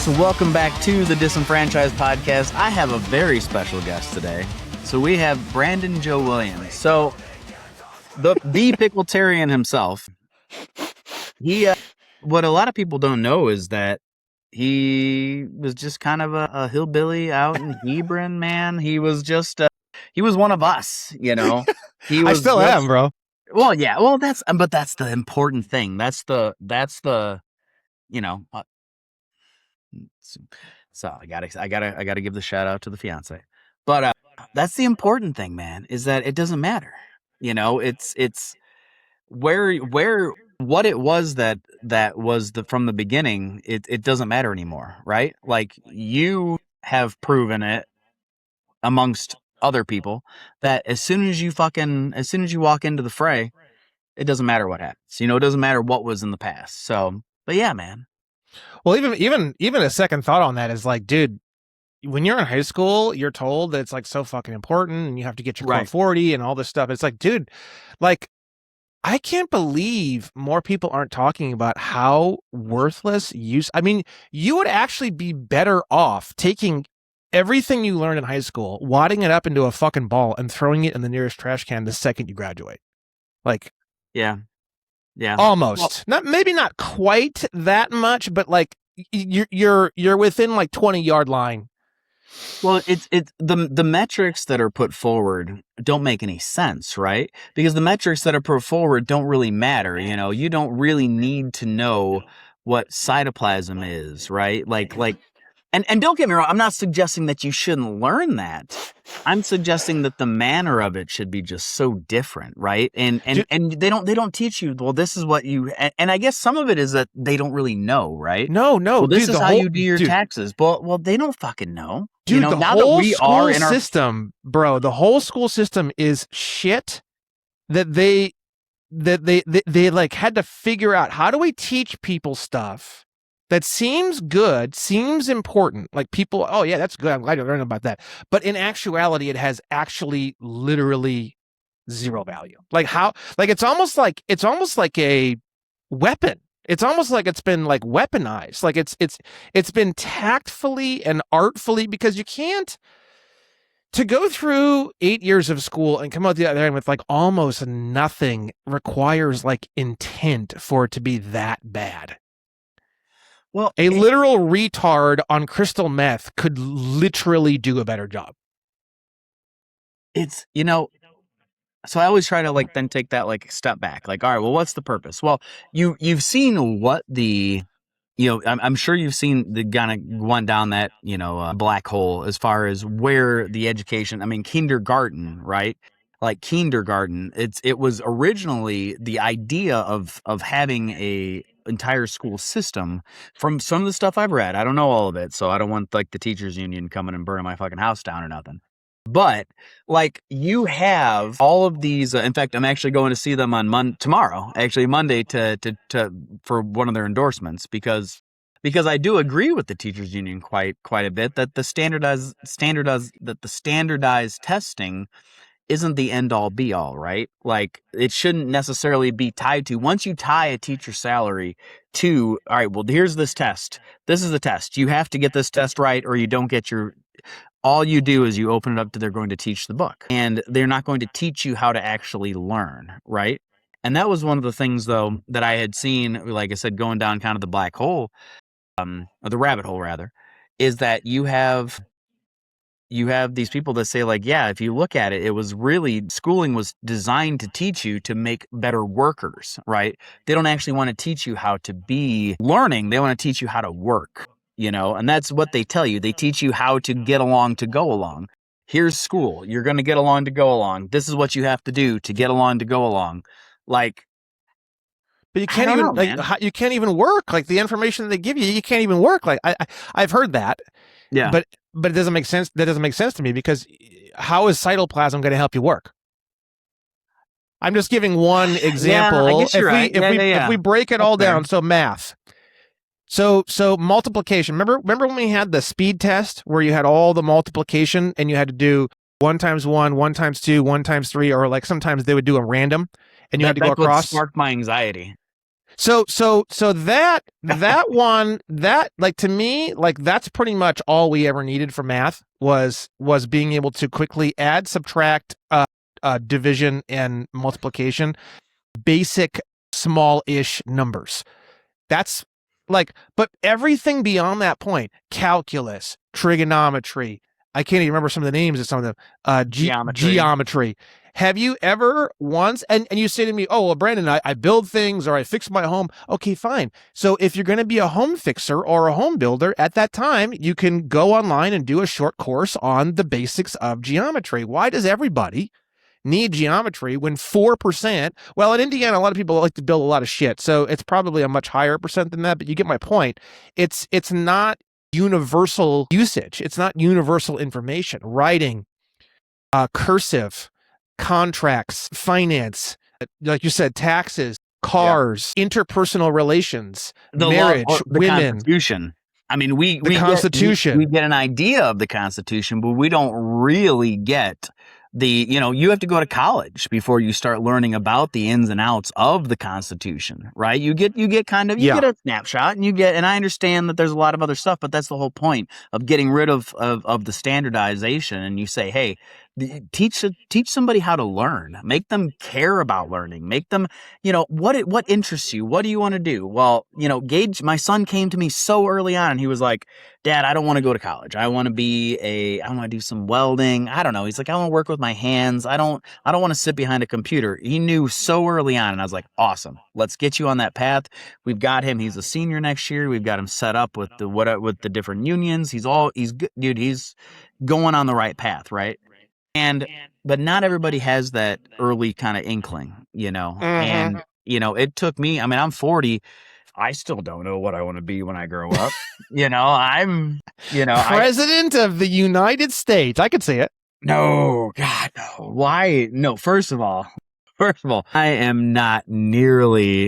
So welcome back to the Disenfranchised podcast. I have a very special guest today. So we have Brandon Joe Williams. So the Pickletarian himself. He, what a lot of people don't know is that he was just kind of a hillbilly out in Hebron, man. He was just, he was one of us, you know. He was I still am, bro. Well, yeah. Well, that's the important thing. That's the, you know. So I gotta give the shout out to the fiance. But that's the important thing, man, is that it doesn't matter. You know, it's where what it was that was from the beginning. It doesn't matter anymore, right? Like you have proven it amongst other people that as soon as you walk into the fray, it doesn't matter what happens. You know, it doesn't matter what was in the past. So, but yeah, man. Well, even a second thought on that is like, dude, when you're in high school, you're told that it's like so fucking important and you have to get your core 40 and all this stuff. It's like, dude, like, I can't believe more people aren't talking about how worthless I mean, you would actually be better off taking everything you learned in high school, wadding it up into a fucking ball and throwing it in the nearest trash can the second you graduate. Like, yeah. Almost. Well, maybe not quite that much, but like you're within like 20-yard line. Well, it's the metrics that are put forward don't make any sense, right? Because the metrics that are put forward don't really matter. You know, you don't really need to know what cytoplasm is, right? Like, and don't get me wrong, I'm not suggesting that you shouldn't learn that. I'm suggesting that the manner of it should be just so different, right? And they don't teach you, well, this is what you, and I guess some of it is that they don't really know, right? No. Well, this is how you do your taxes. Well, they don't fucking know. Dude, you know, the now whole that we school are in our system, bro, the whole school system is shit that they like had to figure out, how do we teach people stuff that seems good, seems important. Like people, oh yeah, that's good. I'm glad you're learning about that. But in actuality, it has actually literally zero value. Like how, like it's almost like a weapon. It's almost like it's been like weaponized. Like it's been tactfully and artfully, because you can't, to go through 8 years of school and come out the other end with like almost nothing requires like intent for it to be that bad. Well, a literal retard on crystal meth could literally do a better job. It's, you know, so I always try to like then take that like step back. Like, all right, well, what's the purpose? Well, you've seen what the, you know, I'm sure you've seen the kind of one down that, you know, black hole as far as where the education, I mean, kindergarten, right? Like kindergarten, it was originally the idea of having a entire school system. From some of the stuff I've read, I don't know all of it, so I don't want like the teachers union coming and burning my fucking house down or nothing. But like you have all of these. In fact, I'm actually going to see them on tomorrow, actually Monday, to for one of their endorsements, because I do agree with the teachers union quite a bit that the standardized testing isn't the end all be all, right? Like it shouldn't necessarily be tied to, once you tie a teacher's salary to, all right, well, here's this test. This is the test. You have to get this test right or you don't get your, all you do is you open it up to, they're going to teach the book, and they're not going to teach you how to actually learn, right? And that was one of the things though that I had seen, like I said, going down kind of the black hole, or the rabbit hole rather, is that you have these people that say like, yeah, if you look at it, it was really, schooling was designed to teach you to make better workers, right? They don't actually want to teach you how to be learning. They want to teach you how to work, you know, and that's what they tell you. They teach you how to get along to go along. Here's school. You're going to get along to go along. This is what you have to do to get along to go along. Like, but you can't even you can't even work. Like the information that they give you, you can't even work. Like I've heard that. Yeah. But it doesn't make sense. That doesn't make sense to me, because how is cytoplasm going to help you work? I'm just giving one example. Yeah, I guess you're right. If we break it all down, so math. So multiplication. Remember when we had the speed test where you had all the multiplication and you had to do 1 times 1, 1 times 2, 1 times 3, or like sometimes they would do a random and you had to go across. That's what sparked my anxiety. So that one, that, like, to me, like, that's pretty much all we ever needed for math was being able to quickly add, subtract, division and multiplication, basic small-ish numbers. That's like, but everything beyond that point, calculus, trigonometry, I can't even remember some of the names of some of them, geometry. Have you ever once, and you say to me, oh, well, Brandon, I build things or I fix my home. Okay, fine. So if you're going to be a home fixer or a home builder, at that time, you can go online and do a short course on the basics of geometry. Why does everybody need geometry when 4%, well, in Indiana, a lot of people like to build a lot of shit, so it's probably a much higher percent than that, but you get my point. It's not universal usage. It's not universal information. Writing, cursive, contracts, finance, like you said, taxes, cars, interpersonal relations, marriage, the women. Constitution. I mean, we Constitution. We get an idea of the Constitution, but we don't really get you have to go to college before you start learning about the ins and outs of the Constitution, right? You get kind of, get a snapshot, and I understand that there's a lot of other stuff, but that's the whole point of getting rid of the standardization. And you say, hey, teach somebody how to learn, make them care about learning, make them, what interests you? What do you want to do? Well, Gage, my son, came to me so early on and he was like, Dad, I don't want to go to college. I want to do some welding. I don't know. He's like, I want to work with my hands. I don't want to sit behind a computer. He knew so early on. And I was like, awesome. Let's get you on that path. We've got him. He's a senior next year. We've got him set up with the different unions. He's good, dude. He's going on the right path. Right. But not everybody has that early kind of inkling, and, it took me, I mean, I'm 40. I still don't know what I want to be when I grow up. I'm, President of the United States. I could see it. No, God, no. Why? No, first of all, I am not nearly.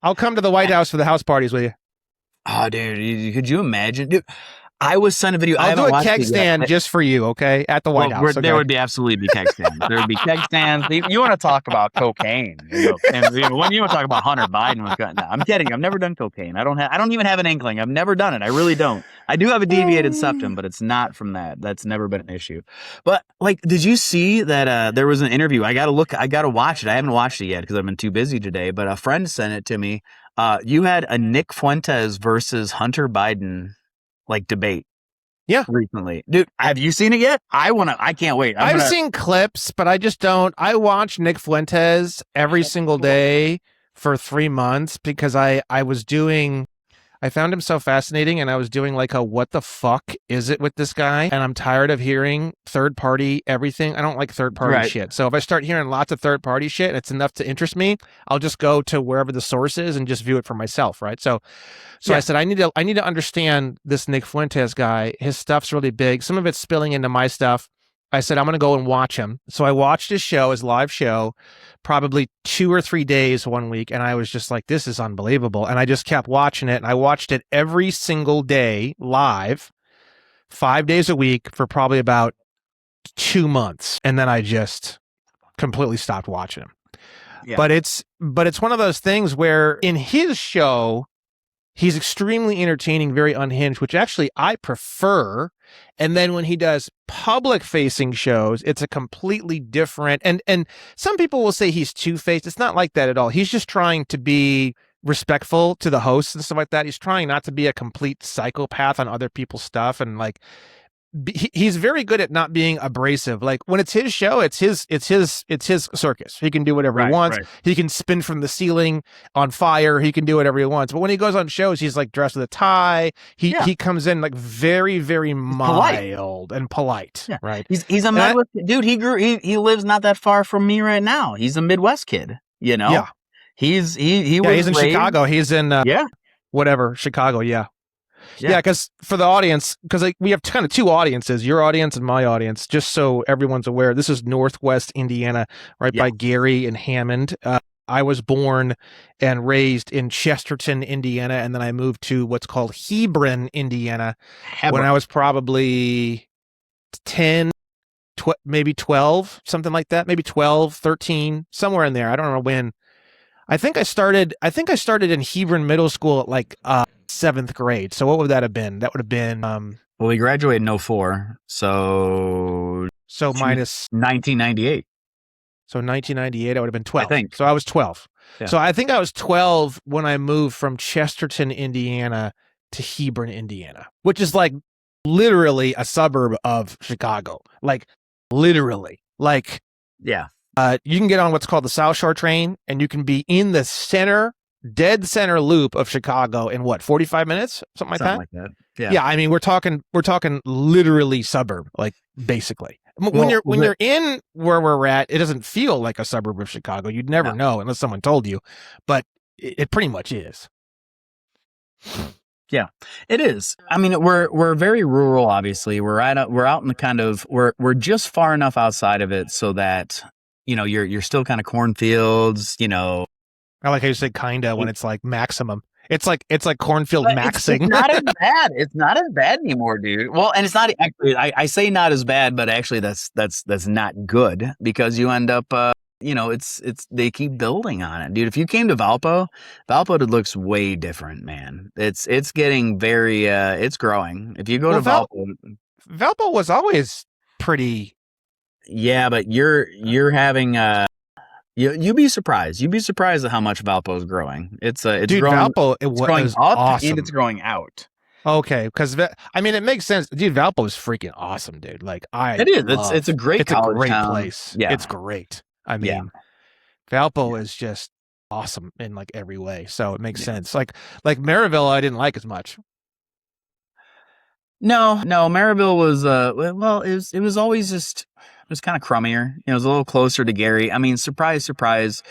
I'll come to the White House for the house parties with you. Oh, dude, could you imagine? Dude, I was sent a video. I'll do a keg stand just for you, okay? At the White House. Okay? There would be absolutely be keg stands. There would be keg stands. You want to talk about cocaine? And when you want to talk about Hunter Biden, no, I'm kidding. I've never done cocaine. I don't even have an inkling. I've never done it. I really don't. I do have a deviated septum, but it's not from that. That's never been an issue. But did you see that there was an interview? I got to watch it. I haven't watched it yet because I've been too busy today. But a friend sent it to me. You had a Nick Fuentes versus Hunter Biden debate. Yeah. Recently. Dude, have you seen it yet? I can't wait. I've seen clips, but I just don't. I watch Nick Fuentes every single day for 3 months because I found him so fascinating, and I was doing a what the fuck is it with this guy? And I'm tired of hearing third party everything. I don't like third party shit. So if I start hearing lots of third party shit and it's enough to interest me, I'll just go to wherever the source is and just view it for myself, right? So I said I need to understand this Nick Fuentes guy. His stuff's really big. Some of it's spilling into my stuff. I said, I'm going to go and watch him. So I watched his live show, probably 2 or 3 days one week. And I was just like, this is unbelievable. And I just kept watching it. And I watched it every single day live, 5 days a week for probably about 2 months. And then I just completely stopped watching him. Yeah. But it's one of those things where in his show, he's extremely entertaining, very unhinged, which actually I prefer. And then when he does public-facing shows, it's a completely different. And some people will say he's two-faced. It's not like that at all. He's just trying to be respectful to the hosts and stuff like that. He's trying not to be a complete psychopath on other people's stuff, and he's very good at not being abrasive. When it's his show, it's his circus. He can do whatever he wants. Right. He can spin from the ceiling on fire. He can do whatever he wants. But when he goes on shows, he's dressed with a tie. He comes in very, very mild and polite. Yeah. Right. He's a Midwest dude. He lives not that far from me right now. He's a Midwest kid. Yeah. He's in Chicago. He's in Chicago. Yeah. Yeah, because for the audience, because we have kind of two audiences, your audience and my audience, just so everyone's aware, this is Northwest Indiana, right by Gary and Hammond. I was born and raised in Chesterton, Indiana, and then I moved to what's called Hebron, Indiana, when I was probably 10, maybe 12, something like that, maybe 12, 13, somewhere in there. I don't know when. I think I started in Hebron Middle School at like 7th grade. So what would that have been? That would have been Well, we graduated in 04, so minus 1998. So 1998, I would have been 12. I think. So I was 12. Yeah. So I think I was 12 when I moved from Chesterton, Indiana to Hebron, Indiana, which is like literally a suburb of Chicago. Like literally. Like Yeah. You can get on what's called the South Shore train and you can be in the dead center loop of Chicago in what, 45 minutes? Something like that. Yeah. Yeah, I mean we're talking literally suburb, like basically. When you're in where we're at, it doesn't feel like a suburb of Chicago. You'd never know unless someone told you, but it pretty much is. Yeah, it is. I mean, we're very rural. Obviously, we're out in the kind of we're just far enough outside of it so that you're still kind of cornfields. I like how you say kinda when it's like maximum. It's like cornfield maxing. It's not as bad. It's not as bad anymore, dude. Well, and it's not actually. I say not as bad, but actually that's not good because you end up. It's they keep building on it, dude. If you came to Valpo, it looks way different, man. It's getting very. It's growing. If you go to Valpo was always pretty. Yeah, but you're having. You'd be surprised. You'd be surprised at how much Valpo is growing. It's growing. Valpo, it's growing up awesome. and it's growing out. Okay, because I mean it makes sense, dude. Valpo is freaking awesome, dude. Like it is. It's a great town. Place. Yeah, it's great. I mean, Valpo is just awesome in like every way, so it makes sense. Like Maryville, I didn't like as much. No, Maryville was it was always just. It was kind of crummier. It was a little closer to Gary. I mean, surprise, surprise.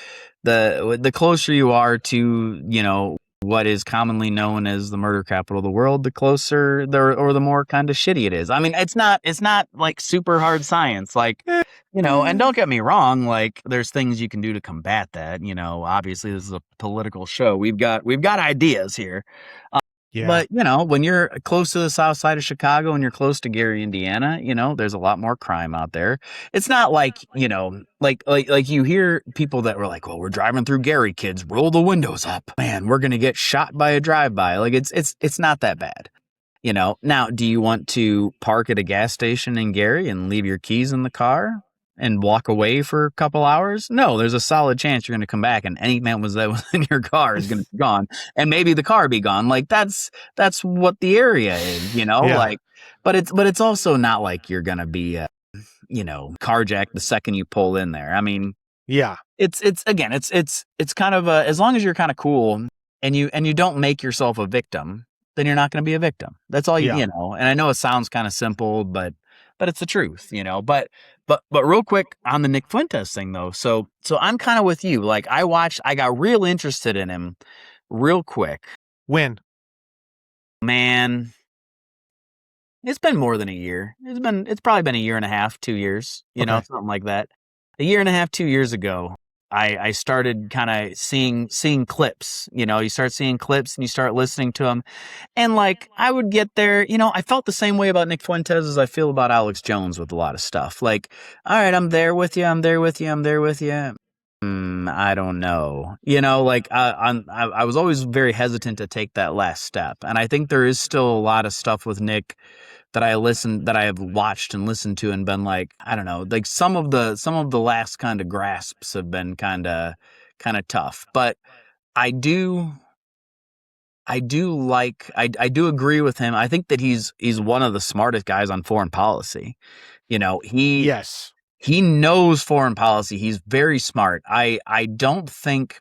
The closer you are to, what is commonly known as the murder capital of the world, the closer the more kind of shitty it is. I mean, it's not like super hard science. Like, and don't get me wrong, like there's things you can do to combat that. Obviously this is a political show. We've got ideas here. Yeah. But, when you're close to the south side of Chicago and you're close to Gary, Indiana, there's a lot more crime out there. It's not like, like you hear people that were like, well, we're driving through Gary, kids, roll the windows up. Man, we're going to get shot by a drive-by. Like it's not that bad. Now, do you want to park at a gas station in Gary and leave your keys in the car and walk away for a couple hours? No, there's a solid chance you're going to come back and any man that was in your car is going to be gone and maybe the car be gone. Like that's what the area is, like, but it's also not like you're going to be, carjacked the second you pull in there. I mean, yeah, it's kind of as long as you're kind of cool and you don't make yourself a victim, then you're not going to be a victim. That's all and I know it sounds kind of simple, but it's the truth, But real quick on the Nick Fuentes thing though. So I'm kind of with you. Like I got real interested in him real quick. When? Man, it's been more than a year. It's probably been a year and a half, 2 years, something like that. A year and a half, 2 years ago, I started kind of seeing clips, you start seeing clips and you start listening to them. And like, I would get there, I felt the same way about Nick Fuentes as I feel about Alex Jones with a lot of stuff. Like, all right, I'm there with you. I don't know. I was always very hesitant to take that last step. And I think there is still a lot of stuff with Nick that I have watched and listened to and been like, I don't know, like some of the last kind of grasps have been kind of tough, but I do agree with him. I think that he's one of the smartest guys on foreign policy. He knows foreign policy. He's very smart. I don't think,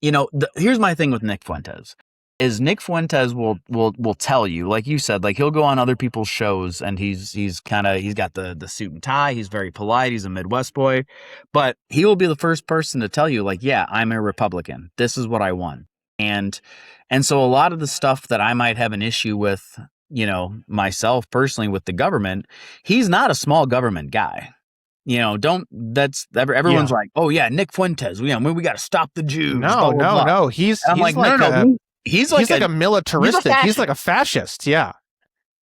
here's my thing with Nick Fuentes. Is Nick Fuentes will tell you, like you said, like he'll go on other people's shows and he's got the suit and tie. He's very polite. He's a Midwest boy, but he will be the first person to tell you like, yeah, I'm a Republican. This is what I want. And so a lot of the stuff that I might have an issue with, myself personally with the government, he's not a small government guy. Everyone's like, oh yeah, Nick Fuentes. We got to stop the Jews. No. He's like no. He's like a militaristic. He's like a fascist. Yeah.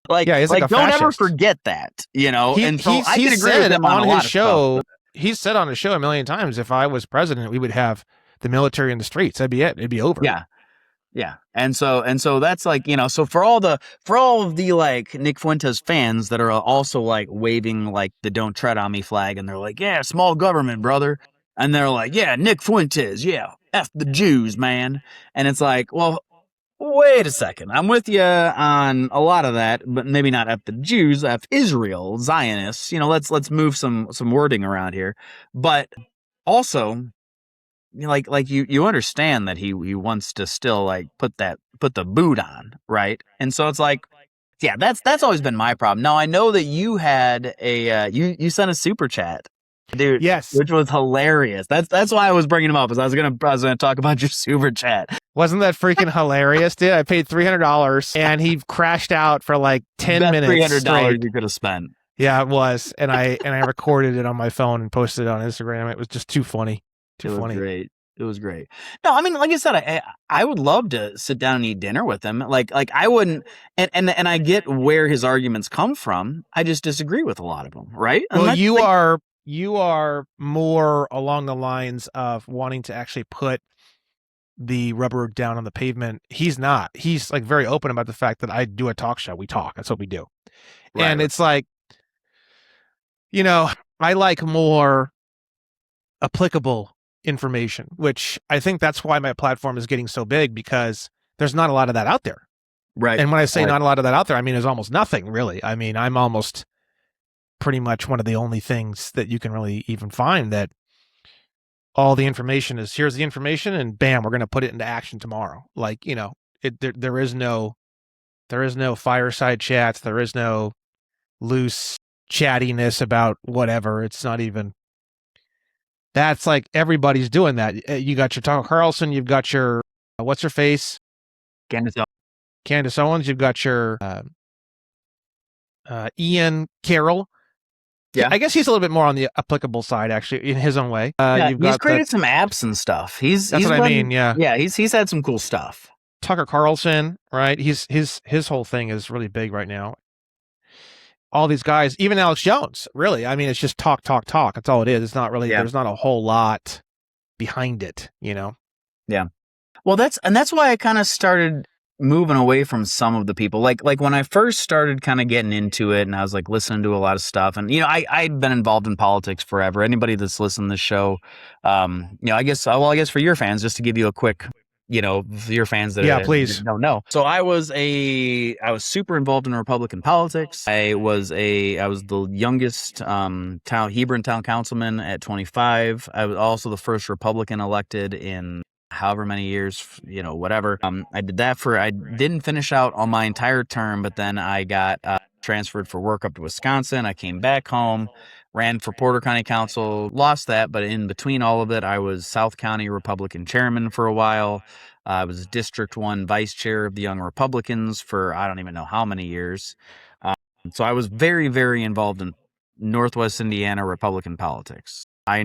He's like a don't ever forget that, and so I can agree with him on his show. He's said on his show a million times, if I was president, we would have the military in the streets. That'd be it. It'd be over. Yeah. Yeah. And so that's like, so for all of the like Nick Fuentes fans that are also like waving like the "Don't Tread on Me" flag, and they're like, yeah, small government, brother. And they're like, yeah, Nick Fuentes, yeah, F the Jews, man. And it's like, well, wait a second. I'm with you on a lot of that, but maybe not F the Jews, F Israel, Zionists. Let's move some wording around here. But also, like you understand that he wants to still like put the boot on, right? And so it's like, yeah, that's always been my problem. Now I know that you had a you sent a super chat, dude. Yes, which was hilarious. That's why I was bringing him up, because I was gonna talk about your super chat. Wasn't that freaking hilarious, dude? I paid $300 and he crashed out for like 10 minutes. $300 you could have spent. Yeah, it was, and I recorded it on my phone and posted it on Instagram. It was just too funny. It was great. No, I mean, like I said, I would love to sit down and eat dinner with him. Like I wouldn't, and I get where his arguments come from. I just disagree with a lot of them, right? Well, you are more along the lines of wanting to actually put the rubber down on the pavement. He's not. He's like very open about the fact that I do a talk show. We talk. That's what we do. Right. And it's like, I like more applicable information, which I think that's why my platform is getting so big, because there's not a lot of that out there. Right. And when I say not a lot of that out there, I mean, there's almost nothing really. I mean, I'm almost pretty much one of the only things that you can really even find that all the information is, here's the information and bam, we're going to put it into action tomorrow. Like, there is no fireside chats. There is no loose chattiness about whatever. It's not even. That's like everybody's doing that. You got your Tucker Carlson. You've got your what's her face, Candace Owens. You've got your Ian Carroll. Yeah, I guess he's a little bit more on the applicable side, actually, in his own way. He's created some apps and stuff. That's what I mean. Yeah, he's had some cool stuff. Tucker Carlson, right? His whole thing is really big right now. All these guys, even Alex Jones, really. I mean, it's just talk. That's all it is. It's not really, there's not a whole lot behind it, Yeah. Well, that's why I kind of started moving away from some of the people. Like when I first started kind of getting into it, and I was like listening to a lot of stuff, and I'd been involved in politics forever. Anybody that's listened to this show, I guess for your fans, just to give you a quick, for your fans that please don't know. So I was super involved in Republican politics. I was the youngest Hebron town councilman at 25. I was also the first Republican elected in however many years, whatever. I did that I didn't finish out on my entire term, but then I got transferred for work up to Wisconsin. I came back home, ran for Porter County Council, lost that, but in between all of it, I was South County Republican chairman for a while. I was District 1 vice chair of the Young Republicans for I don't even know how many years. So I was very, very involved in Northwest Indiana Republican politics. I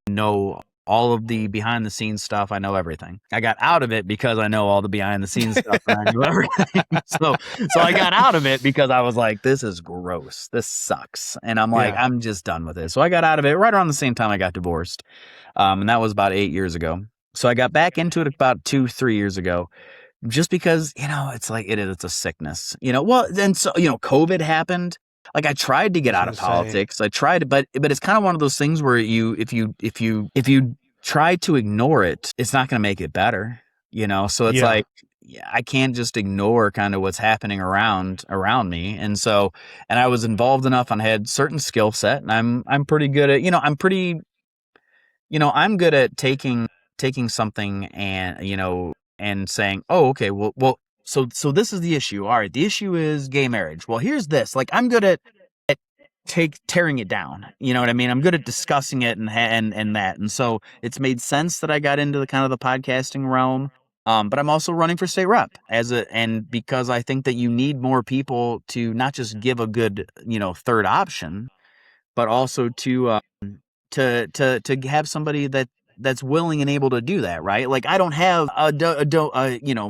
know all of the behind the scenes stuff. I know everything. I got out of it because I know all the behind the scenes stuff and I knew everything. So I got out of it because I was like, this is gross. This sucks. And I'm like, I'm just done with it. So I got out of it right around the same time I got divorced. And that was about 8 years ago. So I got back into it about 2-3 years ago, just because, it's like, it's a sickness, well, then, so, COVID happened. Like I tried to get out of politics. I tried, but it's kind of one of those things where if you try to ignore it, it's not going to make it better, So it's like, I can't just ignore kind of what's happening around me. And I was involved enough and I had certain skill set, and I'm pretty good at, I'm good at taking something and, and saying, oh, okay, well, so this is the issue. All right, the issue is gay marriage. Well, here's this. Like, I'm good at tearing it down. You know what I mean? I'm good at discussing it and that. And so it's made sense that I got into the kind of the podcasting realm. But I'm also running for state rep and because I think that you need more people to not just give a good, third option, but also to have somebody that's willing and able to do that, right? Like I don't have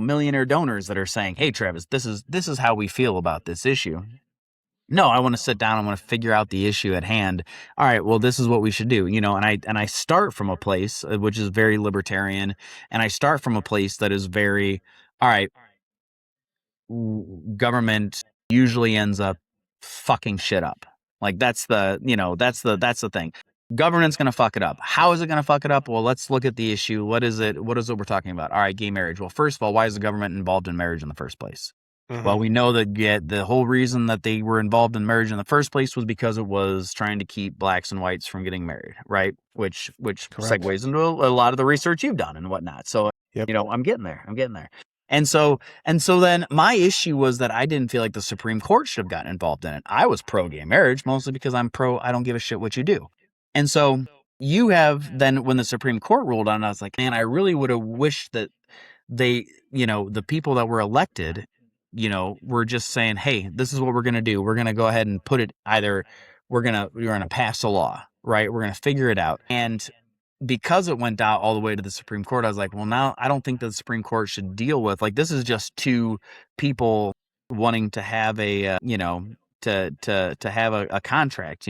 millionaire donors that are saying, "Hey, Travis, this is how we feel about this issue." No, I want to sit down. I want to figure out the issue at hand. All right, well, this is what we should do, and I start from a place which is very libertarian, and I start from a place that is very, all right, government usually ends up fucking shit up. Like that's the thing. Government's going to fuck it up. How is it going to fuck it up? Well, let's look at the issue. What is it we're talking about? All right, gay marriage. Well, first of all, why is the government involved in marriage in the first place? Well, we know that the whole reason that they were involved in marriage in the first place was because it was trying to keep blacks and whites from getting married, right? Which Correct. segues into a lot of the research you've done and whatnot. So, Yep. I'm getting there. And so then my issue was that I didn't feel like the Supreme Court should have gotten involved in it. I was pro gay marriage, mostly because I'm pro, I don't give a shit what you do. And so you have then, when the Supreme Court ruled on it, I was like, man, I really would have wished that they, the people that were elected, we're just saying, hey, this is what we're going to do. We're going to go ahead and put it either we're going to pass a law, right? We're going to figure it out. And because it went out all the way to the Supreme Court, I was like, well, now I don't think that the Supreme Court should deal with, like, this is just two people wanting to have a, to have a contract,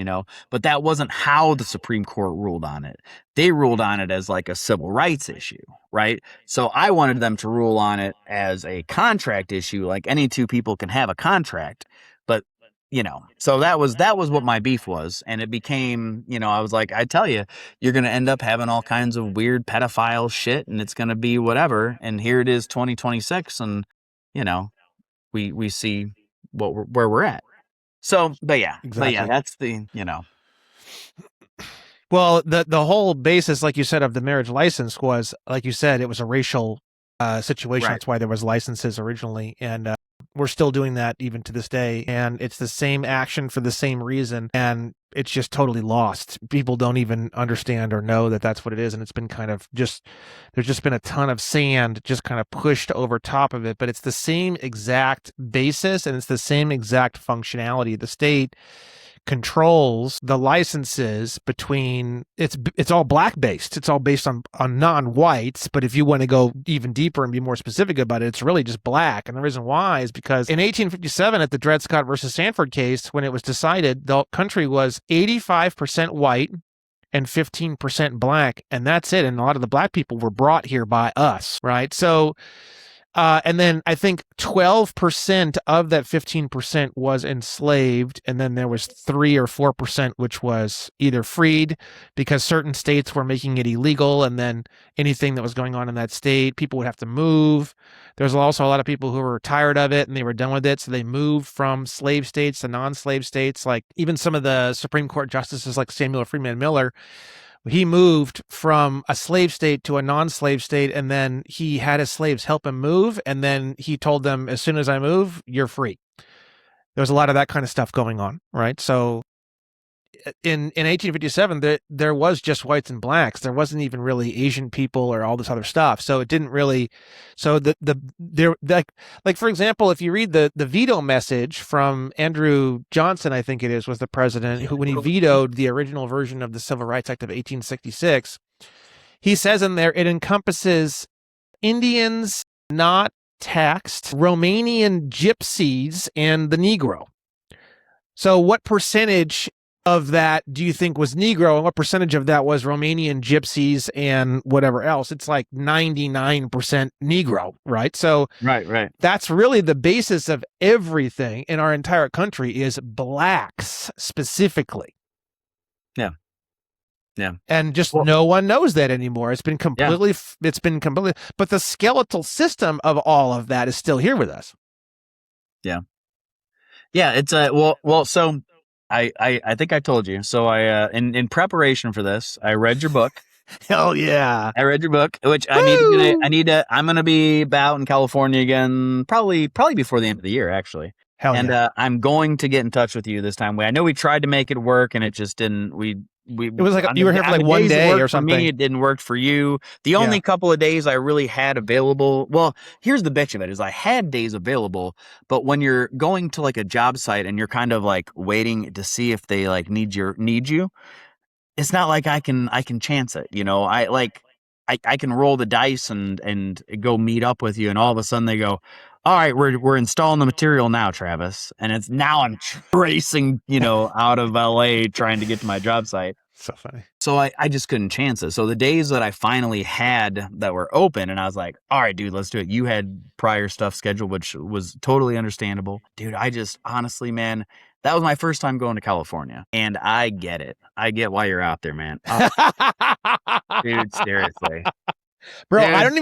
but that wasn't how the Supreme Court ruled on it. They ruled on it as like a civil rights issue, right? So I wanted them to rule on it as a contract issue, like any two people can have a contract, but so that was what my beef was. And it became, I was like, I tell you, you're going to end up having all kinds of weird pedophile shit, and it's going to be whatever. And here it is 2026. And, we see where we're at. So, but yeah, Exactly. that's the, Well, the whole basis, like you said, of the marriage license was, like you said, it was a racial situation. Right. That's why there was licenses originally, and we're still doing that even to this day. And it's the same action for the same reason, and it's just totally lost. People don't even understand or know that that's what it is, and it's been kind of just, there's just been a ton of sand just kind of pushed over top of it. But it's the same exact basis, and it's the same exact functionality. The state controls the licenses between, it's all black based. It's all based on non-whites. But if you want to go even deeper and be more specific about it, it's really just black. And the reason why is because in 1857 at the Dred Scott versus Sanford case, when it was decided, the country was 85% white and 15% black, and that's it. And a lot of the black people were brought here by us, right? So and then I think 12% of that 15% was enslaved. And then there was 3 or 4%, which was either freed because certain states were making it illegal. And then anything that was going on in that state, people would have to move. There's also a lot of people who were tired of it and they were done with it. So they moved from slave states to non-slave states. Like even some of the Supreme Court justices like Samuel Freeman Miller, he moved from a slave state to a non-slave state, and then he had his slaves help him move, and then he told them, as soon as I move, you're free. There was a lot of that kind of stuff going on, right? So in 1857, there was just whites and blacks. There wasn't even really Asian people or all this other stuff. So it didn't really. So like for example, if you read the veto message from Andrew Johnson, I think it is, was the president who, when he vetoed the original version of the Civil Rights Act of 1866, he says in there it encompasses Indians not taxed, Romanian gypsies, and the Negro. So what percentage of that do you think was Negro, and what percentage of that was Romanian gypsies and whatever else? It's like 99% Negro, right? So right. that's really the basis of everything in our entire country is blacks specifically. Yeah. And just no one knows that anymore. It's been completely, but the skeletal system of all of that is still here with us. Yeah. It's so I think I told you. So I in preparation for this, I read your book. Hell yeah. I read your book, which I'm going to be out in California again, probably before the end of the year, actually. Hell yeah. I'm going to get in touch with you this time. I know we tried to make it work and it just didn't, it was like you were here for like one day or something. For me, it didn't work for you. The only couple of days I really had available. Well, here's the bitch of it: is I had days available, but when you're going to like a job site and you're kind of like waiting to see if they like need you, it's not like I can chance it. I can roll the dice and go meet up with you, and all of a sudden they go, all right, we're installing the material now, Travis. And it's now I'm racing, out of LA trying to get to my job site. So funny. So I just couldn't chance it. So the days that I finally had that were open, and I was like, all right, dude, let's do it. You had prior stuff scheduled, which was totally understandable. Dude, I just honestly, man, that was my first time going to California. And I get it. I get why you're out there, man. Dude, seriously. Bro, Dude, I don't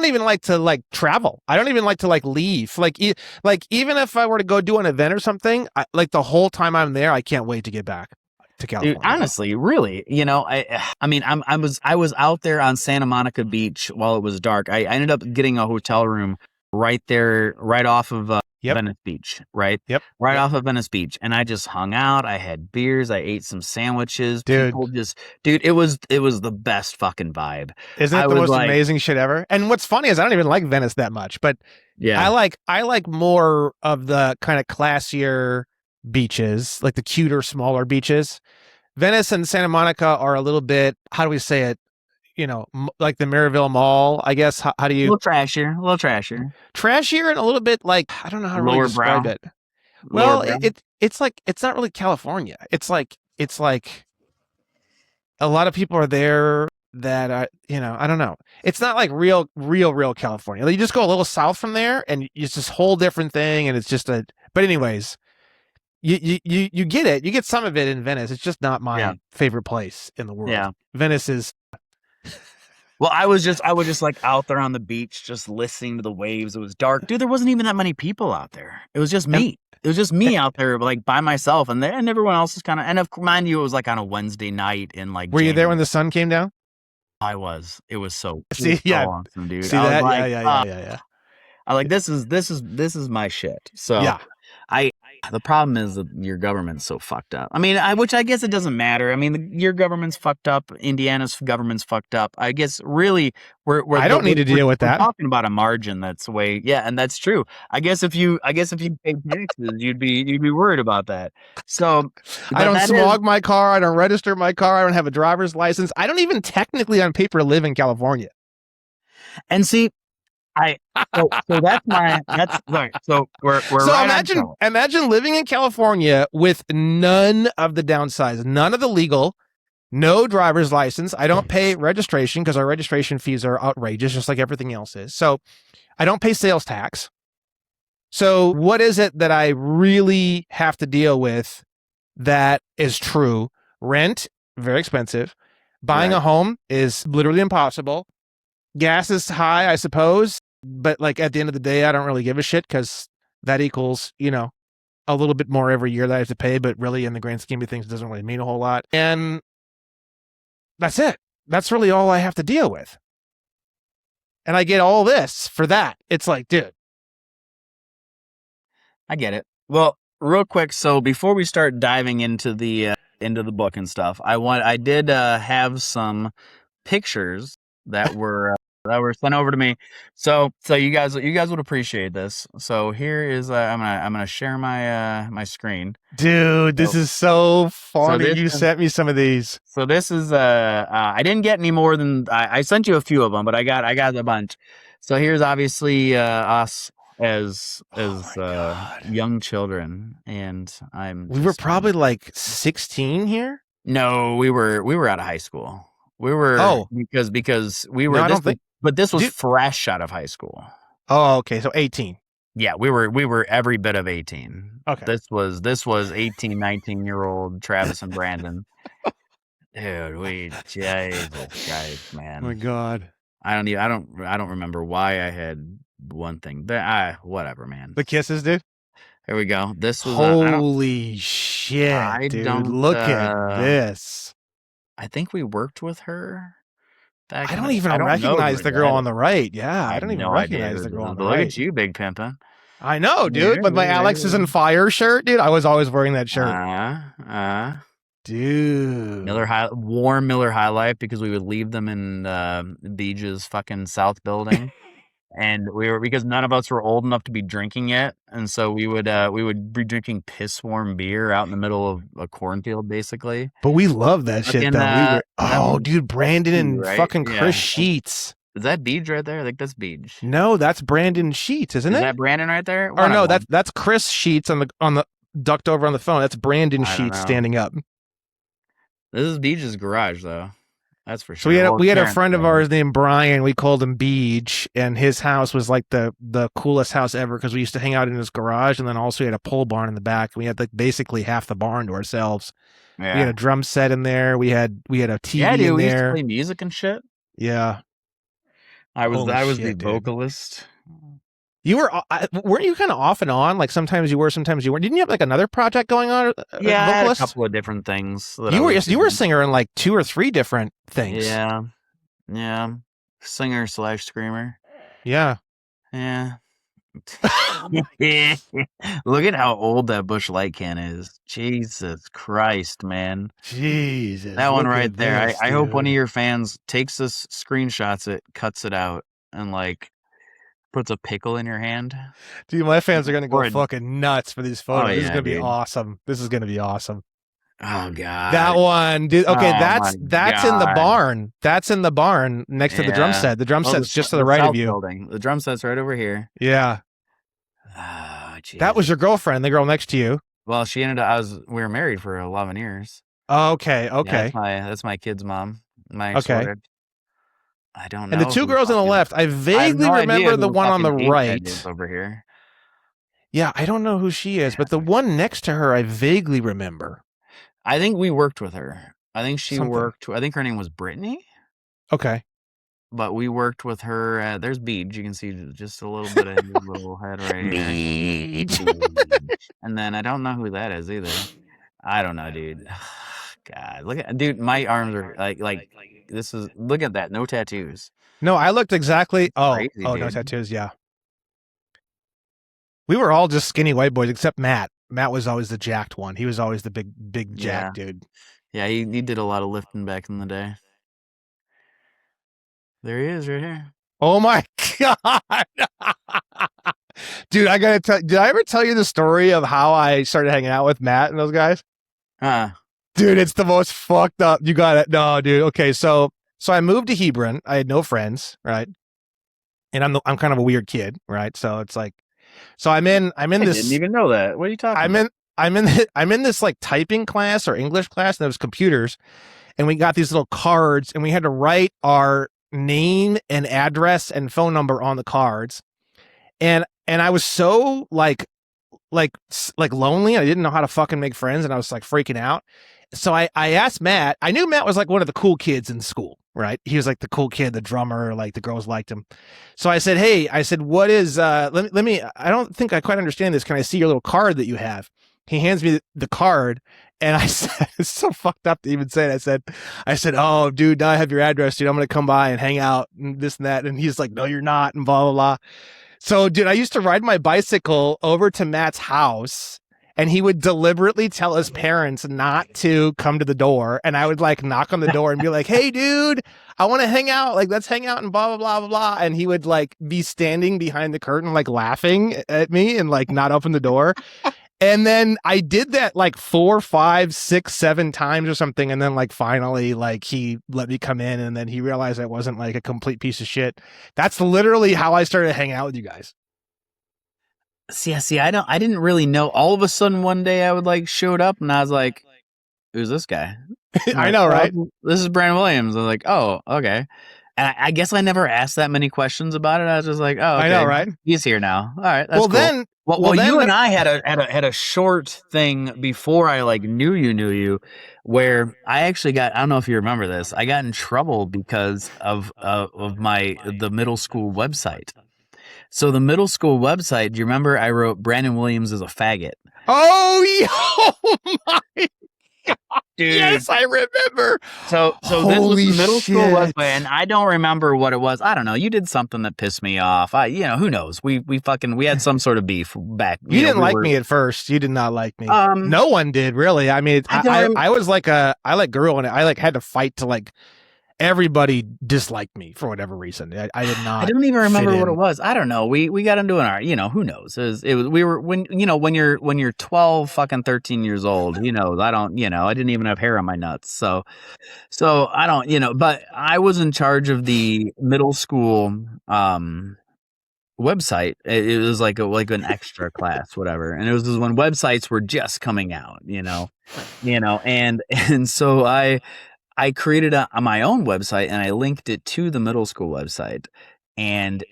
even like to like travel. I don't even like to like leave. Like even if I were to go do an event or something, like the whole time I'm there, I can't wait to get back to California. Dude, honestly, really, I mean, I was out there on Santa Monica Beach while it was dark. I ended up getting a hotel room right there, right off of Venice Beach, right? Yep. Right off of Venice Beach. And I just hung out. I had beers. I ate some sandwiches. Dude. Dude, it was the best fucking vibe. Isn't it the most amazing shit ever? And what's funny is I don't even like Venice that much, but yeah, I like more of the kind of classier beaches, like the cuter, smaller beaches. Venice and Santa Monica are a little bit, how do we say it? Like the Maryville Mall, I guess. How do you? A little trashier. Trashier and a little bit like, I don't know how to really describe it. Well, it's like, it's not really California. It's like a lot of people are there that are, I don't know. It's not like real California. You just go a little south from there and it's this whole different thing. And it's just but anyways, you get it. You get some of it in Venice. It's just not my favorite place in the world. Yeah. Venice is. Well, I was just like out there on the beach, just listening to the waves. It was dark. Dude, there wasn't even that many people out there. It was just me. It was just me out there, like by myself, and everyone else is kind of. And mind you, it was like on a Wednesday night in like. Were you there when the sun came down? I was. It was so. See, so awesome, dude. See that? Like, yeah. I like this is my shit. So yeah. The problem is that your government's so fucked up. I mean, which I guess it doesn't matter. I mean, your government's fucked up. Indiana's government's fucked up. I guess really, I don't need to deal with that. We're talking about a margin that's and that's true. I guess if you pay taxes, you'd be worried about that. So I don't smog my car. I don't register my car. I don't have a driver's license. I don't even technically on paper live in California. And see. So that's right. So we're so right imagine living in California with none of the downsides, none of the legal, no driver's license. I don't pay registration because our registration fees are outrageous, just like everything else is. So I don't pay sales tax. So what is it that I really have to deal with that is true? Rent, very expensive. Buying a home is literally impossible. Gas is high, I suppose. But like at the end of the day, I don't really give a shit because that equals, a little bit more every year that I have to pay. But really, in the grand scheme of things, it doesn't really mean a whole lot. And that's it. That's really all I have to deal with. And I get all this for that. It's like, dude. I get it. Well, real quick. So before we start diving into the book and stuff, I did have some pictures that were sent over to me. So you guys would appreciate this. So here is I'm gonna share my screen. Dude, this is so funny. You sent me some of these. So this is I didn't get any more than I sent you a few of them, but I got a bunch. So here's obviously us as young children, and we were probably like 16 here. No, we were out of high school. We were because we were. No, but this was fresh out of high school. Oh, okay. So 18. Yeah, we were every bit of 18. Okay. This was 18, 19-year-old Travis and Brandon. Dude, Jesus Christ, man. Oh my God. I don't remember why I had one thing. Whatever, man. The kisses, dude. Here we go. This was holy shit, dude. Look at this. I think we worked with her. I don't even recognize the girl on the right. Yeah, I don't even recognize the girl on the right. Look at you, big pimpin'. I know, dude. With my Alex is on fire shirt, dude. I was always wearing that shirt. Dude. Warm Miller High Life because we would leave them in Beege's fucking South building. And because none of us were old enough to be drinking yet, and so we would be drinking piss warm beer out in the middle of a cornfield, basically. But we love that shit, though. Dude, Brandon and fucking Chris Sheets. Is that Beej right there? I think that's Beej. No, that's Brandon Sheets, isn't Is it? that Brandon right there? Or no, that's Chris Sheets on the ducked over on the phone. That's Brandon I don't Sheets know. standing up. This is Beej's garage, though. That's for So sure. we had a friend of ours named Brian. We called him Beej, and his house was like the coolest house ever because we used to hang out in his garage, and then also he had a pole barn in the back. We had like basically half the barn to ourselves. Yeah. We had a drum set in there. We had a TV dude, in we used to there. play music and shit. Yeah, I was the dude. vocalist. You weren't you kind of off and on? Like sometimes you were, sometimes you weren't. Didn't you have like another project going on? Yeah, I had a couple of different things. You were a singer in like 2 or 3 different things. Yeah, singer / screamer. Yeah. Look at how old that Busch Light can is. Jesus Christ, man. Jesus. That one right there. I hope one of your fans takes this, screenshots it, cuts it out, and like puts a pickle in your hand. Dude, my fans are going to go fucking nuts for these photos. This is going to be awesome. This is going to be awesome. Oh God. That one, dude. Okay, that's in the barn. That's in the barn next to the drum set. The drum set's just to the right of you. Building. The drum set's right over here. Yeah. Oh, that was your girlfriend, the girl next to you. Well, she ended up. We were married for 11 years. Okay. Yeah, that's my kid's mom. Okay. I don't know. And the 2 girls on the left, I vaguely remember the one on the right over here. Yeah, I don't know who she is, but the one next to her, I vaguely remember. I think we worked with her. I think she worked. I think her name was Brittany. Okay. But we worked with her. There's Beej. You can see just a little bit of his little head right here. Beej. And then I don't know who that is either. I don't know, dude. God, look at, dude, my arms are like this is, look at that. No tattoos. No, I looked exactly. Crazy, no tattoos. Yeah. We were all just skinny white boys except Matt. Matt was always the jacked one. He was always the big jack dude. Yeah, he did a lot of lifting back in the day. There he is right here. Oh my God. Dude, I gotta tell, did I ever tell you the story of how I started hanging out with Matt and those guys? Dude, it's the most fucked up. You got it. No, dude. Okay, so I moved to Hebron. I had no friends, right? And I'm kind of a weird kid, right? So it's like, so I'm in this. I didn't even know that. What are you talking about? I'm in this like typing class or English class, and there was computers, and we got these little cards, and we had to write our name and address and phone number on the cards, and I was so like lonely. I didn't know how to fucking make friends, and I was like freaking out. So I asked Matt. I knew Matt was like one of the cool kids in school, right? He was like the cool kid, the drummer, like the girls liked him. So I said, hey, what is, let me, I don't think I quite understand this. Can I see your little card that you have? He hands me the card, and I said, it's so fucked up to even say it. I said, oh, dude, now I have your address, dude. I'm going to come by and hang out and this and that. And he's like, no, you're not, and blah, blah, blah. So, dude, I used to ride my bicycle over to Matt's house, and he would deliberately tell his parents not to come to the door. And I would like knock on the door and be like, hey, dude, I want to hang out. Like, let's hang out and blah, blah, blah, blah, blah. And he would like be standing behind the curtain, like laughing at me and like not open the door. And then I did that like 4, 5, 6, 7 times or something. And then like finally, like he let me come in, and then he realized I wasn't like a complete piece of shit. That's literally how I started hanging out with you guys. See, I didn't really know. All of a sudden one day I would like showed up and I was like, who's this guy? I know, right? This is Brandon Williams. I was like, oh, okay. And I guess I never asked that many questions about it. I was just like, oh, okay. I know, right? He's here now. All right. That's cool. Well, you and I had a short thing before I like knew you, where I actually got, I don't know if you remember this, I got in trouble because of the middle school website. So the middle school website, do you remember I wrote Brandon Williams is a faggot? Oh my God. Dude. Yes, I remember. So this was the middle school website, and I don't remember what it was. I don't know. You did something that pissed me off. Who knows? We had some sort of beef back. You didn't like me at first. You did not like me. No one did, really. I mean, I was like I like girl, and I like had to fight to like everybody disliked me for whatever reason. I did not. I don't even remember what it in. was. I don't know. We got into an, who knows? We were when you're 12 fucking 13 years old, I didn't even have hair on my nuts. So I don't, but I was in charge of the middle school website. It was like an extra class, whatever. And it was when websites were just coming out, and so I created my own website and I linked it to the middle school website. And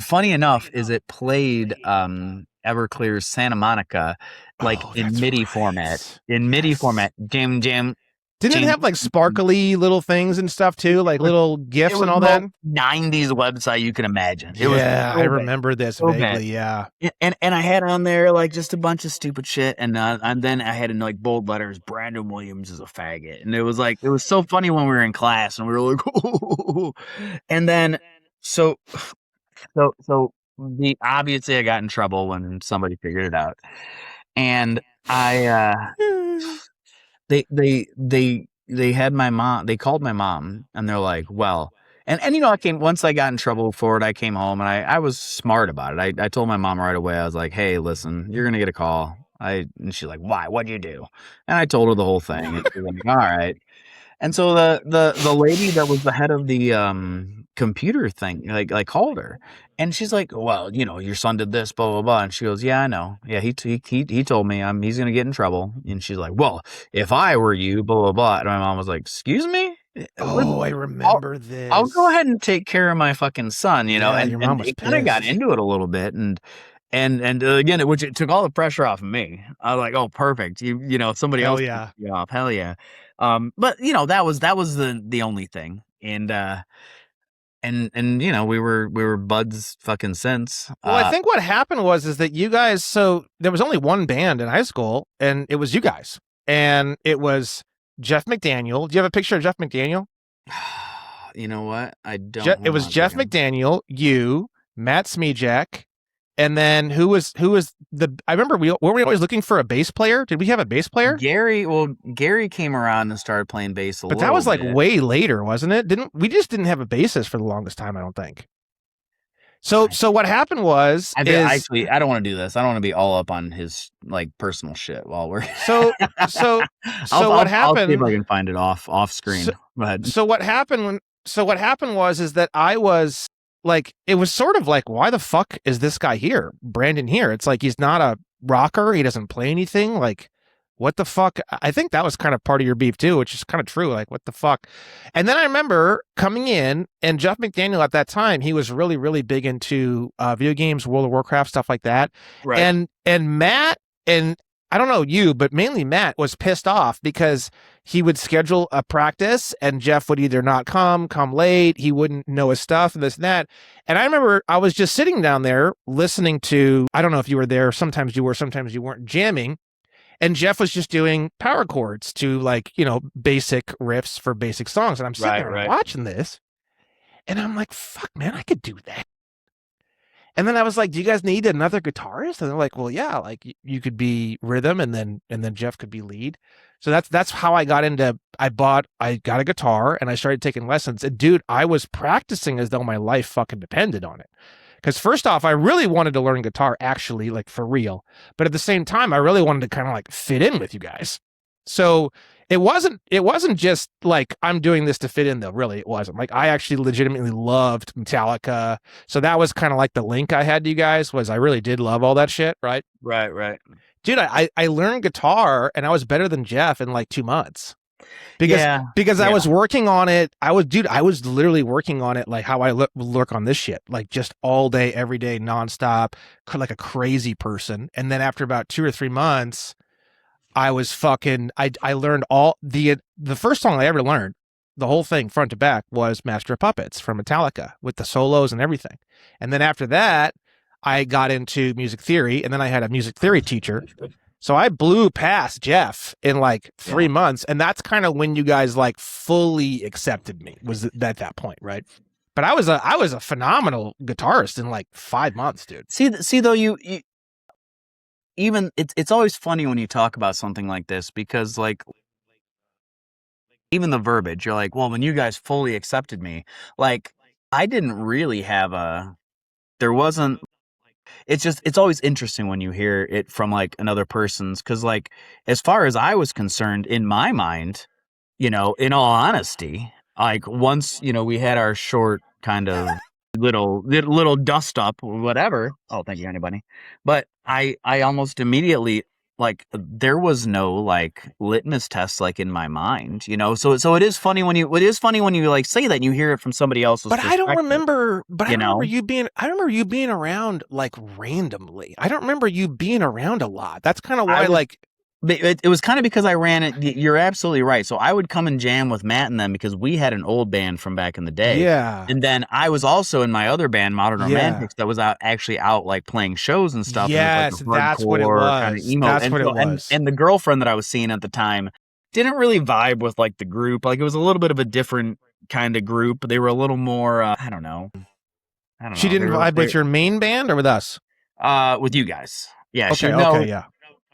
funny enough is it played Everclear's Santa Monica like in MIDI format. In MIDI format. Jam jam. Didn't it have like sparkly little things and stuff too, like little GIFs and all that? 90s website you can imagine. I remember this vaguely. Yeah, and I had on there like just a bunch of stupid shit, and then I had in like bold letters, Brandon Williams is a faggot, and it was so funny when we were in class and we were like, oh. And then so obviously I got in trouble when somebody figured it out, and I they had my mom, they called my mom and they're like, well, and once I got in trouble for it, I came home and I was smart about it. I told my mom right away. I was like, hey, listen, you're going to get a call. And she's like, why? What'd you do? And I told her the whole thing. And she was like, all right. And so the lady that was the head of the computer thing like called her, and she's like, well, your son did this, blah blah blah. And she goes, yeah, I know. Yeah, he told me he's gonna get in trouble. And she's like, well, if I were you, blah blah blah. And my mom was like, excuse me. Oh, I remember this. I'll go ahead and take care of my fucking son, and your mom was kind of got into it a little bit, and again, it took all the pressure off of me. I was like, oh, perfect. Somebody else. Yeah. Off. Hell yeah. But that was the only thing. And we were buds fucking since. Well, I think what happened was that you guys, so there was only one band in high school and it was you guys, and it was Jeff McDaniel. Do you have a picture of Jeff McDaniel? You know what? I don't. It was Jeff McDaniel, you, Matt Smejek, and then who was I remember were we always looking for a bass player? Did we have a bass player? Gary came around and started playing bass but that was like way later, wasn't it? We just didn't have a bassist for the longest time, I don't think. So what happened was actually, I don't want to do this. I don't want to be all up on his like personal shit while we're so what happened? I'll see if I can find it off screen. Go ahead. So what happened was that I was like, it was sort of like, why the fuck is this guy here, Brandon here? It's like, he's not a rocker. He doesn't play anything. Like, what the fuck? I think that was kind of part of your beef too, which is kind of true. Like, what the fuck? And then I remember coming in, and Jeff McDaniel at that time, he was really, really big into video games, World of Warcraft, stuff like that. Right. And Matt, and I don't know you, but mainly Matt was pissed off because he would schedule a practice and Jeff would either not come late, he wouldn't know his stuff and this and that. And I remember I was just sitting down there listening to, I don't know if you were there, sometimes you were, sometimes you weren't, jamming. And Jeff was just doing power chords to like, basic riffs for basic songs. And I'm sitting there watching this and I'm like, fuck man, I could do that. And then I was like, do you guys need another guitarist? And they're like, well, yeah, like you could be rhythm and then Jeff could be lead. So that's how I got into, I got a guitar and I started taking lessons. And dude, I was practicing as though my life fucking depended on it. Because first off, I really wanted to learn guitar actually, like for real. But at the same time, I really wanted to kind of like fit in with you guys. So it wasn't just like I'm doing this to fit in though. Really, it wasn't. Like I actually legitimately loved Metallica. So that was kind of like the link I had to you guys, was I really did love all that shit, right? Right. Dude, I learned guitar and I was better than Jeff in like 2 months. Because I was working on it. I was literally working on it like how I work on this shit, like just all day, every day, nonstop, like a crazy person. And then after about 2 or 3 months, I was fucking, I learned all the first song I ever learned, the whole thing front to back, was Master of Puppets from Metallica with the solos and everything. And then after that, I got into music theory, and then I had a music theory teacher. So I blew past Jeff in like 3 months. And that's kind of when you guys like fully accepted me, was at that point. Right. But I was a phenomenal guitarist in like 5 months, dude. See though, you even it's always funny when you talk about something like this, because like even the verbiage, you're like, well, when you guys fully accepted me, like I didn't really have there wasn't, it's always interesting when you hear it from like another person's, because like as far as I was concerned, in my mind, in all honesty, like once, we had our short kind of little dust up or whatever. Oh, thank you, anybody. But I almost immediately, like, there was no like litmus test like in my mind. So it is funny when you like say that and you hear it from somebody else's But I don't perspective, remember. But I you know? remember you being around like randomly. I don't remember you being around a lot. That's kind of why, It was kind of because I ran it. You're absolutely right. So I would come and jam with Matt and them because we had an old band from back in the day. Yeah. And then I was also in my other band, Modern Yeah. Romantics, that was actually out like playing shows and stuff. Yes, and it was, like, that's what it hardcore kind of was. emo. That's and what so, it was. And the girlfriend that I was seeing at the time didn't really vibe with like the group. Like it was a little bit of a different kind of group. They were a little more, I don't know. She didn't vibe with your main band or with us? With you guys. Yeah. Okay, yeah.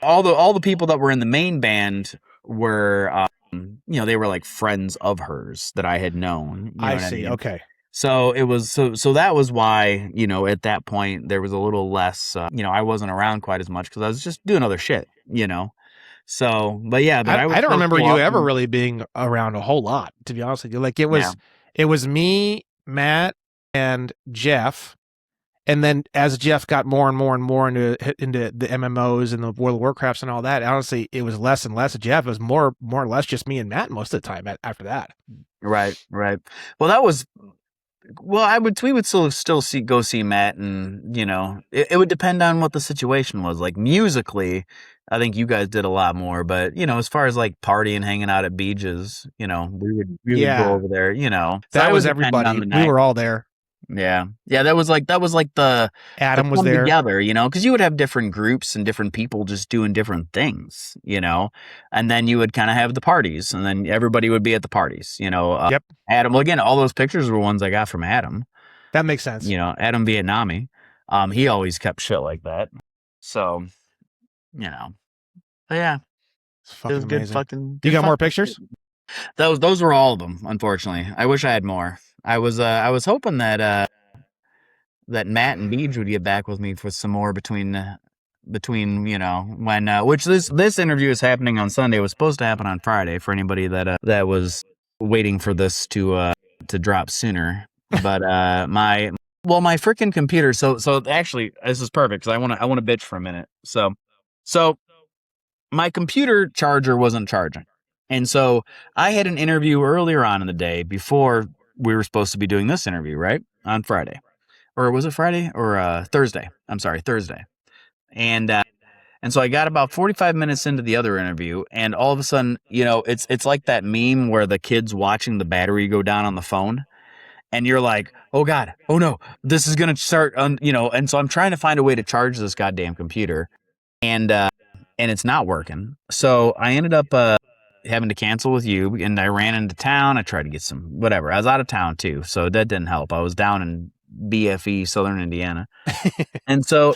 All the people that were in the main band were, they were like friends of hers that I had known. I see. Okay. So it was so that was why, at that point there was a little less, I wasn't around quite as much because I was just doing other shit. So, but yeah, but I don't remember you ever really being around a whole lot, to be honest with you. Like it was me, Matt, and Jeff. And then as Jeff got more and more and more into the MMOs and the World of Warcrafts and all that, honestly, it was less and less of Jeff. It was more or less just me and Matt most of the time after that. Right. Well, we would still go see Matt, and it would depend on what the situation was. Like musically, I think you guys did a lot more, but as far as like partying, hanging out at beaches, we would go over there. So that was everybody. We were all there. Yeah. That was like the Adam was there together, because you would have different groups and different people just doing different things, and then you would kind of have the parties, and then everybody would be at the parties, Yep. Adam. Well, again, all those pictures were ones I got from Adam. That makes sense. Adam Vietnami. He always kept shit like that. So, but yeah, it was good. Fucking. You got more pictures? Those were all of them. Unfortunately, I wish I had more. I was hoping that Matt and Beej would get back with me for some more between when which this interview is happening on Sunday. It was supposed to happen on Friday for anybody that was waiting for this to drop sooner. But my freaking computer. So actually this is perfect because I want to bitch for a minute. So my computer charger wasn't charging. And so I had an interview earlier on in the day before we were supposed to be doing this interview, right? On Friday. Or was it Friday or Thursday? I'm sorry, Thursday. And so I got about 45 minutes into the other interview, and all of a sudden, it's like that meme where the kid's watching the battery go down on the phone. And you're like, oh God, oh no, this is going to start, and so I'm trying to find a way to charge this goddamn computer. And it's not working. So I ended up having to cancel with you, and I ran into town. I tried to get some whatever. I was out of town too, so that didn't help. I was down in BFE, Southern Indiana. and so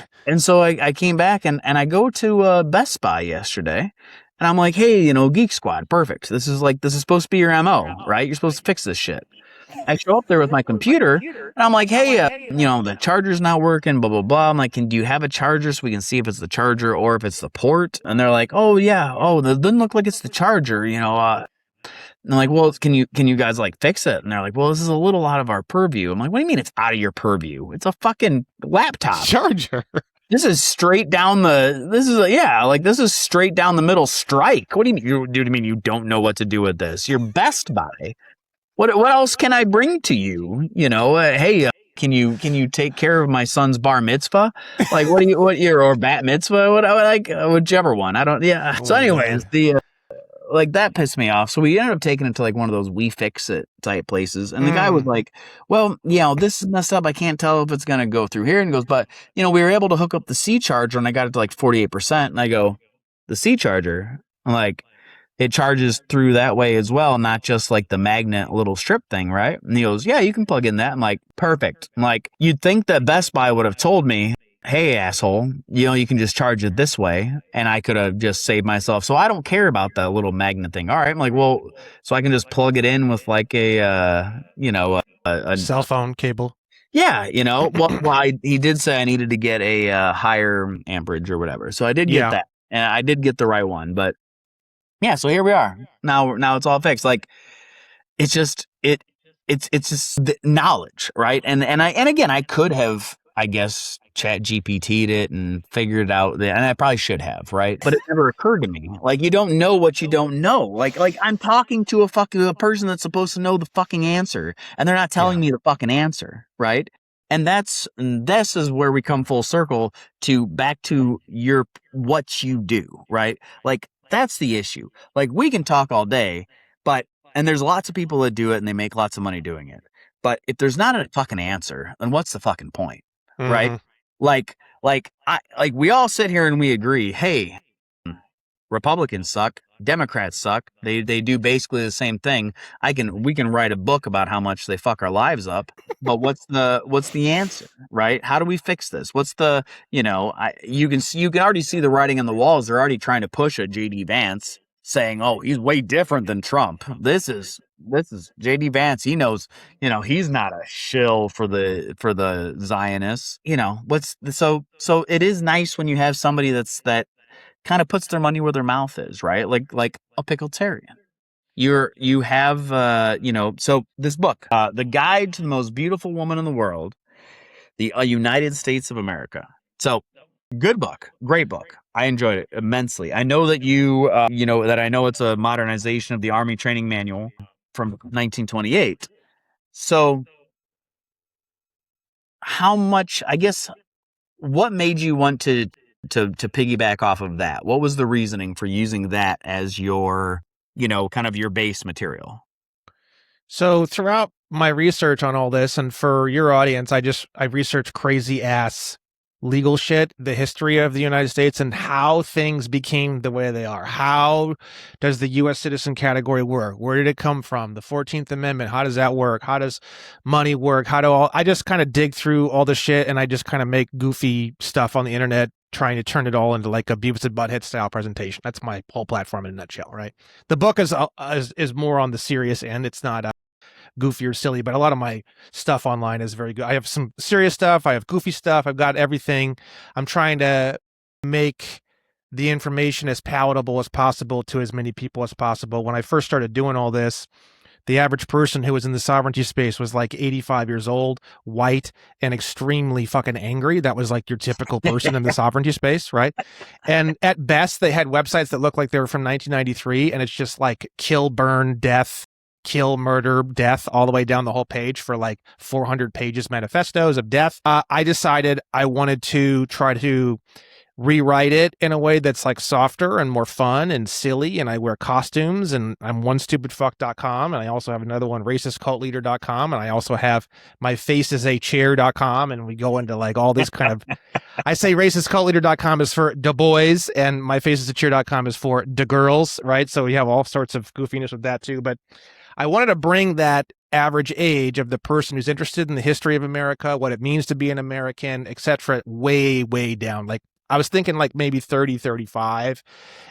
I came back and I go to Best Buy yesterday, and I'm like, hey, Geek Squad, perfect. This is supposed to be your MO, right? You're supposed to fix this shit. I show up there with my computer, and I'm like, hey, the charger's not working, blah, blah, blah. I'm like, do you have a charger so we can see if it's the charger or if it's the port? And they're like, oh, yeah. Oh, it doesn't look like it's the charger, And I'm like, well, can you guys like fix it? And they're like, well, this is a little out of our purview. I'm like, what do you mean it's out of your purview? It's a fucking laptop charger. This is straight down this is straight down the middle strike. What do you mean? Do you mean you don't know what to do with this? You're Best Buy. What else can I bring to you? Hey, can you take care of my son's bar mitzvah? Like, or bat mitzvah? Whichever one. I don't. Yeah. So, anyways, that pissed me off. So we ended up taking it to like one of those We Fix It type places, and the guy was like, "Well, this is messed up. I can't tell if it's gonna go through here." And he goes, "But we were able to hook up the C charger, and I got it to like 48%." And I go, "The C charger?" I'm like, it charges through that way as well, not just like the magnet little strip thing, right? And he goes, yeah, you can plug in that. I'm like, perfect. I'm like, you'd think that Best Buy would have told me, hey, asshole, you can just charge it this way. And I could have just saved myself. So I don't care about the little magnet thing. All right. I'm like, well, so I can just plug it in with like a Cell phone cable. yeah, he did say I needed to get a higher amperage or whatever. So I did get Yeah. that. And I did get the right one. But yeah, so here we are. Now it's all fixed. Like, it's just it's just the knowledge, right? And again, I could have, I guess, chat GPT'd it and figured it out, and I probably should have, right? But it never occurred to me. Like, you don't know what you don't know. Like I'm talking to a person that's supposed to know the fucking answer, and they're not telling me the fucking answer, right? And this is where we come full circle to back to what you do, right? Like, that's the issue. Like, we can talk all day, but and there's lots of people that do it and they make lots of money doing it. But if there's not a fucking answer, then what's the fucking point? Right? Mhm. Like we all sit here and we agree, hey, Republicans suck, Democrats suck. They do basically the same thing. We can write a book about how much they fuck our lives up, but what's the answer, right? How do we fix this? What's the, you can already see the writing on the walls. They're already trying to push a JD Vance saying, "Oh, he's way different than Trump." This is JD Vance. He knows, he's not a shill for the Zionists. So it is nice when you have somebody that kind of puts their money where their mouth is, right? Like a Pickletarian. You have so this book, The Guide to the Most Beautiful Woman in the World, the United States of America. So, good book, great book. I enjoyed it immensely. I know that I know it's a modernization of the Army Training Manual from 1928. So, how much? I guess what made you want to piggyback off of that? What was the reasoning for using that as your, kind of your base material? So throughout my research on all this, and for your audience, I researched crazy ass legal shit, the history of the United States and how things became the way they are. How does the U.S. citizen category work? Where did it come from? The 14th Amendment, how does that work? How does money work? I just kind of dig through all the shit and I just kind of make goofy stuff on the internet trying to turn it all into like a Beavis and Butthead style presentation. That's my whole platform in a nutshell, right? The book is more on the serious end. It's not goofy or silly, but a lot of my stuff online is very good. I have some serious stuff. I have goofy stuff. I've got everything. I'm trying to make the information as palatable as possible to as many people as possible. When I first started doing all this, the average person who was in the sovereignty space was like 85 years old, white, and extremely fucking angry. That was like your typical person in the sovereignty space, right? And at best, they had websites that looked like they were from 1993, and it's just like kill, burn, death, kill, murder, death, all the way down the whole page for like 400 pages manifestos of death. I decided I wanted to try to rewrite it in a way that's like softer and more fun and silly. And I wear costumes, and I'm onestupidfuck.com. And I also have another one, racistcultleader.com. And I also have my face is a chair.com. And we go into like all this kind of, I say racistcultleader.com is for da boys and my face is a chair.com is for da girls, right? So we have all sorts of goofiness with that too. But I wanted to bring that average age of the person who's interested in the history of America, what it means to be an American, etc., way, way down. Like I was thinking like maybe 30, 35,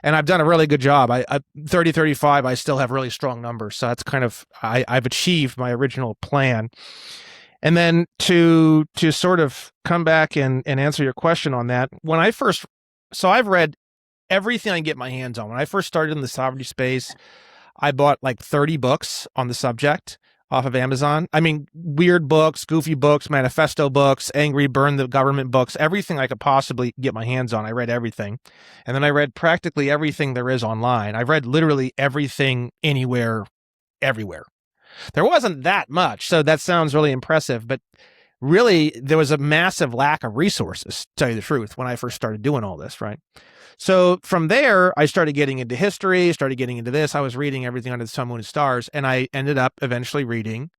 and I've done a really good job. I 30, 35, I still have really strong numbers. So that's kind of, I've achieved my original plan. And then to sort of come back and answer your question on that, so I've read everything I can get my hands on. When I first started in the sovereignty space, I bought like 30 books on the subject off of Amazon. I mean, weird books, goofy books, manifesto books, angry, burn the government books, everything I could possibly get my hands on. I read everything. And then I read practically everything there is online. I read literally everything, anywhere, everywhere. There wasn't that much, so that sounds really impressive, but really there was a massive lack of resources, to tell you the truth, when I first started doing all this, right? So from there, I started getting into history, started getting into this. I was reading everything under the sun, moon, and stars, and I ended up eventually reading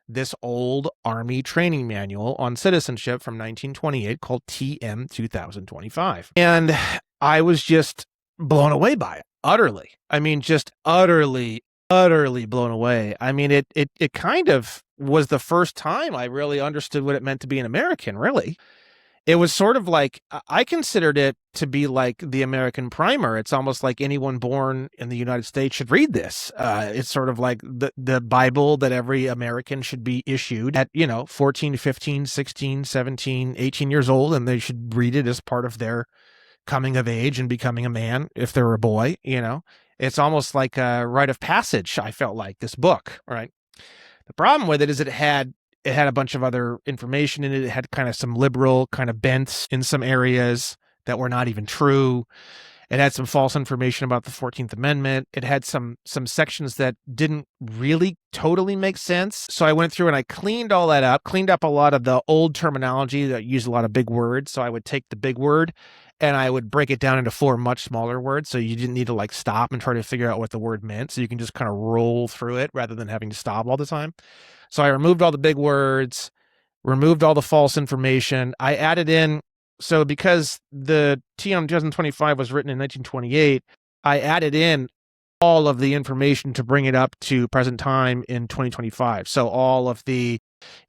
this old Army training manual on citizenship from 1928 called TM 2025. And I was just blown away by it, utterly. I mean, just utterly blown away. I mean, it kind of was the first time I really understood what it meant to be an American, really. it was sort of like, I considered it to be like the American primer. It's almost like anyone born in the United States should read this. It's sort of like the Bible that every American should be issued at, 14, 15, 16, 17, 18 years old, and they should read it as part of their coming of age and becoming a man if they're a boy. It's almost like a rite of passage, I felt like, this book, right? The problem with it is it had a bunch of other information in it. It had kind of some liberal kind of bents in some areas that were not even true. It had some false information about the 14th Amendment. It had some sections that didn't really totally make sense. So I went through and I cleaned all that up, cleaned up a lot of the old terminology that used a lot of big words. So I would take the big word and I would break it down into 4 much smaller words. So you didn't need to like stop and try to figure out what the word meant. So you can just kind of roll through it rather than having to stop all the time. So I removed all the big words, removed all the false information. I added in, so because the TM 2025 was written in 1928, I added in all of the information to bring it up to present time in 2025. So all of the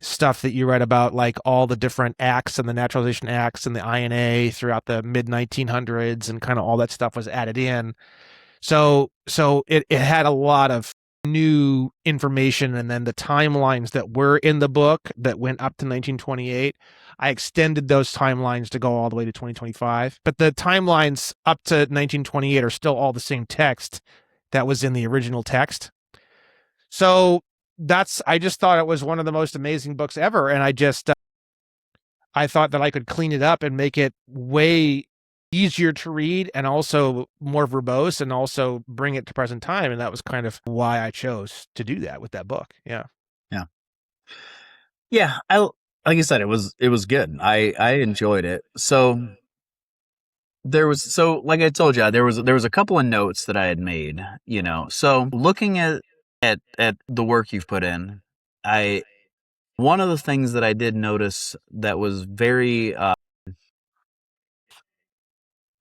stuff that you read about, like all the different acts and the naturalization acts and the INA throughout the mid 1900s and kind of all that stuff was added in. So it had a lot of new information, and then the timelines that were in the book that went up to 1928, I extended those timelines to go all the way to 2025. But the timelines up to 1928 are still all the same text that was in the original text. So I just thought it was one of the most amazing books ever, and I thought that I could clean it up and make it way easier to read and also more verbose and also bring it to present time. And that was kind of why I chose to do that with that book. Yeah. Yeah. Like I said, it was good. I enjoyed it. So like I told you, there was a couple of notes that I had made, so looking at the work you've put in, one of the things that I did notice that was very,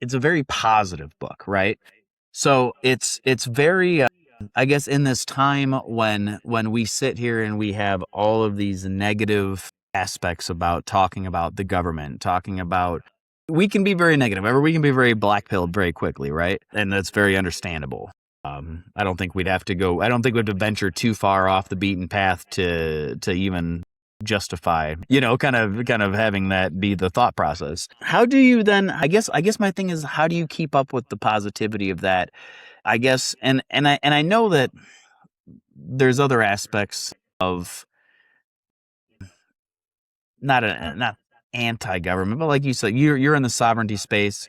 it's a very positive book, right? So it's very, I guess, in this time when we sit here and we have all of these negative aspects about talking about the government, talking about, we can be very negative, or we can be very black-pilled very quickly, right? And that's very understandable. I don't think we'd have to venture too far off the beaten path to even justify, kind of having that be the thought process. How do you then, I guess my thing is, how do you keep up with the positivity of that? I guess, and I know that there's other aspects of not anti-government, but like you said, you're in the sovereignty space,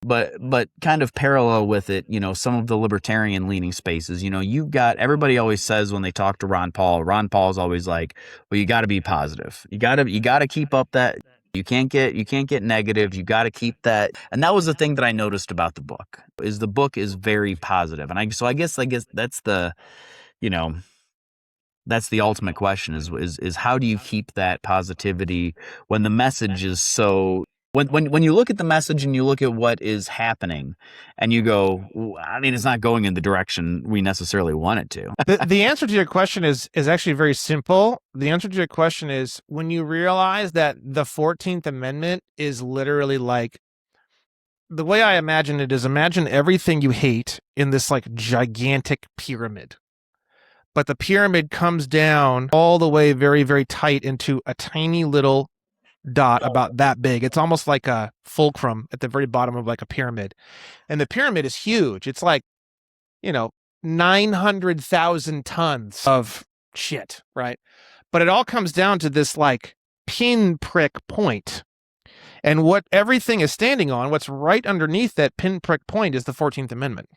but kind of parallel with it, some of the libertarian leaning spaces. You've got, everybody always says when they talk to Ron Paul's always like, well, you got to be positive. You got to keep up that. You can't get negative. You got to keep that. And that was the thing that I noticed about the book, is the book is very positive. And I guess that's the, that's the ultimate question, is how do you keep that positivity when the message is so, when you look at the message and you look at what is happening and you go, I mean, it's not going in the direction we necessarily want it to. The answer to your question is actually very simple. The answer to your question is, when you realize that the 14th Amendment is literally like, the way I imagine it is, imagine everything you hate in this like gigantic pyramid. But the pyramid comes down all the way very, very tight into a tiny little dot about that big. It's almost like a fulcrum at the very bottom of like a pyramid. And the pyramid is huge. It's like, 900,000 tons of shit, right? But it all comes down to this like pinprick point. And what everything is standing on, what's right underneath that pinprick point, is the 14th Amendment.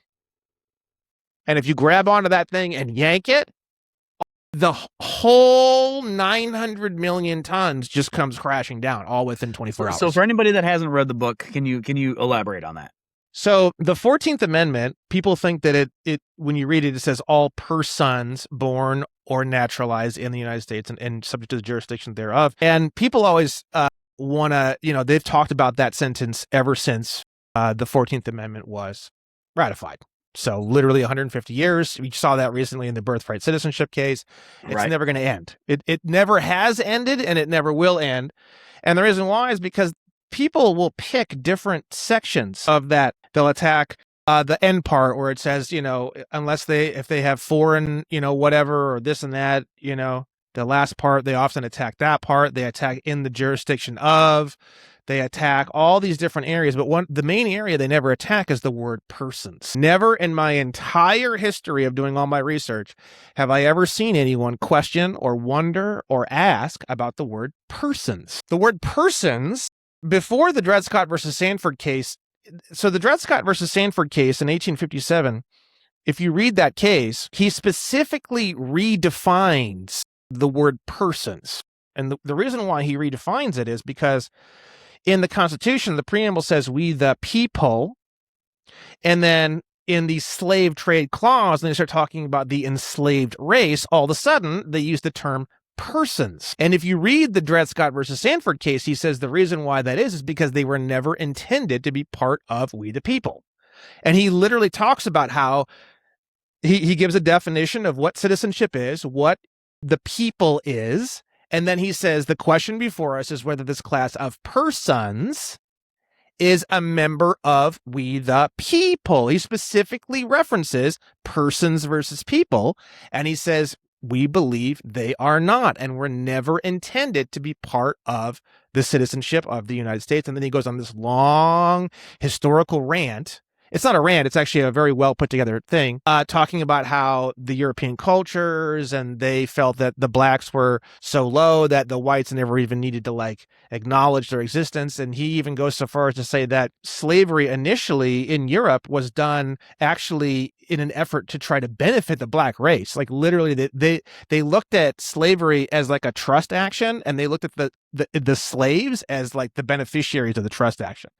And if you grab onto that thing and yank it, the whole 900 million tons just comes crashing down, all within 24 hours. So for anybody that hasn't read the book, can you elaborate on that? So the 14th Amendment, people think that it when you read it, it says all persons born or naturalized in the United States and subject to the jurisdiction thereof. And people always want to, they've talked about that sentence ever since the 14th Amendment was ratified. So literally 150 years. We saw that recently in the birthright citizenship case. It's never going to end. It never has ended, and it never will end. And the reason why is because people will pick different sections of that. They'll attack the end part where it says, if they have foreign, whatever, or this and that, the last part, they often attack that part. They attack in the jurisdiction of. They attack all these different areas, but the main area they never attack is the word persons. Never in my entire history of doing all my research have I ever seen anyone question or wonder or ask about the word persons. The word persons, before the Dred Scott versus Sanford case, so the Dred Scott versus Sanford case in 1857, if you read that case, he specifically redefines the word persons. And the reason why he redefines it is because in the Constitution, the preamble says, we the people. And then in the slave trade clause, and they start talking about the enslaved race, all of a sudden they use the term persons. And if you read the Dred Scott versus Sanford case, he says the reason why that is because they were never intended to be part of we the people. And he literally talks about how he gives a definition of what citizenship is, what the people is. And then he says the question before us is whether this class of persons is a member of we the people. He specifically references persons versus people. And he says, we believe they are not and were never intended to be part of the citizenship of the United States. And then he goes on this long historical rant. It's not a rant. It's actually a very well put together thing, talking about how the European cultures and they felt that the blacks were so low that the whites never even needed to acknowledge their existence. And he even goes so far as to say that slavery initially in Europe was done actually in an effort to try to benefit the black race. Like literally they looked at slavery as like a trust action, and they looked at the slaves as like the beneficiaries of the trust action.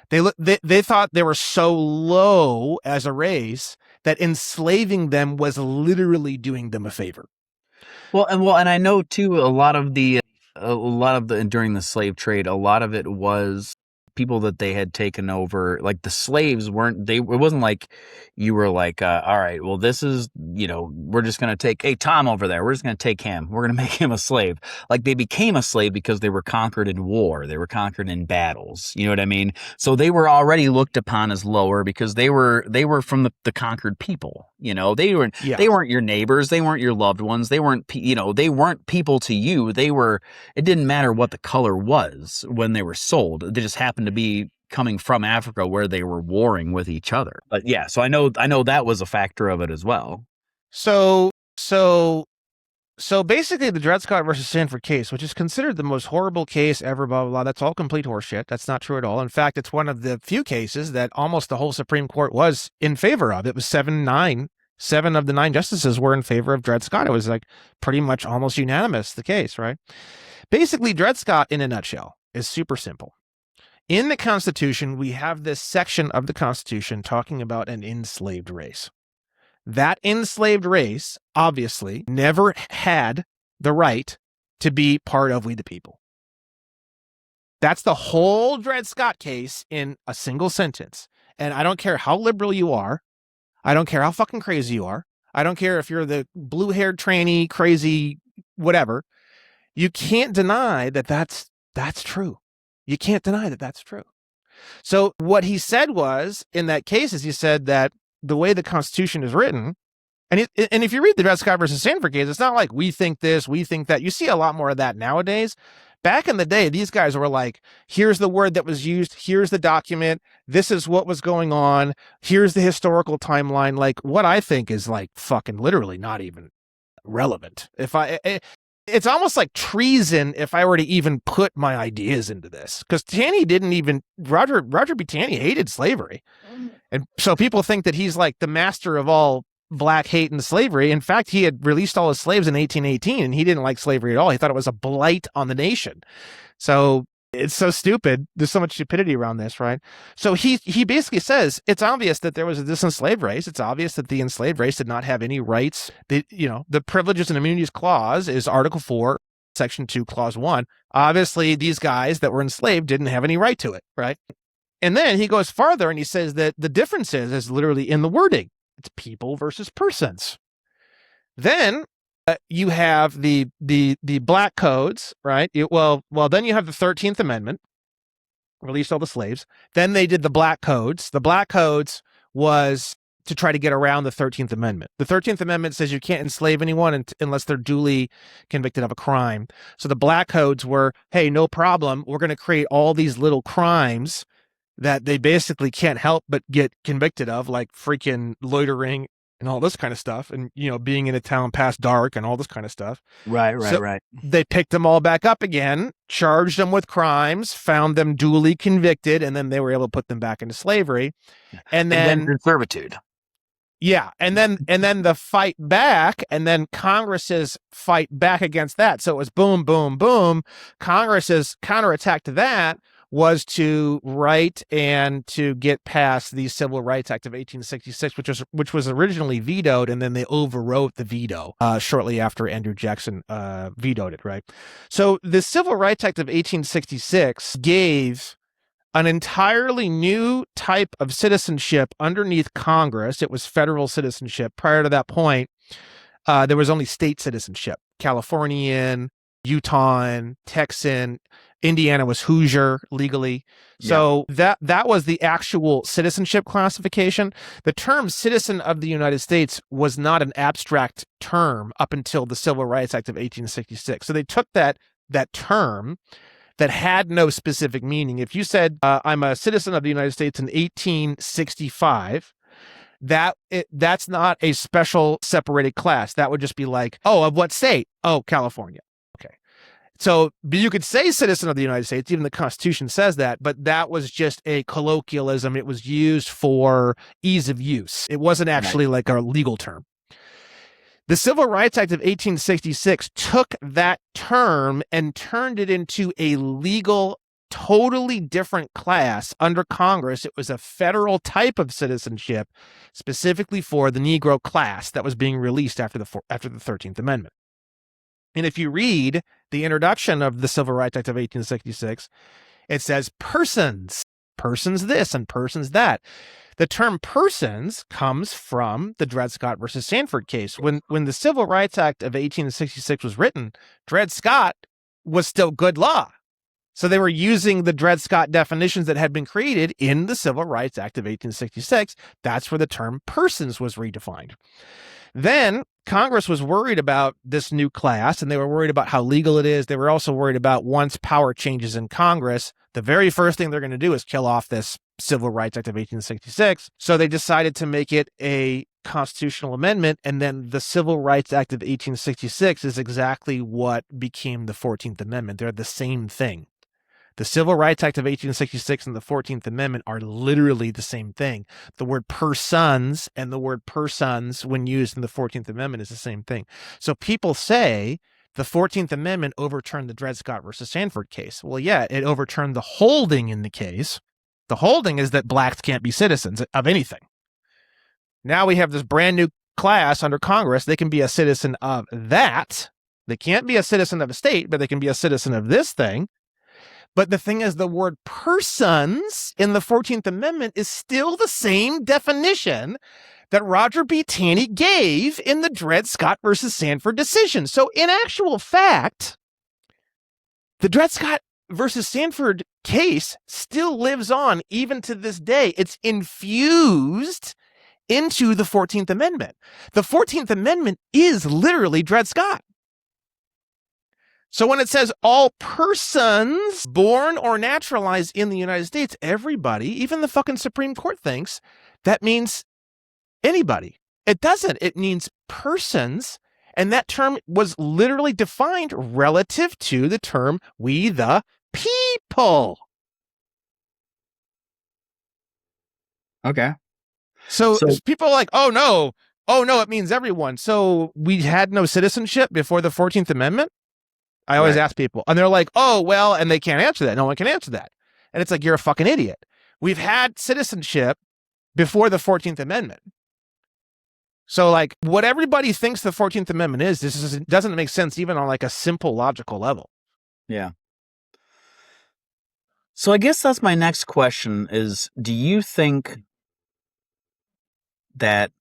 They thought they were so low as a race that enslaving them was literally doing them a favor. And I know too, a lot of the during the slave trade, a lot of it was people that they had taken over. Like the slaves it wasn't like you were like, all right, well, this is, we're just going to take, hey, Tom over there, we're just going to take him. We're going to make him a slave. Like they became a slave because they were conquered in war. They were conquered in battles. You know what I mean? So they were already looked upon as lower because they were from the conquered people. They weren't your neighbors. They weren't your loved ones. They weren't, they weren't people to you. It didn't matter what the color was when they were sold. They just happened to be coming from Africa where they were warring with each other. But yeah, so I know that was a factor of it as well. So basically the Dred Scott versus Sanford case, which is considered the most horrible case ever, blah, blah, blah, that's all complete horseshit. That's not true at all. In fact, it's one of the few cases that almost the whole Supreme Court was in favor of. It was 7-9. 7 of the 9 justices were in favor of Dred Scott. It was like pretty much almost unanimous, the case, right? Basically, Dred Scott, in a nutshell, is super simple. In the Constitution, we have this section of the Constitution talking about an enslaved race. That enslaved race, obviously, never had the right to be part of we the people. That's the whole Dred Scott case in a single sentence. And I don't care how liberal you are. I don't care how fucking crazy you are. I don't care if you're the blue-haired tranny, crazy, whatever. You can't deny that that's true. You can't deny that that's true. So what he said was, in that case, is he said that the way the Constitution is written, and if you read the Dred Scott versus Sanford case, it's not like we think this, we think that. You see a lot more of that nowadays. Back in the day, these guys were like, here's the word that was used, here's the document, this is what was going on, here's the historical timeline. Like, what I think is like fucking literally not even relevant. It's almost like treason if I were to even put my ideas into this. Because Roger B. Taney hated slavery. And so people think that he's like the master of all black hate and slavery. In fact, he had released all his slaves in 1818 and he didn't like slavery at all. He thought it was a blight on the nation. So it's so stupid. There's so much stupidity around this, right? So he basically says it's obvious that there was this enslaved race. It's obvious that the enslaved race did not have any rights. The Privileges and Immunities Clause is Article 4, Section 2, Clause 1. Obviously, these guys that were enslaved didn't have any right to it, right? And then he goes farther and he says that the difference is literally in the wording. It's people versus persons. Then you have the black codes, right? Then you have the 13th Amendment, released all the slaves. Then they did the Black Codes. The Black Codes was to try to get around the 13th Amendment. The 13th Amendment says you can't enslave anyone unless they're duly convicted of a crime. So the Black Codes were, hey, no problem. We're going to create all these little crimes that they basically can't help but get convicted of, like freaking loitering and all this kind of stuff, and being in a town past dark and all this kind of stuff. Right. They picked them all back up again, charged them with crimes, found them duly convicted, and then they were able to put them back into slavery. And then servitude. Yeah, and then the fight back, and then Congress's fight back against that. So it was boom, boom, boom. Congress's counterattack to that was to write and to get past the Civil Rights Act of 1866, which was originally vetoed, and then they overwrote the veto shortly after Andrew Jackson vetoed it, right? So the Civil Rights Act of 1866 gave an entirely new type of citizenship underneath Congress. It was federal citizenship. Prior to that point, there was only state citizenship. Californian, Utah, Texan, Indiana was Hoosier legally. So that was the actual citizenship classification. The term citizen of the United States was not an abstract term up until the Civil Rights Act of 1866. So they took that term that had no specific meaning. If you said, I'm a citizen of the United States in 1865, that's not a special separated class. That would just be like, oh, of what state? Oh, California. Okay. So you could say citizen of the United States, even the Constitution says that, but that was just a colloquialism. It was used for ease of use. It wasn't actually like a legal term. The Civil Rights Act of 1866 took that term and turned it into a legal, totally different class under Congress. It was a federal type of citizenship specifically for the Negro class that was being released after the 13th Amendment. And if you read the introduction of the Civil Rights Act of 1866, it says persons this and persons that. The term persons comes from the Dred Scott versus Sanford case. When the Civil Rights Act of 1866 was written, Dred Scott was still good law. So they were using the Dred Scott definitions that had been created in the Civil Rights Act of 1866. That's where the term persons was redefined. Then Congress was worried about this new class, and they were worried about how legal it is. They were also worried about once power changes in Congress, the very first thing they're going to do is kill off this Civil Rights Act of 1866. So they decided to make it a constitutional amendment, and then the Civil Rights Act of 1866 is exactly what became the 14th Amendment. They're the same thing. The Civil Rights Act of 1866 and the 14th Amendment are literally the same thing. The word persons and the word persons, when used in the 14th Amendment, is the same thing. So people say the 14th Amendment overturned the Dred Scott versus Sanford case. Well, yeah, it overturned the holding in the case. The holding is that blacks can't be citizens of anything. Now we have this brand new class under Congress. They can be a citizen of that. They can't be a citizen of a state, but they can be a citizen of this thing. But the thing is, the word persons in the 14th Amendment is still the same definition that Roger B. Taney gave in the Dred Scott versus Sanford decision. So in actual fact, the Dred Scott versus Sanford case still lives on even to this day. It's infused into the 14th Amendment. The 14th Amendment is literally Dred Scott. So when it says all persons born or naturalized in the United States, everybody, even the fucking Supreme Court thinks that means anybody. It doesn't. It means persons. And that term was literally defined relative to the term we the people. Okay. So people are like, oh no, it means everyone. So we had no citizenship before the 14th Amendment? I always ask people, and they're like, oh, well, and they can't answer that. No one can answer that. And it's like, you're a fucking idiot. We've had citizenship before the 14th Amendment. So like what everybody thinks the 14th Amendment is, doesn't make sense even on like a simple logical level. Yeah. So I guess that's my next question is, do you think that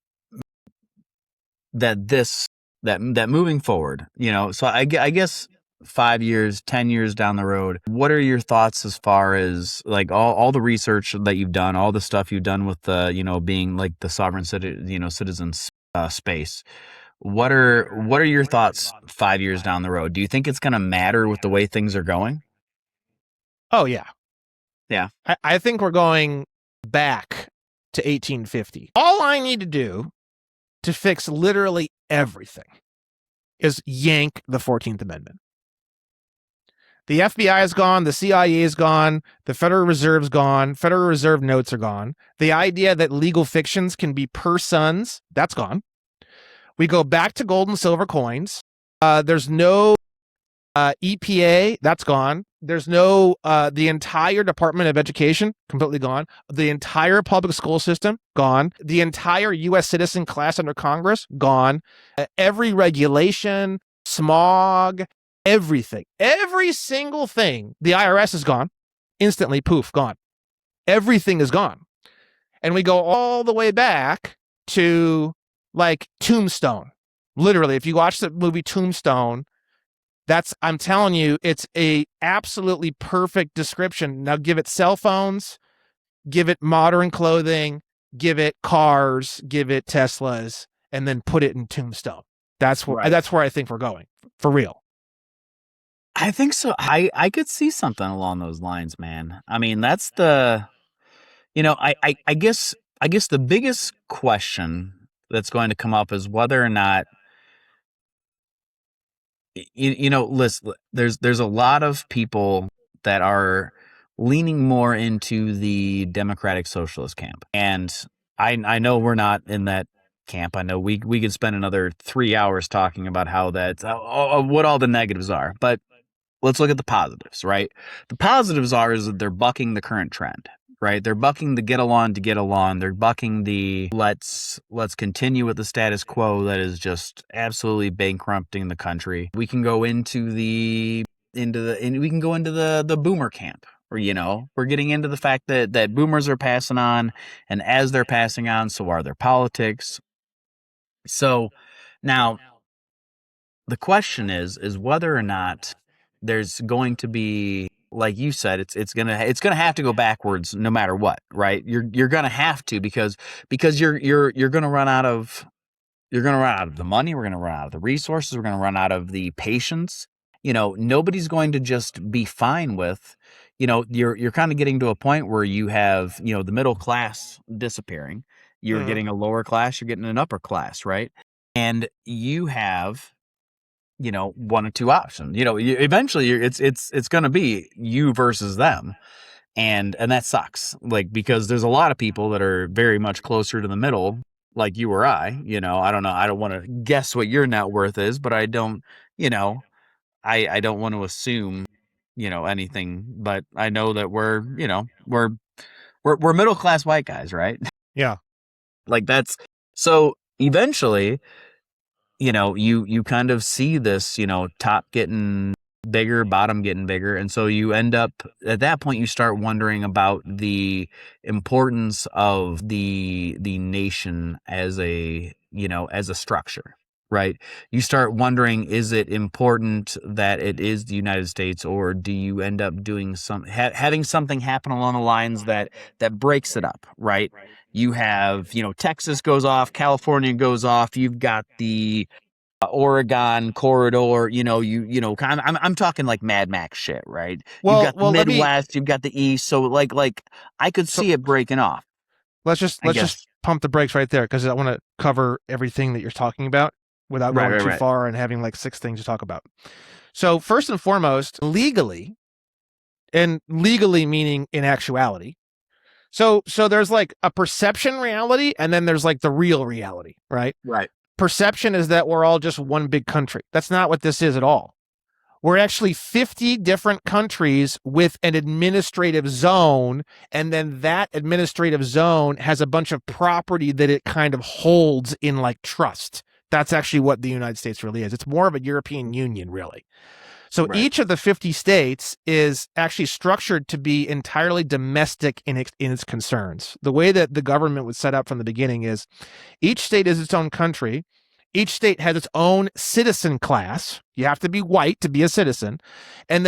moving forward, so I guess 5 years, 10 years down the road, what are your thoughts as far as like all the research that you've done, all the stuff you've done with the, being like the sovereign citizens space? What are your thoughts 5 years down the road? Do you think it's going to matter with the way things are going? Oh yeah. Yeah. I think we're going back to 1850. All I need to do to fix literally everything is yank the 14th Amendment. The FBI is gone. The CIA is gone. The Federal Reserve's gone. Federal Reserve notes are gone. The idea that legal fictions can be per sons, that's gone. We go back to gold and silver coins. There's no EPA, that's gone. There's no, the entire Department of Education, completely gone. The entire public school system, gone. The entire U.S. citizen class under Congress, gone. Every regulation, smog, everything, every single thing. The IRS is gone. Instantly, poof, gone. Everything is gone. And we go all the way back to like Tombstone. Literally, if you watch the movie Tombstone, I'm telling you, it's a absolutely perfect description. Now give it cell phones, give it modern clothing, give it cars, give it Teslas, and then put it in Tombstone. That's where I think we're going, for real. I think so. I could see something along those lines, man. I mean, that's the, I guess the biggest question that's going to come up is whether or not, listen, there's a lot of people that are leaning more into the democratic socialist camp. And I know we're not in that camp. I know we could spend another 3 hours talking about how that's what all the negatives are, but let's look at the positives, right? The positives is that they're bucking the current trend, right? They're bucking the get along to get along. They're bucking the let's continue with the status quo that is just absolutely bankrupting the country. We can go into the boomer camp, where we're getting into the fact that boomers are passing on, and as they're passing on, so are their politics. So now the question is whether or not there's going to be, like you said, it's gonna have to go backwards no matter what, right? You're gonna have to because you're gonna run out of the money, we're gonna run out of the resources, we're gonna run out of the patience. Nobody's going to just be fine with, you're kind of getting to a point where you have, the middle class disappearing. You're getting a lower class, you're getting an upper class, right? And you have, one or two options. Eventually it's going to be you versus them. And that sucks. Like, because there's a lot of people that are very much closer to the middle, like you or I. I don't know. I don't want to guess what your net worth is, but I don't, I don't want to assume, anything, but I know that we're middle class white guys, right? Yeah. Like that's, so eventually, you kind of see this, top getting bigger, bottom getting bigger. And so you end up, at that point, you start wondering about the importance of the nation as a structure, right? You start wondering, is it important that it is the United States, or do you end up doing having something happen along the lines that breaks it up, right? You have, Texas goes off, California goes off. You've got the Oregon corridor. I'm talking like Mad Max shit, right? You've got the Midwest, you've got the East. So like I could see it breaking off. Let's just pump the brakes right there, because I want to cover everything that you're talking about without going too far and having like 6 things to talk about. So first and foremost, legally meaning in actuality. So there's like a perception reality, and then there's like the real reality, right? Right. Perception is that we're all just one big country. That's not what this is at all. We're actually 50 different countries with an administrative zone, and then that administrative zone has a bunch of property that it kind of holds in like trust. That's actually what the United States really is. It's more of a European Union, really. So each of the 50 states is actually structured to be entirely domestic in its concerns. The way that the government was set up from the beginning is each state is its own country. Each state has its own citizen class. You have to be white to be a citizen. And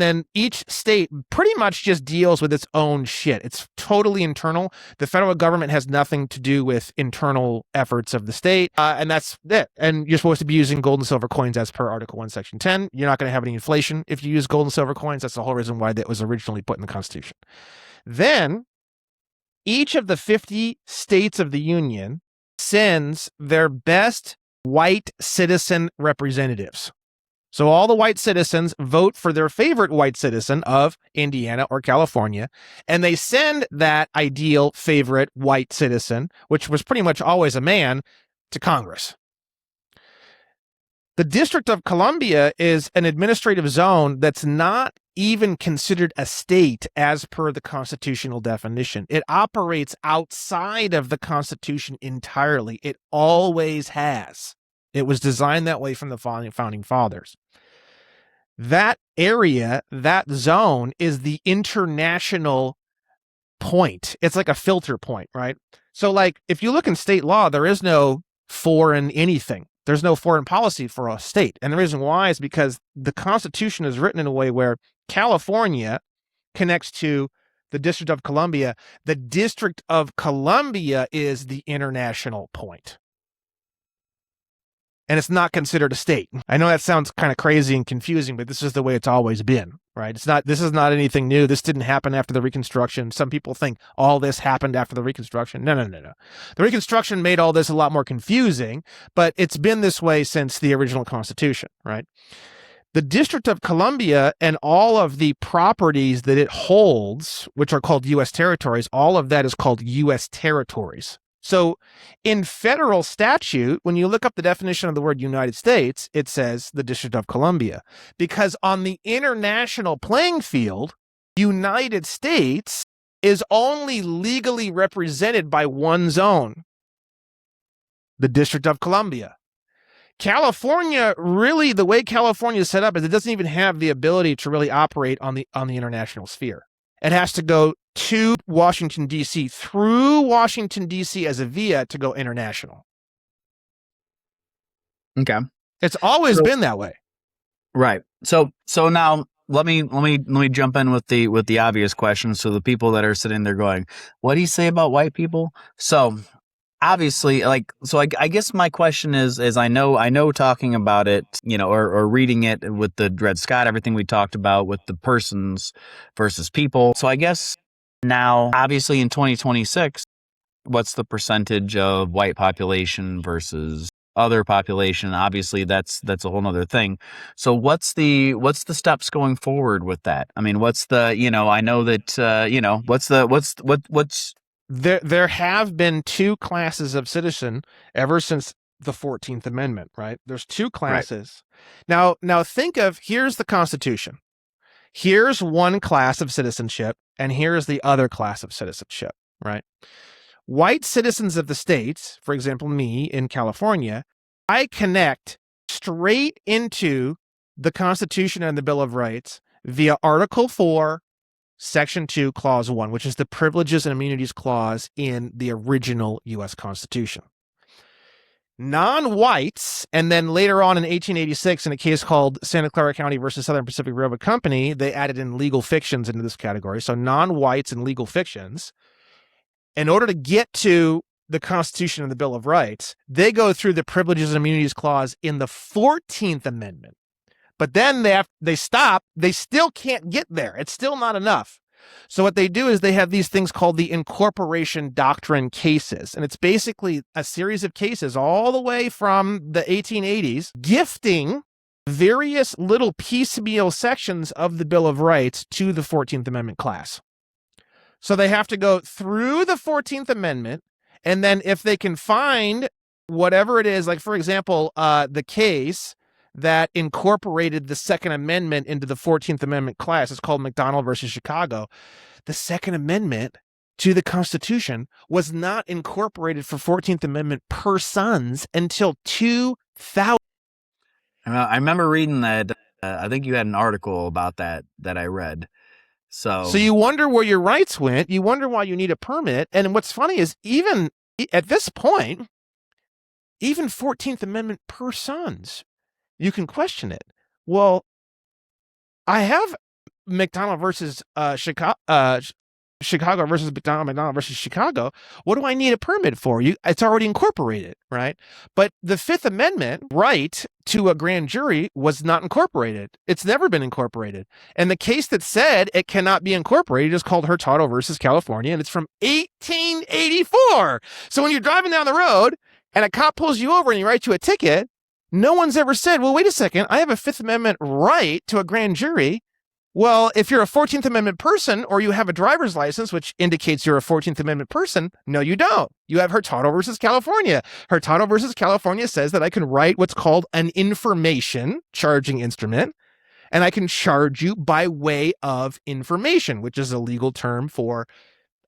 then each state pretty much just deals with its own shit. It's totally internal. The federal government has nothing to do with internal efforts of the state. And that's it. And you're supposed to be using gold and silver coins as per Article 1, Section 10. You're not going to have any inflation if you use gold and silver coins. That's the whole reason why that was originally put in the Constitution. Then each of the 50 states of the Union sends their best white citizen representatives. So all the white citizens vote for their favorite white citizen of Indiana or California, and they send that ideal favorite white citizen, which was pretty much always a man, to Congress. The District of Columbia is an administrative zone that's not even considered a state as per the constitutional definition. It operates outside of the Constitution entirely. It always has. It was designed that way from the founding fathers. That area, that zone, is the international point. It's like a filter point, right? So, like, if you look in state law, there is no foreign anything. There's no foreign policy for a state. And the reason why is because the Constitution is written in a way where California connects to the District of Columbia. The District of Columbia is the international point. And it's not considered a state. I know that sounds kind of crazy and confusing, but this is the way it's always been, right? This is not anything new. This didn't happen after the Reconstruction. Some people think all this happened after the Reconstruction. No. The Reconstruction made all this a lot more confusing, but it's been this way since the original Constitution, right? The District of Columbia and all of the properties that it holds, which are called U.S. territories, all of that is called U.S. territories. So in federal statute, when you look up the definition of the word United States, it says the District of Columbia. Because on the international playing field, United States is only legally represented by one zone, the District of Columbia. California, really, the way California is set up is it doesn't even have the ability to really operate on the international sphere. It has to go to Washington, D.C., through Washington, D.C. as a via to go international. Okay. It's always been that way. Right. So now let me jump in with the obvious question. So the people that are sitting there going, what do you say about white people? So obviously, I guess my question is I know talking about it, or reading it with the Dred Scott, everything we talked about with the persons versus people. So I guess now, obviously in 2026, what's the percentage of white population versus other population? Obviously that's a whole nother thing. So what's the steps going forward with that? I mean, what's the, I know that, what's There have been two classes of citizen ever since the 14th Amendment, right? There's two classes. Right. Now think of, here's the Constitution. Here's one class of citizenship, and here's the other class of citizenship, right? White citizens of the states, for example, me in California, I connect straight into the Constitution and the Bill of Rights via Article 4, Section 2, Clause 1, which is the Privileges and Immunities Clause in the original U.S. Constitution. Non-whites, and then later on in 1886, in a case called Santa Clara County versus Southern Pacific Railroad Company, they added in legal fictions into this category. So non-whites and legal fictions, in order to get to the Constitution and the Bill of Rights, they go through the Privileges and Immunities Clause in the 14th Amendment. But then they stop. They still can't get there. It's still not enough. So what they do is they have these things called the incorporation doctrine cases. And it's basically a series of cases all the way from the 1880s, gifting various little piecemeal sections of the Bill of Rights to the 14th Amendment class. So they have to go through the 14th Amendment. And then if they can find whatever it is, like, for example, the case that incorporated the Second Amendment into the 14th Amendment class. It's called McDonald versus Chicago. The Second Amendment to the Constitution was not incorporated for 14th Amendment persons until 2000. I remember reading that. I think you had an article about that I read. So you wonder where your rights went. You wonder why you need a permit. And what's funny is even at this point, even 14th Amendment persons, you can question it. Well, I have McDonald versus Chicago versus McDonald versus Chicago. What do I need a permit for? It's already incorporated, right? But the Fifth Amendment right to a grand jury was not incorporated. It's never been incorporated. And the case that said it cannot be incorporated is called Hurtado versus California, and it's from 1884. So when you're driving down the road and a cop pulls you over and he writes you a ticket, no one's ever said, well, wait a second, I have a Fifth Amendment right to a grand jury. Well, if you're a 14th Amendment person or you have a driver's license, which indicates you're a 14th Amendment person, no, you don't. You have Hurtado versus California. Hurtado versus California says that I can write what's called an information charging instrument, and I can charge you by way of information, which is a legal term for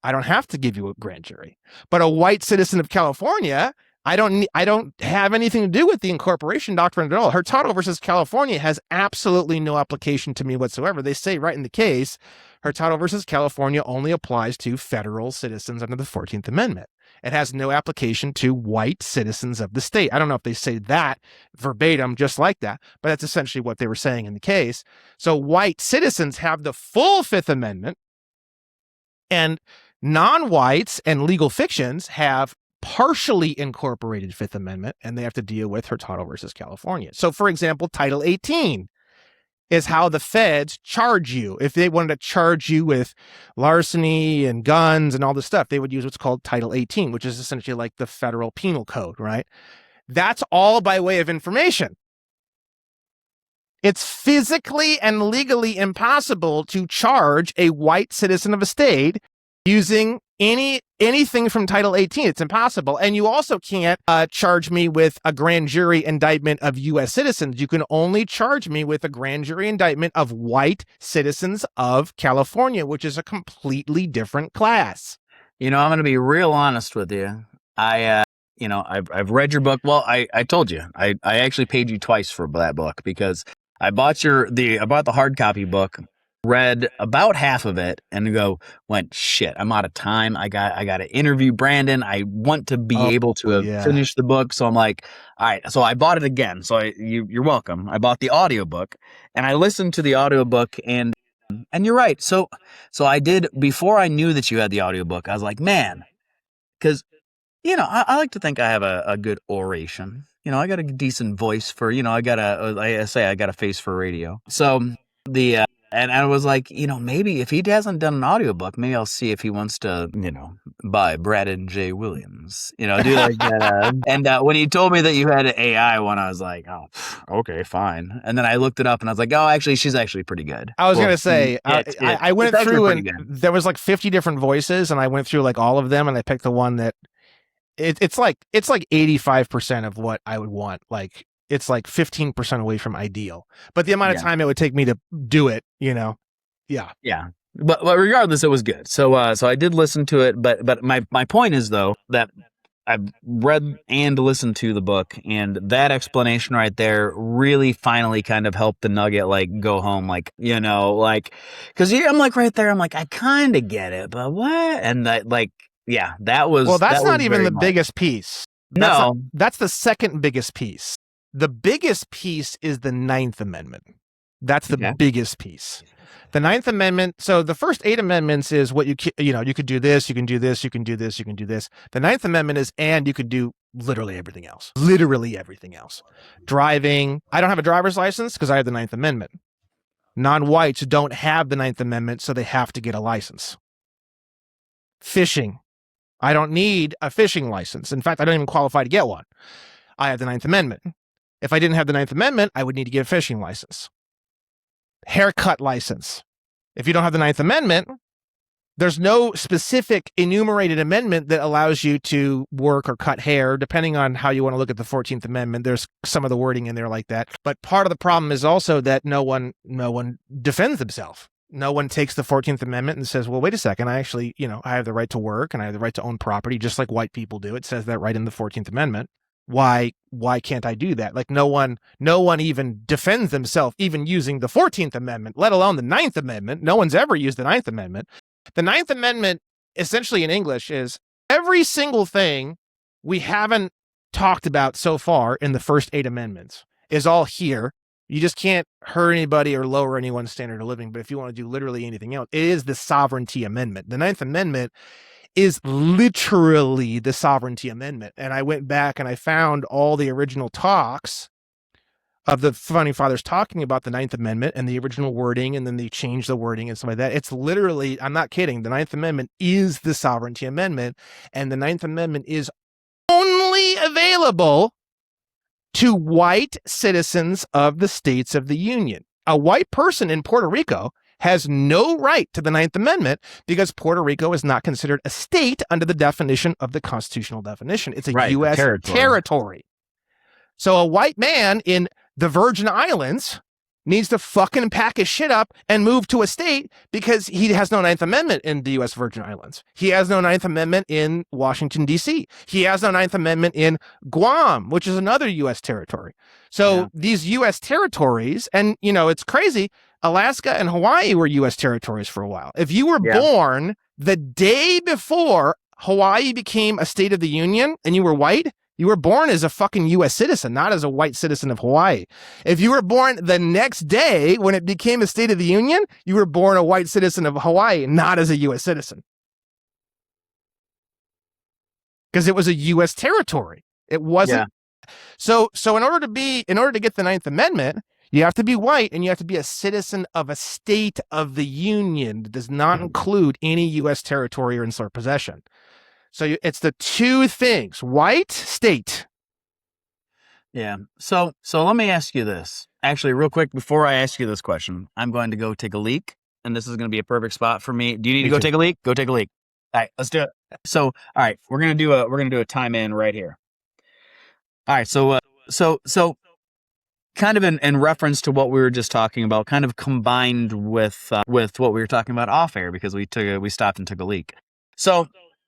I don't have to give you a grand jury. But a white citizen of California, I don't have anything to do with the incorporation doctrine at all. Hurtado versus California has absolutely no application to me whatsoever. They say right in the case, Hurtado versus California only applies to federal citizens under the 14th Amendment. It has no application to white citizens of the state. I don't know if they say that verbatim just like that, but that's essentially what they were saying in the case. So white citizens have the full Fifth Amendment, and non-whites and legal fictions have partially incorporated Fifth Amendment, and they have to deal with Hurtado versus California. So, for example, Title 18 is how the feds charge you. If they wanted to charge you with larceny and guns and all this stuff, they would use what's called Title 18, which is essentially like the federal penal code, right? That's all by way of information. It's physically and legally impossible to charge a white citizen of a state using anything from Title 18. It's impossible. And you also can't charge me with a grand jury indictment of U.S. citizens. You can only charge me with a grand jury indictment of white citizens of California, which is a completely different class. I'm going to be real honest with you. I've read your book. Well, I told you, I actually paid you twice for that book because I bought the hard copy book, read about half of it, and went, shit, I'm out of time. I got to interview Brandon. I want to be able to finish the book. So I'm like, all right. So I bought it again. So you're welcome. I bought the audiobook and I listened to the audiobook, and you're right. So I did, before I knew that you had the audiobook, I was like, man, because, I like to think I have a good oration. I got a decent voice for, I got a face for radio. So and I was like, maybe if he hasn't done an audiobook, maybe I'll see if he wants to, buy Braden J. Williams, do like that. And when he told me that you had an AI one, I was like, oh, okay, fine. And then I looked it up and I was like, oh, actually, she's actually pretty good. I was going to say, I went through and there was like 50 different voices, and I went through like all of them, and I picked the one that it's like 85% of what I would want. Like, it's like 15% away from ideal, but the amount of time it would take me to do it, yeah. But regardless, it was good. So I did listen to it, but my point is though that I've read and listened to the book, and that explanation right there really finally kind of helped the nugget go home, because I'm like right there, I'm like, I kind of get it, but what? And that that was, well, that's that not was even the much. biggest piece. That's the second biggest piece. The biggest piece is the Ninth Amendment. That's the biggest piece. The Ninth Amendment. So the first 8 amendments is what you could do this, you can do this, you can do this, you can do this. The Ninth Amendment is, and you could do literally everything else. Literally everything else. Driving. I don't have a driver's license because I have the Ninth Amendment. Non-whites don't have the Ninth Amendment, so they have to get a license. Fishing. I don't need a fishing license. In fact, I don't even qualify to get one. I have the Ninth Amendment. If I didn't have the Ninth Amendment, I would need to get a fishing license. Haircut license. If you don't have the Ninth Amendment, there's no specific enumerated amendment that allows you to work or cut hair, depending on how you want to look at the 14th Amendment. There's some of the wording in there like that. But part of the problem is also that no one defends themselves. No one takes the 14th Amendment and says, well, wait a second, I actually, I have the right to work and I have the right to own property, just like white people do. It says that right in the 14th Amendment. Why can't I do that? Like no one even defends themselves even using the 14th Amendment, let alone the 9th Amendment. No one's ever used the 9th Amendment. The 9th Amendment, essentially in English, is every single thing we haven't talked about so far in the first 8 amendments is all here. You just can't hurt anybody or lower anyone's standard of living. But if you want to do literally anything else, it is the sovereignty amendment. The 9th Amendment is literally the sovereignty amendment. And I went back and I found all the original talks of the founding fathers talking about the 9th Amendment and the original wording, and then they changed the wording and stuff like that. It's literally, I'm not kidding, the 9th Amendment is the sovereignty amendment, and the 9th Amendment is only available to white citizens of the states of the Union. A white person in Puerto Rico has no right to the 9th Amendment because Puerto Rico is not considered a state under the definition of the constitutional definition. It's a U.S. territory. So a white man in the Virgin Islands needs to fucking pack his shit up and move to a state because he has no 9th Amendment in the U.S. Virgin Islands. He has no 9th Amendment in Washington, D.C. He has no 9th Amendment in Guam, which is another U.S. territory. So these U.S. territories, and, you know, it's crazy, Alaska and Hawaii were U.S. territories for a while. If you were born the day before Hawaii became a state of the Union and you were white, you were born as a fucking U.S. citizen, not as a white citizen of Hawaii. If you were born the next day when it became a state of the Union, you were born a white citizen of Hawaii, not as a U.S. citizen. Because it was a U.S. territory. It wasn't. So in order to get the 9th Amendment, you have to be white and you have to be a citizen of a state of the Union that does not include any U.S. territory or insular possession. So it's the two things: white, state. Yeah. So let me ask you this. Actually, real quick, before I ask you this question, I'm going to go take a leak, and this is going to be a perfect spot for me. Do you need to go take a leak? Go take a leak. All right, let's do it. So, all right, we're gonna do a time in right here. All right. So kind of in reference to what we were just talking about, kind of combined with what we were talking about off air, because we stopped and took a leak.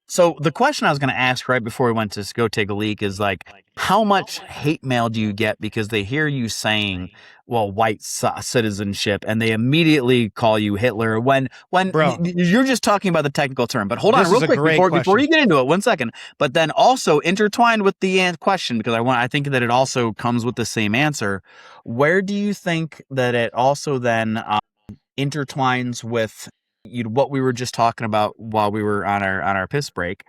So the question I was going to ask right before we went to go take a leak is like, how much hate mail do you get because they hear you saying, well, white citizenship, and they immediately call you Hitler when you're just talking about the technical term. But hold on real quick before you get into it, 1 second. But then also intertwined with the question, because I think that it also comes with the same answer. Where do you think that it also then intertwines with what we were just talking about while we were on our piss break,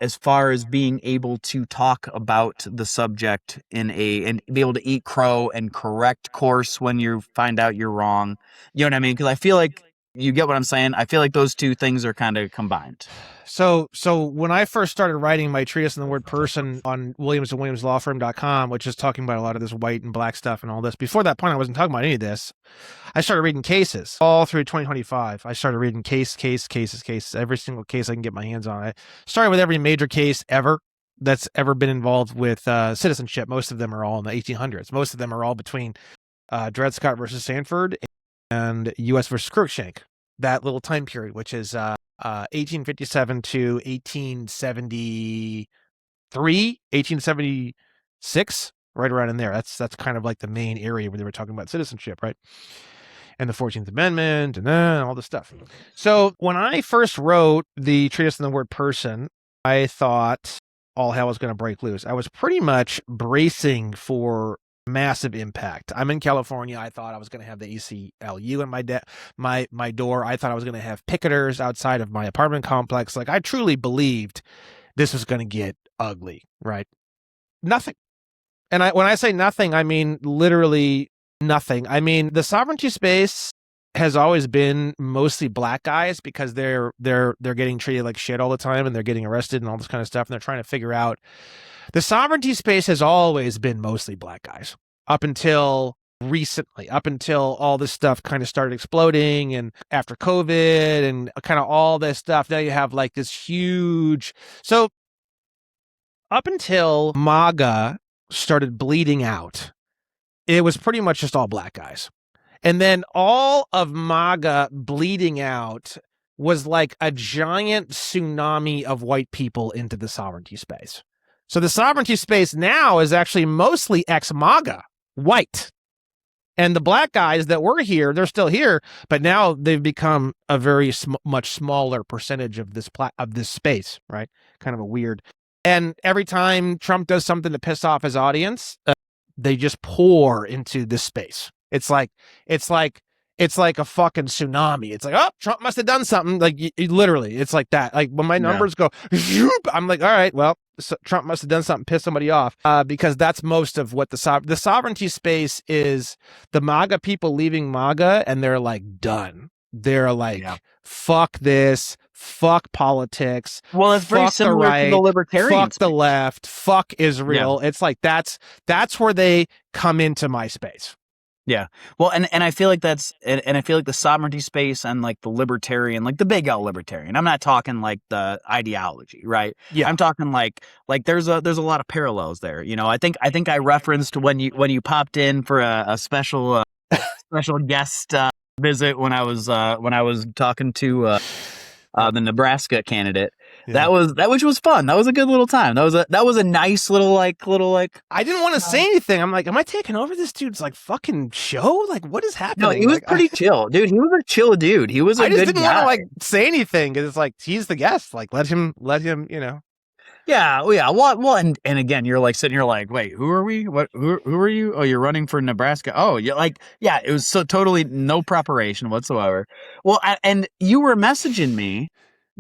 as far as being able to talk about the subject and be able to eat crow and correct course when you find out you're wrong? You know what I mean? Because I feel like, you get what I'm saying? I feel like those two things are kind of combined. So when I first started writing my treatise on the word person on williamsandwilliamslawfirm.com, which is talking about a lot of this white and black stuff and all this, before that point, I wasn't talking about any of this. I started reading cases all through 2025. I started reading cases, every single case I can get my hands on. I started with every major case ever that's ever been involved with citizenship. Most of them are all in the 1800s. Most of them are all between Dred Scott versus Sanford and U.S. versus Cruikshank, that little time period, which is 1857 to 1873, 1876, right around in there. That's kind of like the main area where they were talking about citizenship, right? And the 14th Amendment and all this stuff. So when I first wrote the treatise on the word person, I thought all hell was going to break loose. I was pretty much bracing for massive impact. I'm in California. I thought I was going to have the ACLU in my door. I thought I was going to have picketers outside of my apartment complex. Like, I truly believed this was going to get ugly, right? Nothing. And when I say nothing, I mean literally nothing. I mean, the sovereignty space has always been mostly black guys because they're getting treated like shit all the time and they're getting arrested and all this kind of stuff, and they're trying to figure out. The sovereignty space has always been mostly black guys up until recently, up until all this stuff kind of started exploding, and after COVID and kind of all this stuff. Now you have like this huge. So up until MAGA started bleeding out, it was pretty much just all black guys. And then all of MAGA bleeding out was like a giant tsunami of white people into the sovereignty space. So the sovereignty space now is actually mostly ex-MAGA, white. And the black guys that were here, they're still here, but now they've become a very much smaller percentage of this space, right? Kind of a weird. And every time Trump does something to piss off his audience, they just pour into this space. It's like a fucking tsunami. It's like, oh, Trump must have done something. Like literally, it's like that. Like when my numbers go, I'm like, all right, well, so Trump must have done something, pissed somebody off, because that's most of what the sovereignty space is. The MAGA people leaving MAGA, and they're like done. They're like, fuck this, fuck politics. Well, it's very similar to the libertarian fuck the left, fuck Israel. It's like that's where they come into my space. Yeah. Well, and I feel like that's, and I feel like the sovereignty space and like the libertarian, like the big L libertarian. I'm not talking like the ideology, right? Yeah. I'm talking like there's a lot of parallels there. You know, I think I referenced when you popped in for a special special guest visit when I was talking to the Nebraska candidate. Yeah. Which was fun. That was a good little time. That was a nice little like I didn't want to say anything. I'm like, am I taking over this dude's like fucking show? Like, what is happening? No, he was pretty chill, dude. He was a chill dude. He was a good guy. I just didn't want to like say anything because it's like he's the guest. Like, let him, you know. Yeah, well, yeah. Well, and again, you're like sitting here like, wait, who are we? What? Who are you? Oh, you're running for Nebraska. Oh, yeah, like, yeah. It was so totally no preparation whatsoever. Well, and you were messaging me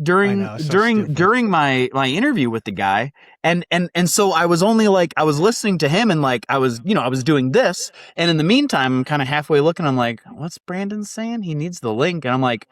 during my interview with the guy, and so I was only like I was listening to him, and like I was doing this, and in the meantime, I'm kind of halfway looking. I'm like, what's Brandon saying? He needs the link, and I'm like,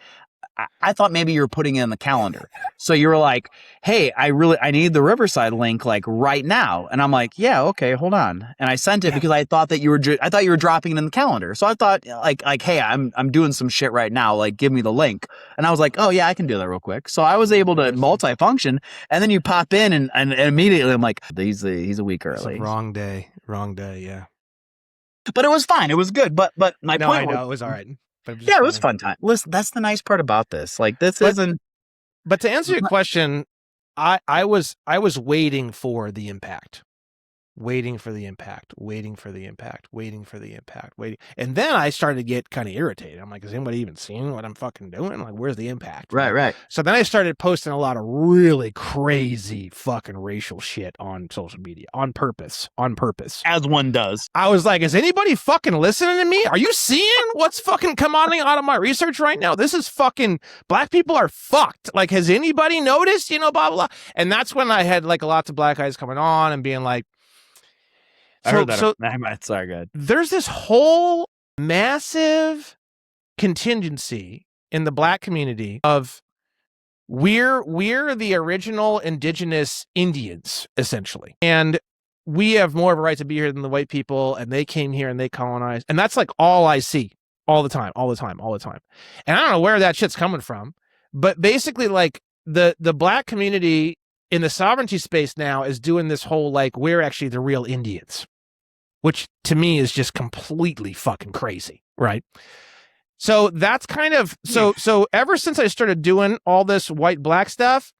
I thought maybe you were putting it in the calendar. So you were like, hey, I need the Riverside link like right now. And I'm like, yeah, okay, hold on. And I sent it because I thought that you were dropping it in the calendar. So I thought like, hey, I'm doing some shit right now. Like, give me the link. And I was like, oh yeah, I can do that real quick. So I was able to multi-function, and then you pop in and immediately I'm like, he's a week early. Wrong day. Yeah. But it was fine. It was good. But my point it was all right. Yeah, it was fun time. Listen, that's the nice part about this. Like isn't. But to answer your question, I was waiting for the impact. Waiting. And then I started to get kind of irritated. I'm like, is anybody even seeing what I'm fucking doing? Like, where's the impact? Right. So then I started posting a lot of really crazy fucking racial shit on social media on purpose. As one does. I was like, is anybody fucking listening to me? Are you seeing what's fucking coming out of my research right now? This is fucking, black people are fucked. Like, has anybody noticed? You know, blah, blah, blah. And that's when I had like lots of black guys coming on and being like, I heard that. Sorry, good. There's this whole massive contingency in the black community of we're the original indigenous Indians, essentially. And we have more of a right to be here than the white people, and they came here and they colonized. And that's like all I see all the time. And I don't know where that shit's coming from, but basically like the black community in the sovereignty space now is doing this whole like, we're actually the real Indians, which to me is just completely fucking crazy, right? So that's kind of, so ever since I started doing all this white-black stuff,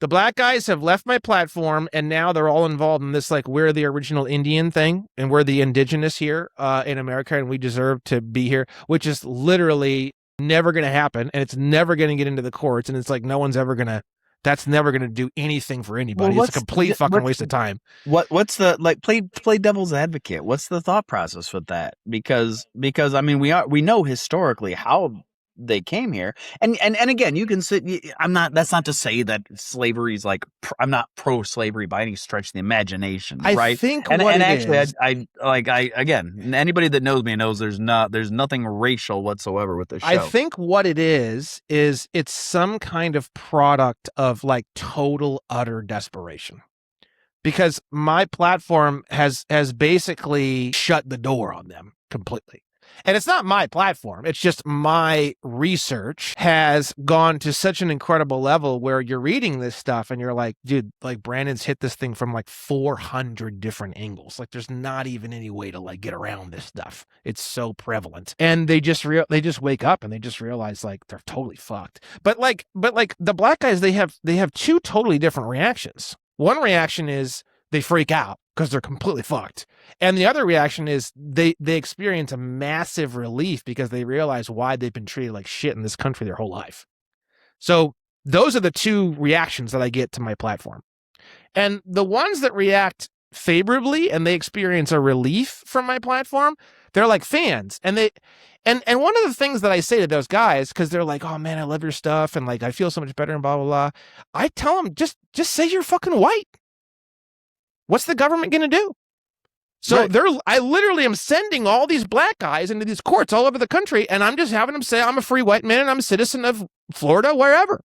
the black guys have left my platform, and now they're all involved in this, like, we're the original Indian thing, and we're the indigenous here in America, and we deserve to be here, which is literally never going to happen, and it's never going to get into the courts, and it's like no one's ever going to, that's never going to do anything for anybody. Well, it's a complete fucking waste of time. What's the, like, play devil's advocate? What's the thought process with that? Because I mean, we know historically how they came here, and again, you can sit. That's not to say that slavery is like, I'm not pro slavery by any stretch of the imagination, right? I think, again, anybody that knows me knows there's nothing racial whatsoever with this show. I think what it is it's some kind of product of like total utter desperation, because my platform has basically shut the door on them completely. And it's not my platform. It's just my research has gone to such an incredible level where you're reading this stuff and you're like, dude, like Brandon's hit this thing from like 400 different angles. Like there's not even any way to like get around this stuff. It's so prevalent. And they just wake up and they just realize like they're totally fucked. But like the black guys, they have two totally different reactions. One reaction is they freak out because they're completely fucked. And the other reaction is they experience a massive relief because they realize why they've been treated like shit in this country their whole life. So those are the two reactions that I get to my platform. And the ones that react favorably and they experience a relief from my platform, they're like fans. And one of the things that I say to those guys, because they're like, oh man, I love your stuff and like I feel so much better and blah blah blah. I tell them just say you're fucking white. What's the government gonna do? So I literally am sending all these black guys into these courts all over the country, and I'm just having them say I'm a free white man and I'm a citizen of Florida, wherever.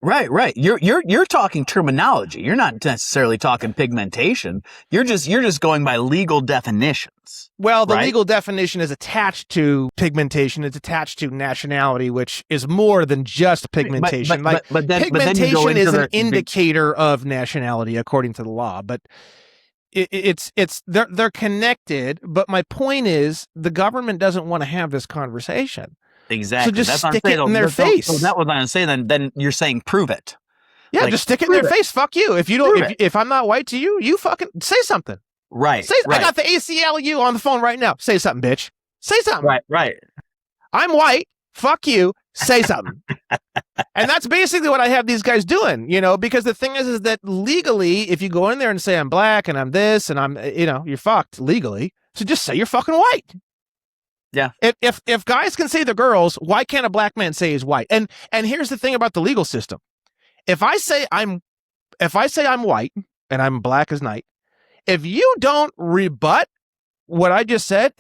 Right. You're talking terminology. You're not necessarily talking pigmentation. You're just going by legal definitions. Well, the legal definition is attached to pigmentation. It's attached to nationality, which is more than just pigmentation. But then pigmentation is an indicator of nationality according to the law. But they're connected. But my point is, the government doesn't want to have this conversation. Exactly. So just stick it in their face. So that was what I'm saying. Then you're saying prove it. Yeah, like, just stick it in their face. Fuck you. If you don't, if I'm not white to you, you fucking say something. Right. I got the ACLU on the phone right now. Say something, bitch. Say something. Right. I'm white. Fuck you. Say something. And that's basically what I have these guys doing, because the thing is that legally, if you go in there and say I'm black and I'm this and I'm, you're fucked legally. So just say you're fucking white. Yeah. If guys can say they're girls, why can't a black man say he's white? And here's the thing about the legal system. If I say I'm white and I'm black as night, if you don't rebut what I just said,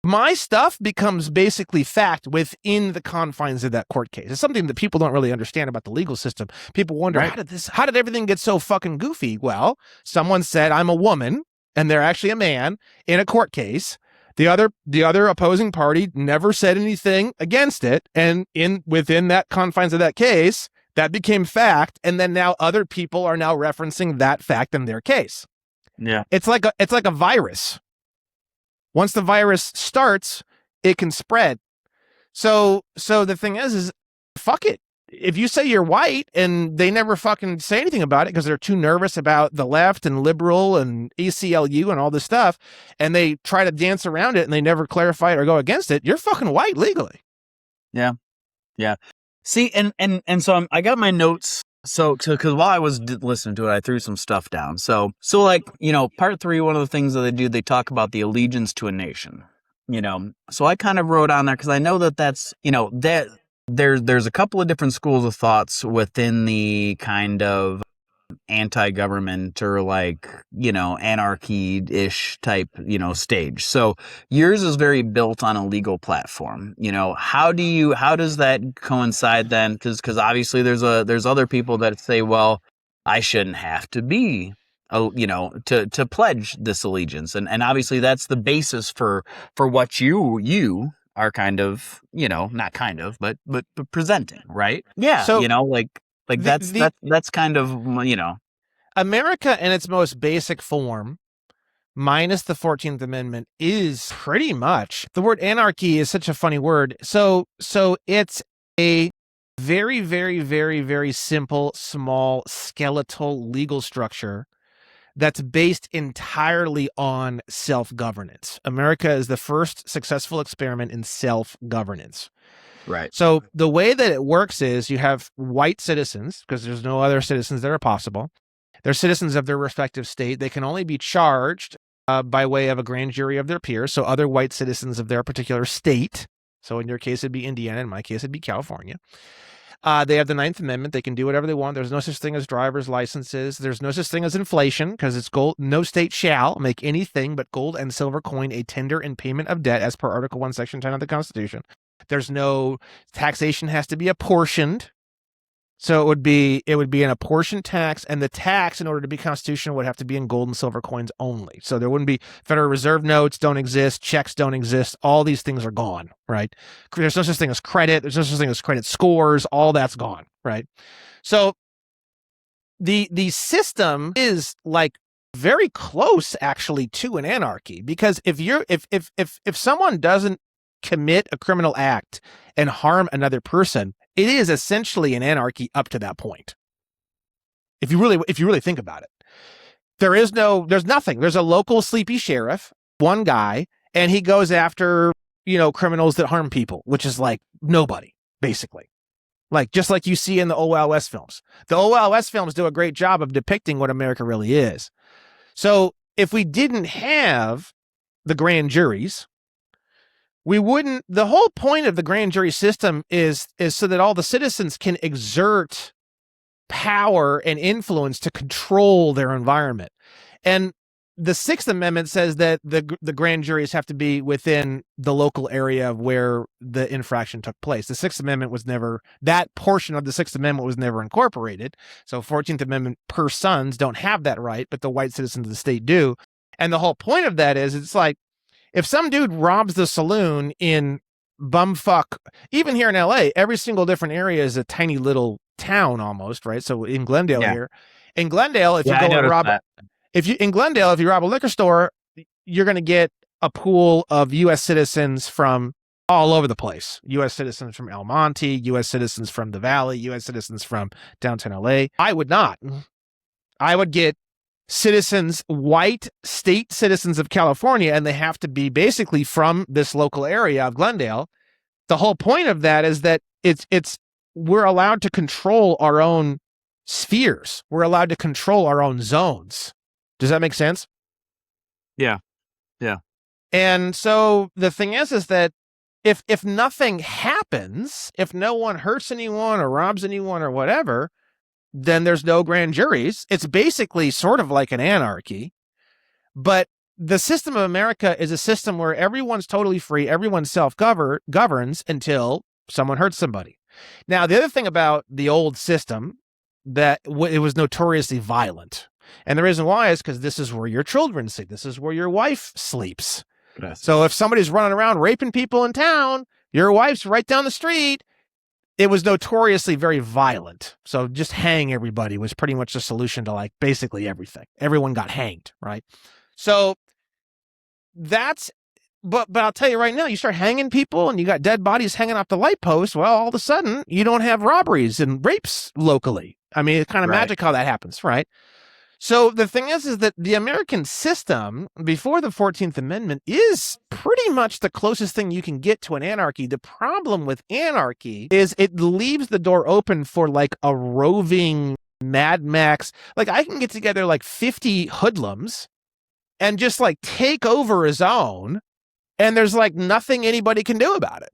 my stuff becomes basically fact within the confines of that court case. It's something that people don't really understand about the legal system. People wonder, how did everything get so fucking goofy? Well, someone said I'm a woman and they're actually a man in a court case. The other opposing party never said anything against it, and within that confines of that case, that became fact, and then now other people are now referencing that fact in their case. Yeah. It's like a virus. Once the virus starts, it can spread. So the thing is fuck it. If you say you're white and they never fucking say anything about it because they're too nervous about the left and liberal and ACLU and all this stuff, and they try to dance around it and they never clarify it or go against it, you're fucking white legally. Yeah. See, and so I got my notes. So, because while I was listening to it, I threw some stuff down. So like, part 3, one of the things that they do, they talk about the allegiance to a nation, so I kind of wrote on there because I know that there's a couple of different schools of thoughts within the kind of anti-government or like, anarchy-ish type, stage. So yours is very built on a legal platform. How does that coincide then? Because obviously there's other people that say, well, I shouldn't have to be, to pledge this allegiance. And obviously that's the basis for what you are kind of, not kind of, but presenting, right? Yeah. So, that's kind of, America in its most basic form, minus the 14th Amendment, is pretty much, the word anarchy is such a funny word. So it's a very, very, very, very simple, small, skeletal legal structure that's based entirely on self-governance. America is the first successful experiment in self-governance. Right. So the way that it works is you have white citizens, because there's no other citizens that are possible. They're citizens of their respective state. They can only be charged by way of a grand jury of their peers, so other white citizens of their particular state. So in your case, it'd be Indiana. In my case, it'd be California. They have the 9th Amendment. They can do whatever they want. There's no such thing as driver's licenses. There's no such thing as inflation because it's gold. No state shall make anything but gold and silver coin a tender in payment of debt as per Article 1, Section 10 of the Constitution. There's no taxation has to be apportioned. So it would be an apportioned tax, and the tax, in order to be constitutional, would have to be in gold and silver coins only. So there wouldn't be Federal Reserve notes, don't exist, checks don't exist. All these things are gone, right? There's no such thing as credit. There's no such thing as credit scores. All that's gone, right? So the system is like very close actually to an anarchy, because if someone doesn't commit a criminal act and harm another person, it is essentially an anarchy up to that point. If you really think about it, there's nothing. There's a local sleepy sheriff, one guy, and he goes after, criminals that harm people, which is like nobody, basically. just like you see in the old Wild West films. The old Wild West films do a great job of depicting what America really is. So if we didn't have the grand juries, we wouldn't. The whole point of the grand jury system is so that all the citizens can exert power and influence to control their environment. And the Sixth Amendment says that the grand juries have to be within the local area of where the infraction took place. The Sixth Amendment was never, that portion of the Sixth Amendment was never incorporated. So 14th Amendment per sons don't have that right, but the white citizens of the state do. And the whole point of that is, it's like, if some dude robs the saloon in bumfuck, even here in LA, every single different area is a tiny little town almost, right? So in Glendale here, in Glendale, if you go and rob, if you rob a liquor store, you're going to get a pool of U.S. citizens from all over the place. U.S. citizens from El Monte, U.S. citizens from the Valley, U.S. citizens from downtown LA. I would not. I would get citizens, white state citizens of California, and they have to be basically from this local area of Glendale. The whole point of that is that we're allowed to control our own spheres. We're allowed to control our own zones. Does that make sense? Yeah. Yeah. And so the thing is that if nothing happens, if no one hurts anyone or robs anyone or whatever, then there's no grand juries. It's basically sort of like an anarchy. But the system of America is a system where everyone's totally free, everyone self-governs until someone hurts somebody. Now, the other thing about the old system, that it was notoriously violent. And the reason why is because this is where your children sleep. This is where your wife sleeps. Yes. So if somebody's running around raping people in town, your wife's right down the street. It was notoriously very violent. So just hang everybody was pretty much the solution to like basically everything. Everyone got hanged, right? So that's, but I'll tell you right now, you start hanging people and you got dead bodies hanging off the light post. Well, all of a sudden you don't have robberies and rapes locally. I mean, it's kind of magic how that happens, right? So the thing is that the American system before the 14th Amendment is pretty much the closest thing you can get to an anarchy. The problem with anarchy is it leaves the door open for like a roving Mad Max. Like I can get together like 50 hoodlums and just like take over a zone, and there's like nothing anybody can do about it.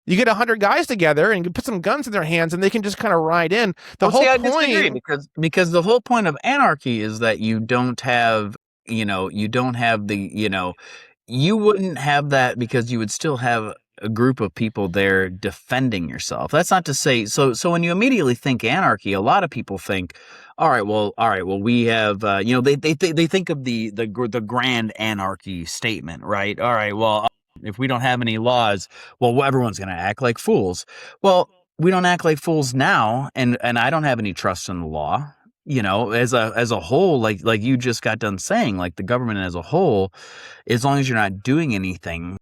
You get 100 guys together and you put some guns in their hands and they can just kind of ride in. The whole point, because the whole point of anarchy is that you don't have, you wouldn't have that because you would still have a group of people there defending yourself. That's not to say, so when you immediately think anarchy, a lot of people think, all right, well, we have, they think of the grand anarchy statement, right? All right, well, if we don't have any laws, well, everyone's going to act like fools. Well, we don't act like fools now, and I don't have any trust in the law. As a whole, like you just got done saying, like the government as a whole, as long as you're not doing anything,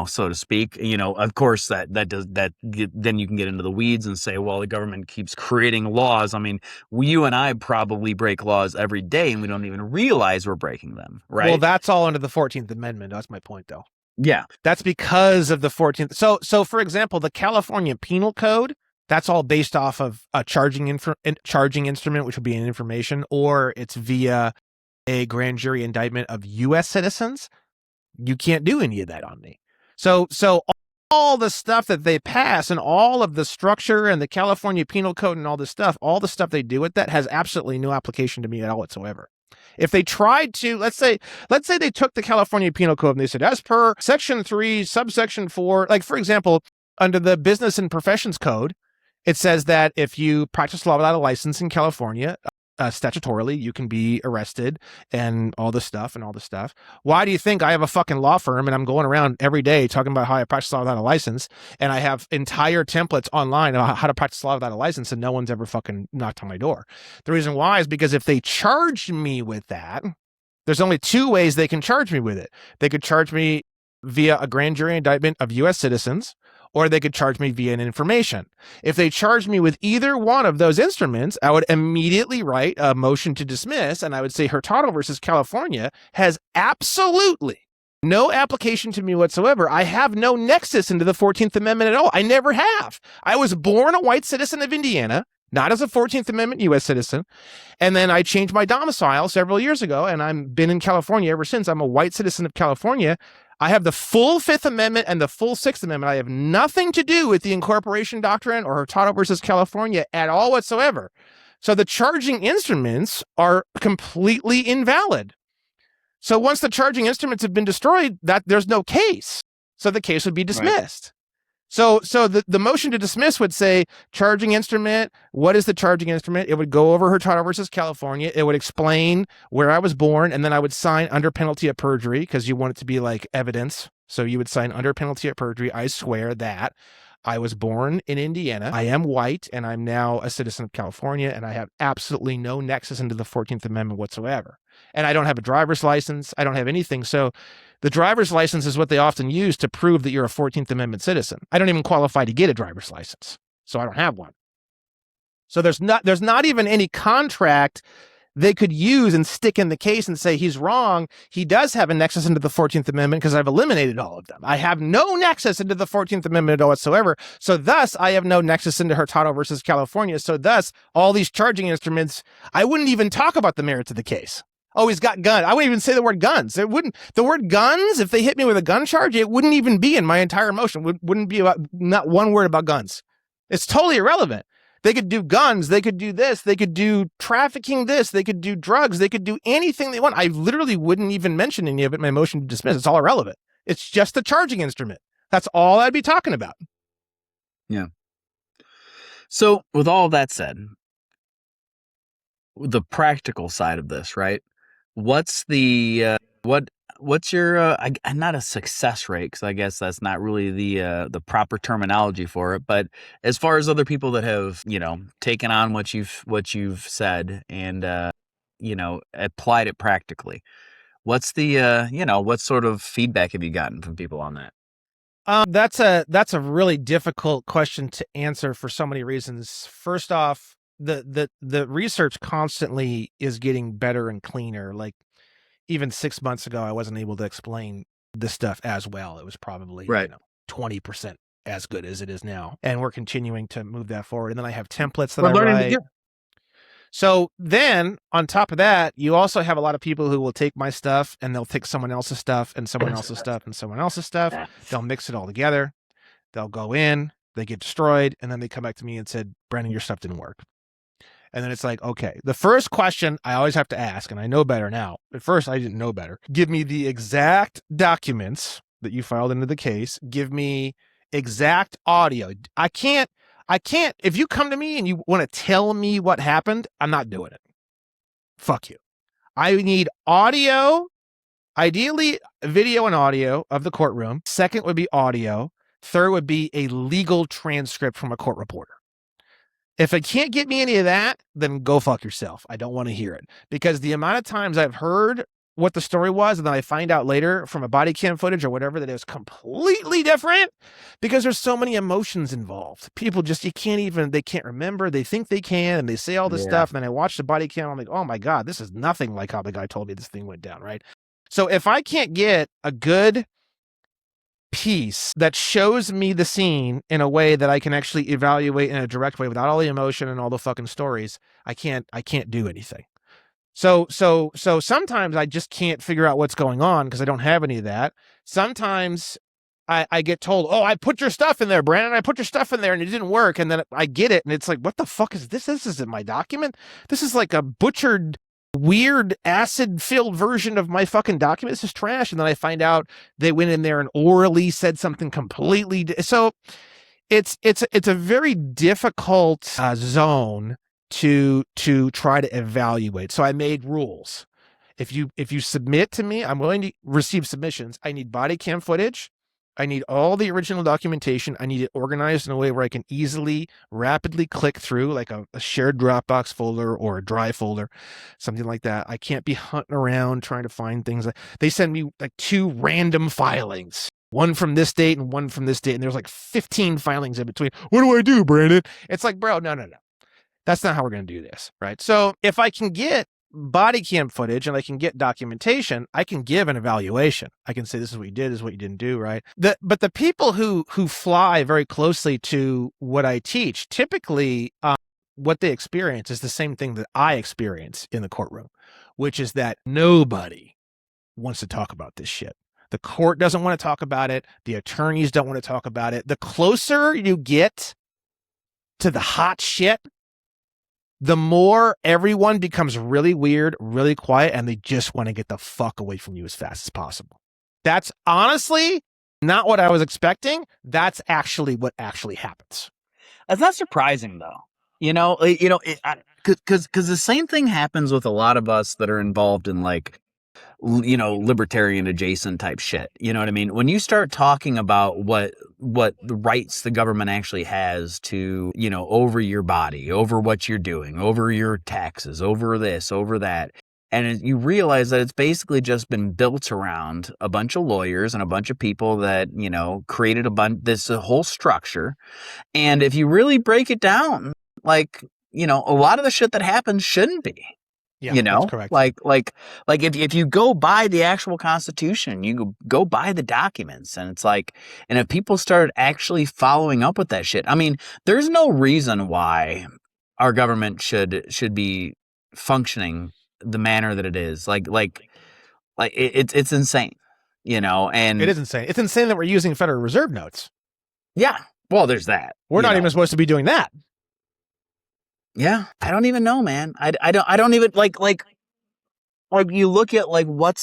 so to speak, of course then you can get into the weeds and say, well, the government keeps creating laws. I mean, you and I probably break laws every day and we don't even realize we're breaking them, right? Well, that's all under the 14th Amendment. That's my point, though. Yeah. That's because of the 14th. So for example, the California Penal Code, that's all based off of a charging instrument, which would be an information, or it's via a grand jury indictment of U.S. citizens. You can't do any of that on me. So all the stuff that they pass and all of the structure and the California Penal Code and all the stuff they do with that has absolutely no application to me at all whatsoever. If they tried to, let's say they took the California Penal Code and they said, as per Section 3, subsection 4, like, for example, under the Business and Professions Code, it says that if you practice law without a license in California, statutorily, you can be arrested and all this stuff. Why do you think I have a fucking law firm and I'm going around every day talking about how I practice law without a license, and I have entire templates online about how to practice law without a license, and no one's ever fucking knocked on my door? The reason why is because if they charged me with that, there's only two ways they can charge me with it. They could charge me via a grand jury indictment of U.S. citizens, or they could charge me via an information. If they charged me with either one of those instruments, I would immediately write a motion to dismiss, and I would say Hurtado versus California has absolutely No application to me whatsoever. I have no nexus into the 14th Amendment at all. I never have. I was born a white citizen of Indiana, not as a 14th Amendment U.S. citizen. And then I changed my domicile several years ago, and I've been in California ever since. I'm a white citizen of California. I have the full Fifth Amendment and the full Sixth Amendment. I have nothing to do with the incorporation doctrine or Hurtado versus California at all whatsoever. So the charging instruments are completely invalid. So once the charging instruments have been destroyed, that there's no case. So the case would be dismissed. Right. So the motion to dismiss would say charging instrument. What is the charging instrument? It would go over Hurtado versus California. It would explain where I was born, and then I would sign under penalty of perjury because you want it to be like evidence. So you would sign under penalty of perjury. I swear that I was born in Indiana. I am white, and I'm now a citizen of California, and I have absolutely no nexus into the 14th Amendment whatsoever. And I don't have a driver's license. I don't have anything. So the driver's license is what they often use to prove that you're a 14th Amendment citizen. I don't even qualify to get a driver's license, so I don't have one. So there's not even any contract they could use and stick in the case and say he's wrong. He does have a nexus into the 14th Amendment because I've eliminated all of them. I have no nexus into the 14th Amendment whatsoever. So thus, I have no nexus into Hurtado versus California. So thus, all these charging instruments, I wouldn't even talk about the merits of the case. Oh, he's got guns. I wouldn't even say the word guns. The word guns, if they hit me with a gun charge, it wouldn't even be in my entire motion. Wouldn't be about, not one word about guns. It's totally irrelevant. They could do guns. They could do this. They could do trafficking this. They could do drugs. They could do anything they want. I literally wouldn't even mention any of it in my motion to dismiss. It's all irrelevant. It's just the charging instrument. That's all I'd be talking about. Yeah. So with all of that said, the practical side of this, right? What's the what's your not a success rate, because I guess that's not really the proper terminology for it, but as far as other people that have taken on what you've said and applied it practically, what's the what sort of feedback have you gotten from people on that? That's a really difficult question to answer for so many reasons. First off, the research constantly is getting better and cleaner. Like even 6 months ago, I wasn't able to explain this stuff as well. It was probably 20% as good as it is now. And we're continuing to move that forward. And then I have templates that I write. So then on top of that, you also have a lot of people who will take my stuff and they'll take someone else's stuff and someone else's stuff and someone else's stuff. They'll mix it all together. They'll go in, they get destroyed. And then they come back to me and said, Brandon, your stuff didn't work. And then it's like, okay, the first question I always have to ask, and I know better now. At first, I didn't know better. Give me the exact documents that you filed into the case. Give me exact audio. I can't, if you come to me and you want to tell me what happened, I'm not doing it. Fuck you. I need audio, ideally video and audio of the courtroom. Second would be audio. Third would be a legal transcript from a court reporter. If it can't get me any of that, then go fuck yourself. I don't want to hear it. Because the amount of times I've heard what the story was, and then I find out later from a body cam footage or whatever that it was completely different, because there's so many emotions involved. People just, they can't remember. They think they can, and they say all this stuff. And then I watch the body cam. I'm like, oh my God, this is nothing like how the guy told me this thing went down, right? So if I can't get a good piece that shows me the scene in a way that I can actually evaluate in a direct way without all the emotion and all the fucking stories, I can't do anything. So sometimes I just can't figure out what's going on because I don't have any of that. Sometimes I get told, oh, I put your stuff in there, Brandon. I put your stuff in there and it didn't work. And then I get it. And it's like, what the fuck is this? This isn't my document. This is like a butchered, weird acid-filled version of my fucking document. This is trash. And then I find out they went in there and orally said something completely. So it's a very difficult zone to try to evaluate. So I made rules. If you submit to me, I'm willing to receive submissions. I need body cam footage. I need all the original documentation. I need it organized in a way where I can easily, rapidly click through, like a shared Dropbox folder or a Drive folder, something like that. I can't be hunting around trying to find things. They send me like 2 random filings, one from this date and one from this date, and there's like 15 filings in between. What do I do, Brandon? It's like, bro, no. That's not how we're going to do this, right? So if I can get body cam footage and I can get documentation, I can give an evaluation. I can say this is what you did, this is what you didn't do, right? But the people who fly very closely to what I teach, typically what they experience is the same thing that I experience in the courtroom, which is that nobody wants to talk about this shit. The court doesn't want to talk about it. The attorneys don't want to talk about it. The closer you get to the hot shit, the more everyone becomes really weird, really quiet, and they just want to get the fuck away from you as fast as possible. That's honestly not what I was expecting. That's actually what actually happens. That's not surprising, though. Because the same thing happens with a lot of us that are involved in like, libertarian adjacent type shit. You know what I mean? When you start talking about what the rights the government actually has to, over your body, over what you're doing, over your taxes, over this, over that. And you realize that it's basically just been built around a bunch of lawyers and a bunch of people that, created this whole structure. And if you really break it down, like, a lot of the shit that happens shouldn't be. Yeah, that's correct. Like if you go by the actual Constitution, you go by the documents, and it's like, and if people start actually following up with that shit, I mean, there's no reason why our government should be functioning the manner that it is. It's insane, and it is insane. It's insane that we're using Federal Reserve notes. Yeah. Well, there's that. We're not even supposed to be doing that. Yeah, I don't even know, man. I don't even like you look at like what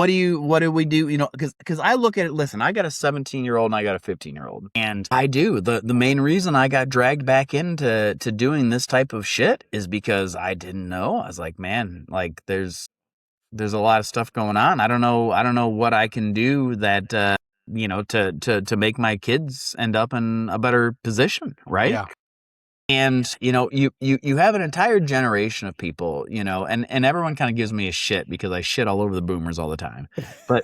do we do? Because I look at it. Listen, I got a 17-year-old and I got a 15-year-old, and I do the main reason I got dragged back into doing this type of shit is because I didn't know. I was like, man, like there's a lot of stuff going on. I don't know what I can do that to make my kids end up in a better position, right? Yeah. And, you have an entire generation of people, and everyone kind of gives me a shit because I shit all over the boomers all the time. But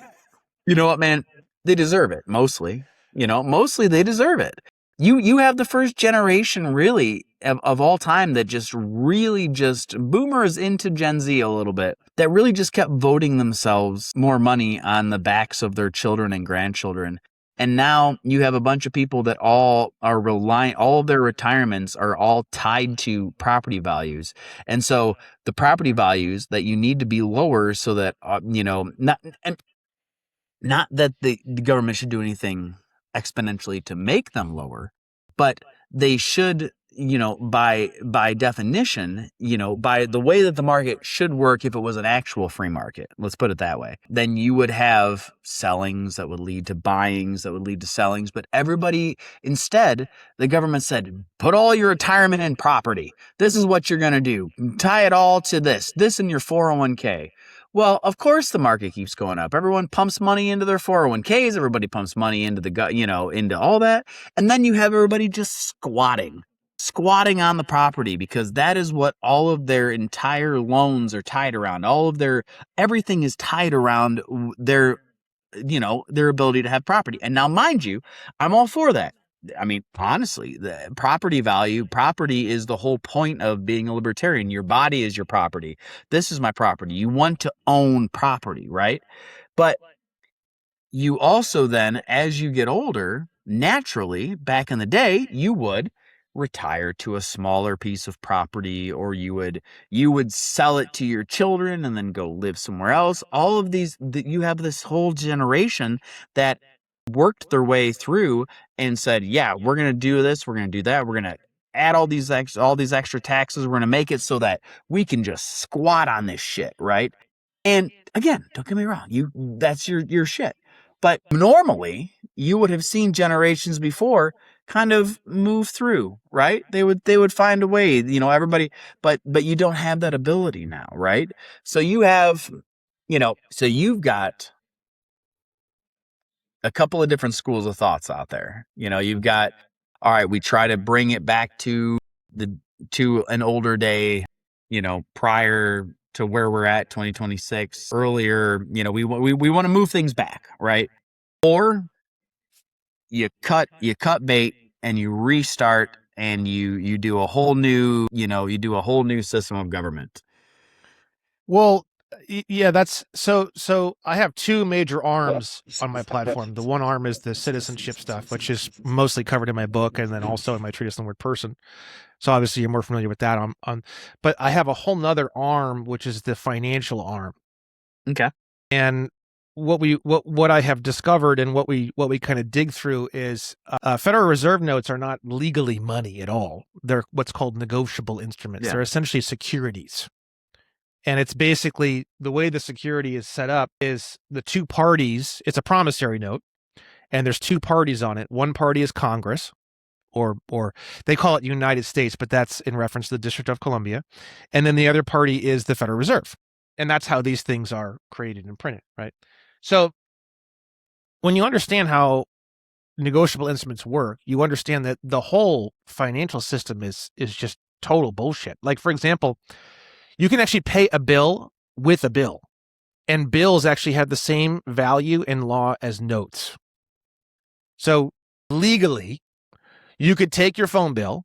you know what, man? They deserve it. Mostly they deserve it. You have the first generation really of all time that just really boomers into Gen Z a little bit, that really just kept voting themselves more money on the backs of their children and grandchildren. And now you have a bunch of people that all are relying, all of their retirements are all tied to property values. And so the property values that you need to be lower so that, not that the government should do anything exponentially to make them lower, but they should, by definition, by the way that the market should work, if it was an actual free market, let's put it that way, then you would have sellings that would lead to buyings that would lead to sellings. But everybody, instead, the government said, put all your retirement in property. This is what you're going to do. Tie it all to this in your 401k. Well, of course the market keeps going up. Everyone pumps money into their 401ks. Everybody pumps money into into all that. And then you have everybody just squatting on the property, because that is what all of their entire loans are tied around. Everything is tied around their ability to have property. And now, mind you, I'm all for that. I mean, honestly, the property is the whole point of being a libertarian. Your body is your property. This is my property. You want to own property, right? But you also then, as you get older, naturally, back in the day, you would retire to a smaller piece of property, or you would sell it to your children and then go live somewhere else. All of these, you have this whole generation that worked their way through and said, yeah, we're going to do this, we're going to do that, we're going to add all these extra taxes, we're going to make it so that we can just squat on this shit, right? And again, don't get me wrong, that's your shit. But normally you would have seen generations before kind of move through, right? They would find a way, everybody, but you don't have that ability now, right? So you have, so you've got a couple of different schools of thoughts out there. You've got, all right, we try to bring it back to an older day, prior to where we're at, 2026, earlier, we want to move things back, right? Or you cut bait and you restart and you do a whole new, system of government. Well, yeah, that's so. So I have two major arms on my platform. The one arm is the citizenship stuff, which is mostly covered in my book, and then also in my treatise on the word person. So obviously, you're more familiar with that. But I have a whole nother arm, which is the financial arm. Okay. And what I have discovered and what we kind of dig through is Federal Reserve notes are not legally money at all. They're what's called negotiable instruments. Yeah. They're essentially securities. And it's basically the way the security is set up is the two parties, it's a promissory note, and there's two parties on it. One party is Congress, or they call it United States, but that's in reference to the District of Columbia. And then the other party is the Federal Reserve. And that's how these things are created and printed, right? So when you understand how negotiable instruments work, you understand that the whole financial system is just total bullshit. Like, for example, you can actually pay a bill with a bill, and bills actually have the same value in law as notes. So legally, you could take your phone bill,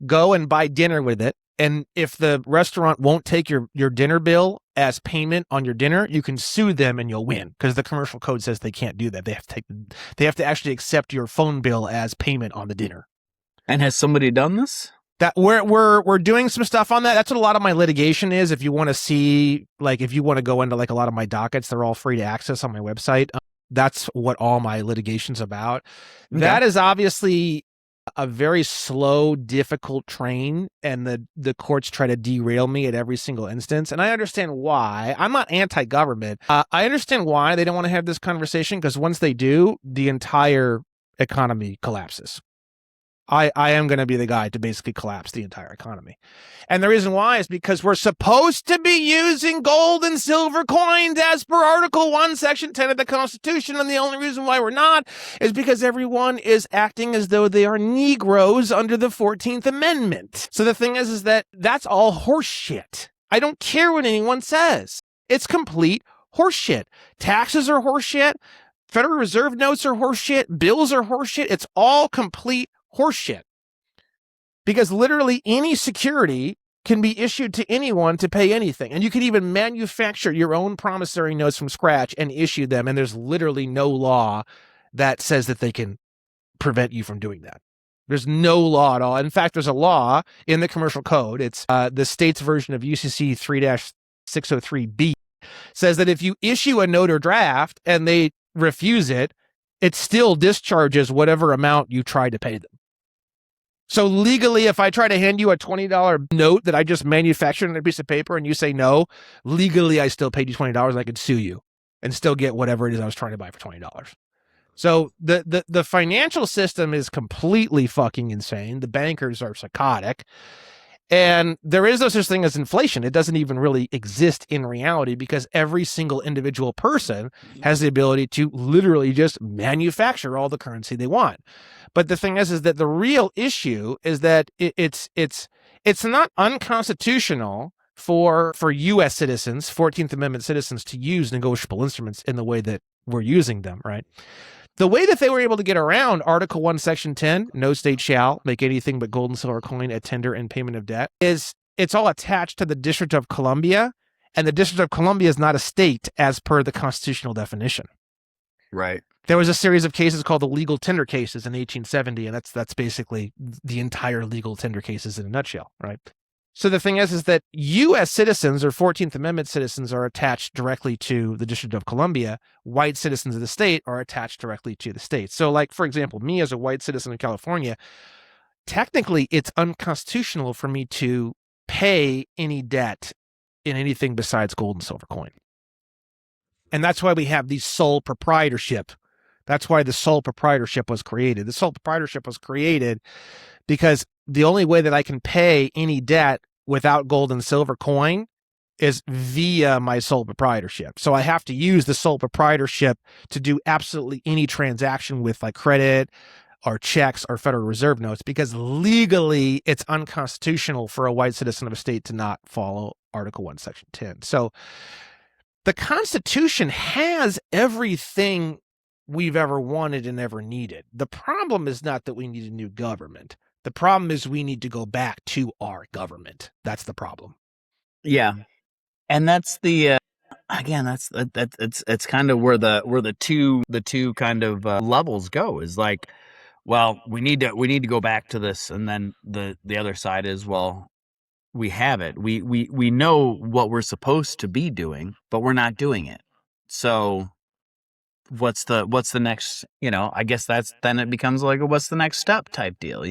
go and buy dinner with it, and if the restaurant won't take your dinner bill as payment on your dinner, you can sue them and you'll win, because the commercial code says they can't do that. They have to actually accept your phone bill as payment on the dinner. And has somebody done this? That we're doing some stuff on that. That's what a lot of my litigation is. If you want to see, like, if you want to go into like a lot of my dockets, they're all free to access on my website. That's what all my litigation's about. Okay. That is obviously a very slow, difficult train, and the courts try to derail me at every single instance. And I understand why. I'm not anti-government. I understand why they don't want to have this conversation, because once they do, the entire economy collapses. I am going to be the guy to basically collapse the entire economy. And the reason why is because we're supposed to be using gold and silver coins as per Article 1, Section 10 of the Constitution. And the only reason why we're not is because everyone is acting as though they are Negroes under the 14th Amendment. So the thing is that that's all horseshit. I don't care what anyone says. It's complete horseshit. Taxes are horseshit. Federal Reserve notes are horseshit. Bills are horseshit. It's all complete horseshit, because literally any security can be issued to anyone to pay anything, and you can even manufacture your own promissory notes from scratch and issue them, and there's literally no law that says that they can prevent you from doing that. There's no law at all. In fact, there's a law in the commercial code. It's the state's version of UCC 3-603B, says that if you issue a note or draft and they refuse it, it still discharges whatever amount you tried to pay them. So legally, if I try to hand you a $20 note that I just manufactured on a piece of paper and you say no, legally I still paid you $20 and I could sue you and still get whatever it is I was trying to buy for $20. So the financial system is completely fucking insane. The bankers are psychotic. And there is no such thing as inflation. It doesn't even really exist in reality, because every single individual person has the ability to literally just manufacture all the currency they want. But the thing is that the real issue is that it's not unconstitutional for U.S. citizens, 14th Amendment citizens, to use negotiable instruments in the way that we're using them, right? The way that they were able to get around Article 1, Section 10, no state shall make anything but gold and silver coin a tender and payment of debt, is it's all attached to the District of Columbia, and the District of Columbia is not a state as per the constitutional definition. Right. There was a series of cases called the legal tender cases in 1870, and that's basically the entire legal tender cases in a nutshell, right? So the thing is that U.S. citizens or 14th Amendment citizens are attached directly to the District of Columbia. White citizens of the state are attached directly to the state. So, like, for example, me as a white citizen of California, technically it's unconstitutional for me to pay any debt in anything besides gold and silver coin. And that's why we have the sole proprietorship. That's why the sole proprietorship was created. The sole proprietorship was created because the only way that I can pay any debt without gold and silver coin is via my sole proprietorship. So I have to use the sole proprietorship to do absolutely any transaction with like credit or checks or Federal Reserve notes, because legally it's unconstitutional for a white citizen of a state to not follow Article 1, Section 10. So the Constitution has everything we've ever wanted and ever needed. The problem is not that we need a new government. The problem is we need to go back to our government. That's the problem. Yeah. and that's the again, it's kind of where the two kind of levels go is like, well, we need to go back to this, and then the other side is, well, we have it. We know what we're supposed to be doing, but we're not doing it. So what's the next, I guess that's then it becomes like a what's the next step type deal.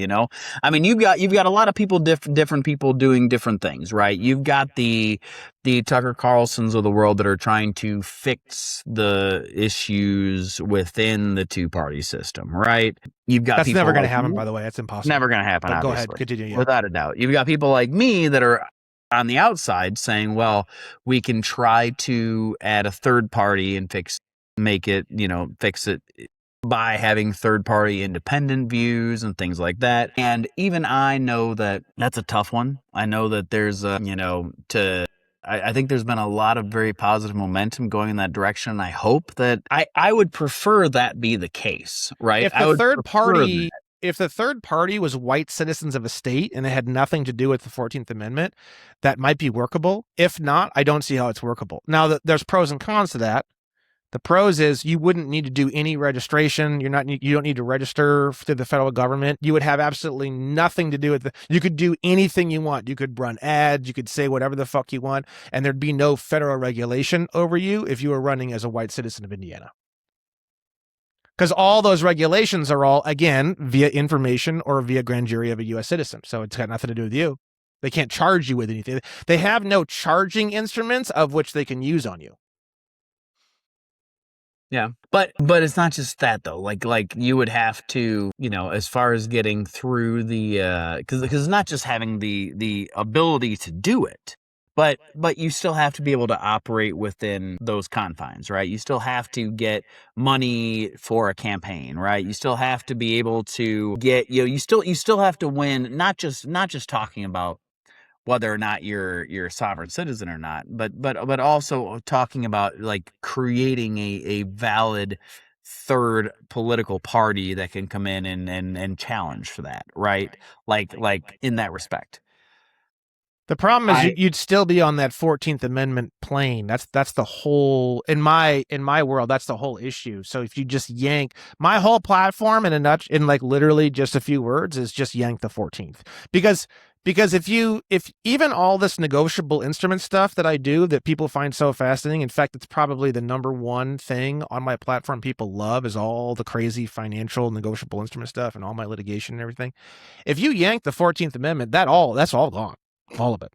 I mean, you've got a lot of people, different people doing different things, right? You've got the Tucker Carlsons of the world that are trying to fix the issues within the two-party system, right? You've got That's people never going to like happen, me. by the way. That's It's impossible. never going to happen, But go ahead, obviously, continue. Yeah. without a doubt. You've got people like me that are on the outside saying, well, we can try to add a third party and fix it by having third party independent views and things like that. And even I know that that's a tough one. I know that there's I think there's been a lot of very positive momentum going in that direction. And I hope that I would prefer that be the case, right? If I the would third prefer party, that. if the third party was white citizens of a state and it had nothing to do with the 14th Amendment, that might be workable. If not, I don't see how it's workable. Now, there's pros and cons to that. The pros is you wouldn't need to do any registration. You don't need to register to the federal government. You would have absolutely nothing to do with you could do anything you want. You could run ads. You could say whatever the fuck you want. And there'd be no federal regulation over you if you were running as a white citizen of Indiana. Because all those regulations are all, again, via information or via grand jury of a U.S. citizen. So it's got nothing to do with you. They can't charge you with anything. They have no charging instruments of which they can use on you. Yeah. But it's not just that though. Like you would have to, as far as getting through the cuz it's not just having the ability to do it. But you still have to be able to operate within those confines, right? You still have to get money for a campaign, right? You still have to be able to get, you still have to win, not just talking about whether or not you're a sovereign citizen or not, but also talking about like creating a valid third political party that can come in and challenge for that, right? Like in that respect. The problem is I you'd still be on that 14th Amendment plane. That's the whole in my world. That's the whole issue. So if you just yank my whole platform in like literally just a few words is just yank the 14th because if even all this negotiable instrument stuff that I do that people find so fascinating, in fact, it's probably the number one thing on my platform people love is all the crazy financial negotiable instrument stuff and all my litigation and everything. If you yank the 14th Amendment, that's all gone. All of it.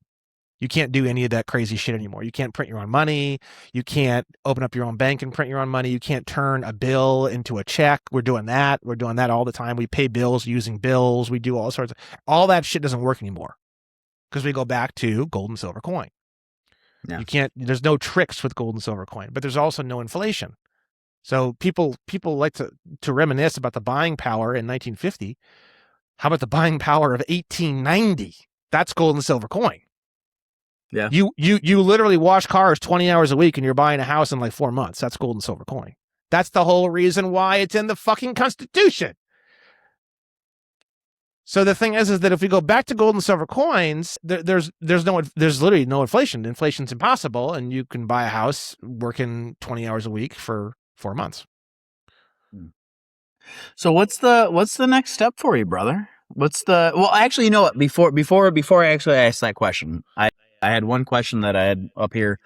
You can't do any of that crazy shit anymore. You can't print your own money. You can't open up your own bank and print your own money. You can't turn a bill into a check. We're doing that. We're doing that all the time. We pay bills using bills. We do all sorts of, all that shit doesn't work anymore because we go back to gold and silver coin. Yeah. You can't, there's no tricks with gold and silver coin, but there's also no inflation. So people like to reminisce about the buying power in 1950. How about the buying power of 1890? That's gold and silver coin. Yeah. You literally wash cars 20 hours a week and you're buying a house in like 4 months. That's gold and silver coin. That's the whole reason why it's in the fucking Constitution. So the thing is that if we go back to gold and silver coins, there's literally no inflation. Inflation's impossible, and you can buy a house working 20 hours a week for 4 months. So what's the next step for you, brother? Well, actually, you know what? Before I actually ask that question, I had one question that I had up here.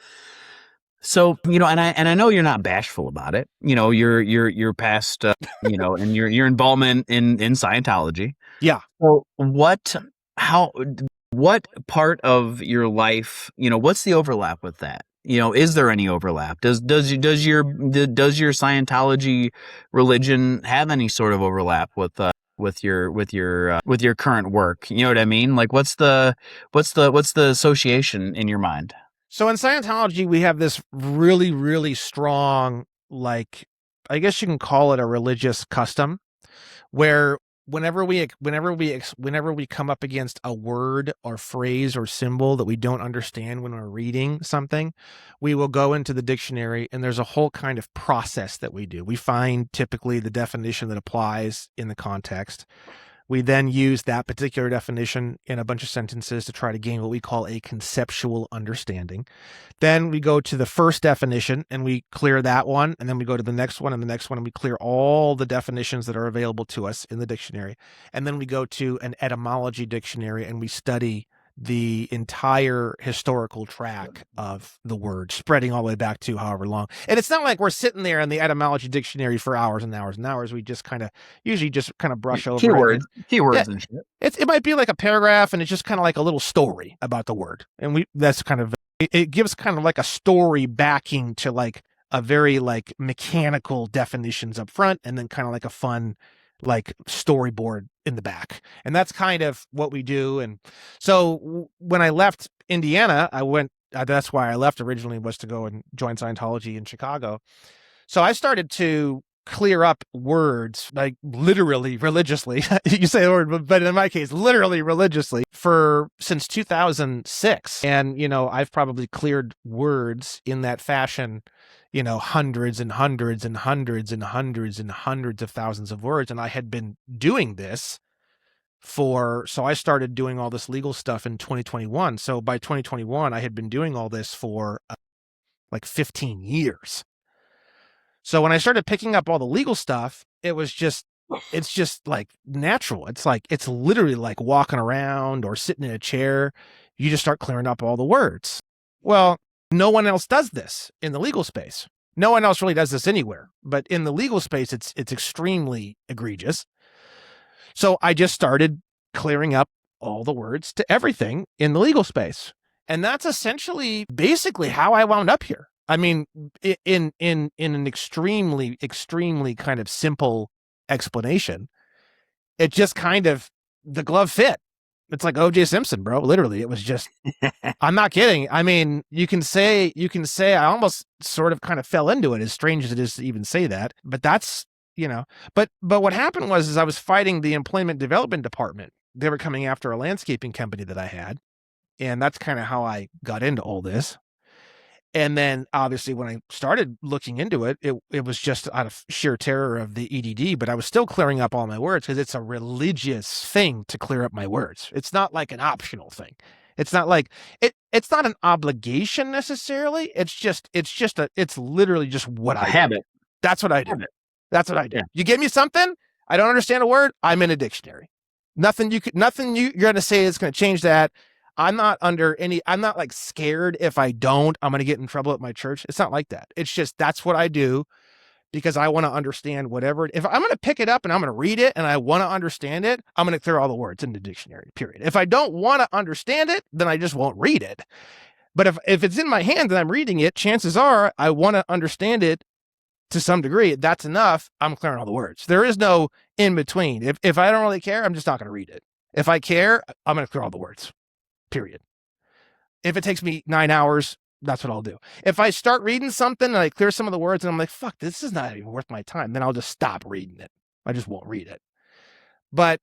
So, and I know you're not bashful about it. Your past, and your involvement in Scientology. Yeah. So what part of your life, what's the overlap with that? Is there any overlap? Does your Scientology religion have any sort of overlap with your current work? You know what I mean? Like what's the association in your mind? So in Scientology, we have this really, really strong, like, I guess you can call it a religious custom, where whenever we come up against a word or phrase or symbol that we don't understand when we're reading something, we will go into the dictionary, and there's a whole kind of process that we do. We find typically the definition that applies in the context. We then use that particular definition in a bunch of sentences to try to gain what we call a conceptual understanding. Then we go to the first definition and we clear that one. And then we go to the next one and the next one, and we clear all the definitions that are available to us in the dictionary. And then we go to an etymology dictionary and we study the entire historical track of the word, spreading all the way back to however long. And it's not like we're sitting there in the etymology dictionary for hours and hours and hours. We just usually just brush over keywords, it. And shit. It might be like a paragraph, and it's just kind of like a little story about the word. And that's kind of, it gives kind of like a story backing to like a very like mechanical definitions up front, and then kind of like a fun like storyboard in the back. And that's kind of what we do. And so when I left Indiana, that's why I left originally, was to go and join Scientology in Chicago. So I started to clear up words, like literally religiously. You say the word, but in my case, literally religiously since 2006. And, I've probably cleared words in that fashion, hundreds and hundreds and hundreds and hundreds and hundreds of thousands of words. And I had been doing this so I started doing all this legal stuff in 2021. So by 2021, I had been doing all this for like 15 years. So when I started picking up all the legal stuff, it's just like natural. It's literally like walking around or sitting in a chair. You just start clearing up all the words. Well, no one else does this in the legal space. No one else really does this anywhere, but in the legal space, it's extremely egregious. So I just started clearing up all the words to everything in the legal space. And that's basically how I wound up here. I mean, in an extremely, extremely kind of simple explanation, it just kind of, the glove fit. It's like O.J. Simpson, bro. Literally, it was just, I'm not kidding. I mean, you can say I almost sort of kind of fell into it, as strange as it is to even say that. But that's, but what happened is I was fighting the employment development department. They were coming after a landscaping company that I had. And that's kind of how I got into all this. And then obviously when I started looking into it, it was just out of sheer terror of the EDD, but I was still clearing up all my words because it's a religious thing to clear up my words. It's not like an optional thing. It's not like it's not an obligation necessarily. It's literally just what I habit. Do. That's what I do. That's what I do. Yeah. You give me something, I don't understand a word, I'm in a dictionary. Nothing you're going to say is going to change that. I'm not like scared if I don't, I'm going to get in trouble at my church. It's not like that. It's just, that's what I do because I want to understand whatever. If I'm going to pick it up and I'm going to read it and I want to understand it, I'm going to clear all the words in the dictionary, period. If I don't want to understand it, then I just won't read it. But if it's in my hand and I'm reading it, chances are I want to understand it to some degree. That's enough. I'm clearing all the words. There is no in between. If I don't really care, I'm just not going to read it. If I care, I'm going to clear all the words. Period. If it takes me 9 hours, that's what I'll do. If I start reading something and I clear some of the words and I'm like, fuck, this is not even worth my time, then I'll just stop reading it. I just won't read it. But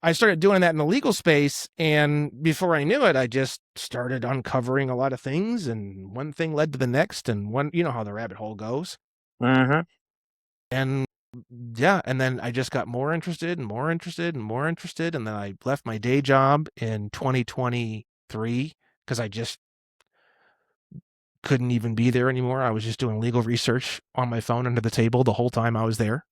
I started doing that in the legal space. And before I knew it, I just started uncovering a lot of things. And one thing led to the next. And you know how the rabbit hole goes. Mm-hmm. And yeah, and then I just got more interested and more interested and more interested. And then I left my day job in 2023 because I just couldn't even be there anymore. I was just doing legal research on my phone under the table the whole time I was there.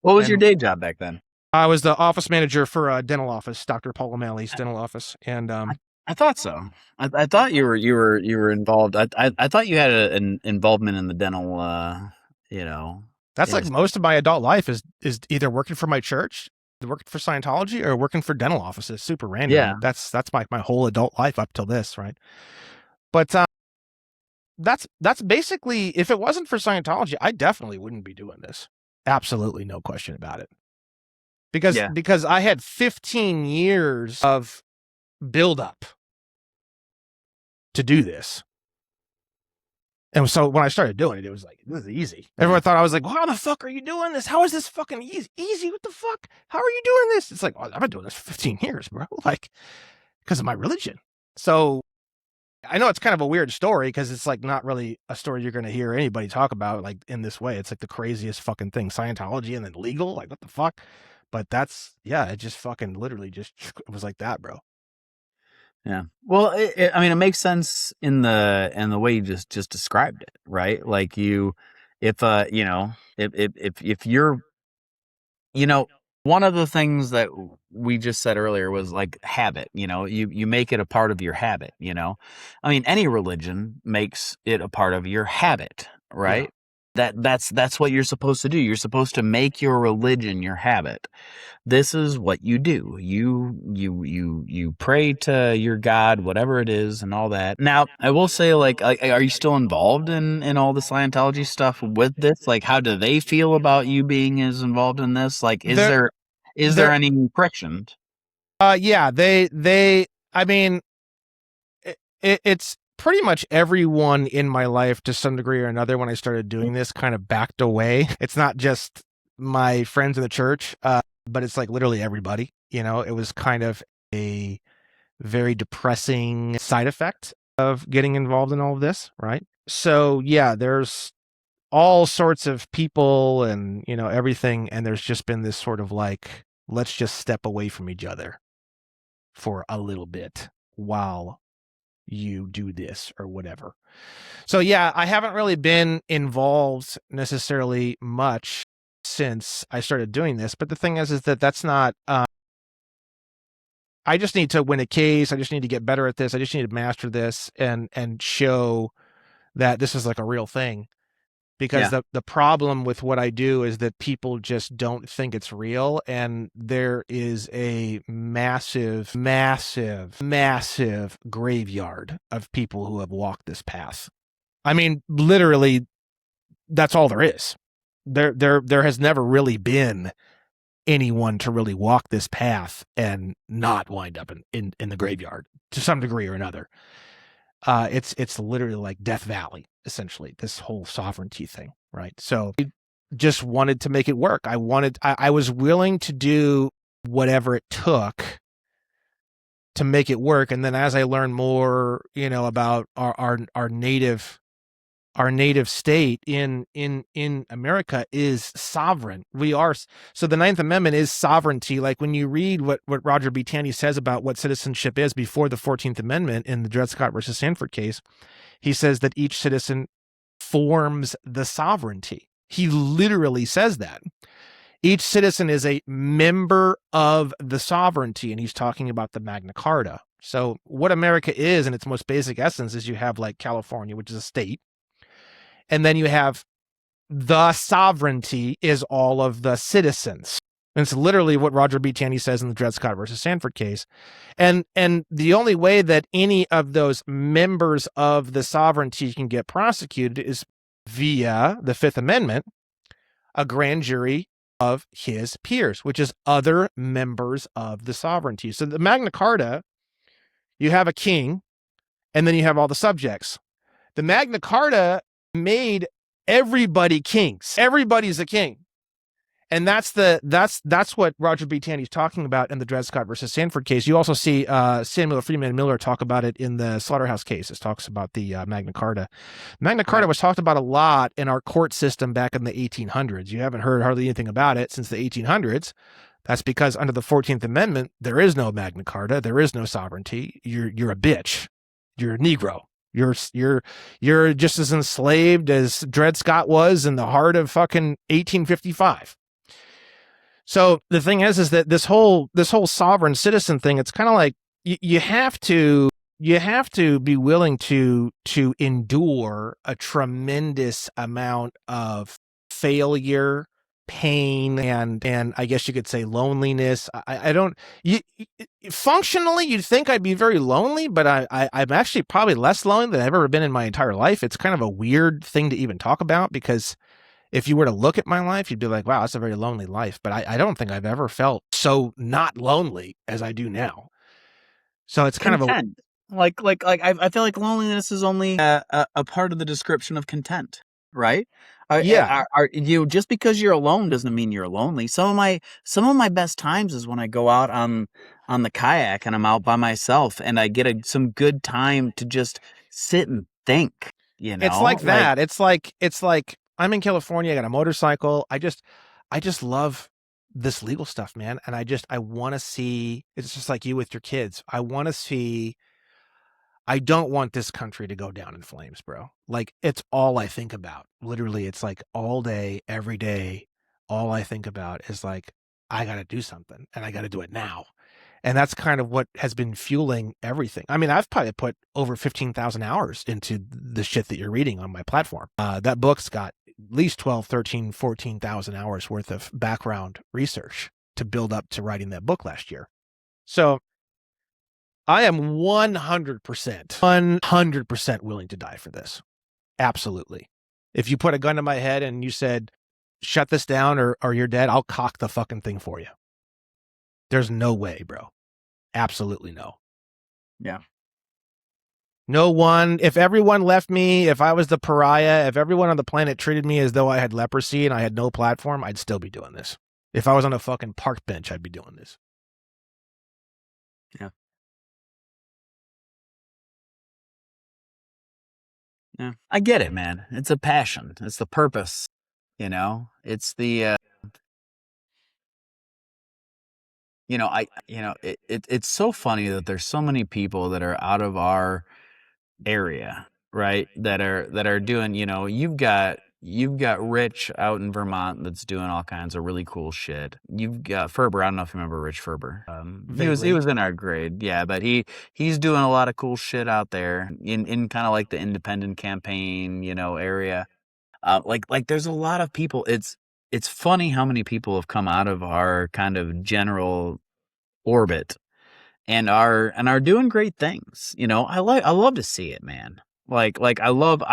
What was your day job back then? I was the office manager for a dental office, Dr. Paul O'Malley's dental office. And I thought so. I thought you were involved. I thought you had an involvement in the dental, That's like most of my adult life is either working for my church, working for Scientology, or working for dental offices. Super random. Yeah. That's my whole adult life up till this, right? But that's basically, if it wasn't for Scientology, I definitely wouldn't be doing this. Absolutely no question about it. Because I had 15 years of build up to do this. And so when I started doing it, it was like, this is easy. Everyone thought I was like, well, how the fuck are you doing this? How is this fucking easy? Easy? What the fuck? How are you doing this? It's like, well, I've been doing this for 15 years, bro. Like, because of my religion. So I know it's kind of a weird story because it's like not really a story you're going to hear anybody talk about like in this way. It's like the craziest fucking thing. Scientology and then legal. Like, what the fuck? But that's, yeah, it just fucking literally just, it was like that, bro. Yeah. Well, I mean, it makes sense in the way you just described it, right? Like if if you're, one of the things that we just said earlier was like habit. You make it a part of your habit. I mean, any religion makes it a part of your habit, right? That's what you're supposed to do. You're supposed to make your religion your habit. This is what you do. You pray to your God, whatever it is, and all that. Now, I will say, like, are you still involved in all the Scientology stuff with this? Like, how do they feel about you being as involved in this? Like, is They're, there they're, any friction? yeah, I mean, it's pretty much everyone in my life to some degree or another when I started doing this kind of backed away. It's not just my friends in the church, but it's like literally everybody. It was kind of a very depressing side effect of getting involved in all of this, right? So yeah, there's all sorts of people and everything, and there's just been this sort of like, let's just step away from each other for a little bit while you do this or whatever. So yeah, I haven't really been involved necessarily much since I started doing this, but the thing is that that's not I just need to win a case. I just need to get better at this. I just need to master this and show that this is like a real thing. Because Yeah. the problem with what I do is that people just don't think it's real, and there is a massive, massive, massive graveyard of people who have walked this path. I mean, literally, that's all there is. There has never really been anyone to really walk this path and not wind up in the graveyard to some degree or another. It's literally like Death Valley, essentially, this whole sovereignty thing, right? So I just wanted to make it work. I was willing to do whatever it took to make it work. And then as I learned more, about our native state in America is sovereign. We are. So the Ninth Amendment is sovereignty. Like when you read what Roger B. Taney says about what citizenship is before the 14th Amendment in the Dred Scott versus Sanford case, he says that each citizen forms the sovereignty. He literally says that. Each citizen is a member of the sovereignty, and he's talking about the Magna Carta. So what America is in its most basic essence is you have like California, which is a state, and then you have the sovereignty is all of the citizens. And it's literally what Roger B. Taney says in the Dred Scott versus Sanford case. And the only way that any of those members of the sovereignty can get prosecuted is via the Fifth Amendment, a grand jury of his peers, which is other members of the sovereignty. So the Magna Carta, you have a king, and then you have all the subjects. The Magna Carta made everybody kings. Everybody's a king. And that's what Roger B. Taney's talking about in the Dred Scott versus Sanford case. You also see Samuel Freeman Miller talk about it in the Slaughterhouse case. It talks about the Magna Carta. Magna Carta was talked about a lot in our court system back in the 1800s. You haven't heard hardly anything about it since the 1800s. That's because under the 14th Amendment, there is no Magna Carta. There is no sovereignty. You're a bitch. You're a Negro. You're just as enslaved as Dred Scott was in the heart of fucking 1855. So the thing is that this whole sovereign citizen thing, it's kind of like you have to be willing to endure a tremendous amount of failure, pain, and I guess you could say loneliness. I don't functionally you'd think I'd be very lonely, but I'm actually probably less lonely than I've ever been in my entire life. It's kind of a weird thing to even talk about, because if you were to look at my life, you'd be like, wow, that's a very lonely life. But I don't think I've ever felt so not lonely as I do now. So it's kind of a, Content. I feel like loneliness is only a part of the description of content, right? yeah. Are you, just because you're alone doesn't mean you're lonely. Some of my best times is when I go out on the kayak and I'm out by myself and I get some good time to just sit and think. It's like that. It's like I'm in California. I got a motorcycle. I just love this legal stuff, man. And I want to see, it's just like you with your kids. I don't want this country to go down in flames, bro. Like, it's all I think about. Literally, it's like all day, every day, all I think about is like, I got to do something and I got to do it now. And that's kind of what has been fueling everything. I mean, I've probably put over 15,000 hours into the shit that you're reading on my platform. That book's got at least 12, 13, 14,000 hours worth of background research to build up to writing that book last year. So I am 100% willing to die for this. Absolutely. If you put a gun to my head and you said, shut this down or you're dead, I'll cock the fucking thing for you. There's no way, bro. Absolutely no. Yeah. No one, if everyone left me, if I was the pariah, if everyone on the planet treated me as though I had leprosy and I had no platform, I'd still be doing this. If I was on a fucking park bench, I'd be doing this. Yeah. Yeah. I get it, man. It's a passion. It's the purpose, you know? It's the it's so funny that there's so many people that are out of our area, right? That are doing, you've got Rich out in Vermont that's doing all kinds of really cool shit. You've got Ferber. I don't know if you remember Rich Ferber. He was in our grade, yeah, but he's doing a lot of cool shit out there in kind of like the independent campaign, area. Like there's a lot of people. It's funny how many people have come out of our kind of general orbit and are doing great things. I love to see it, man. I've loved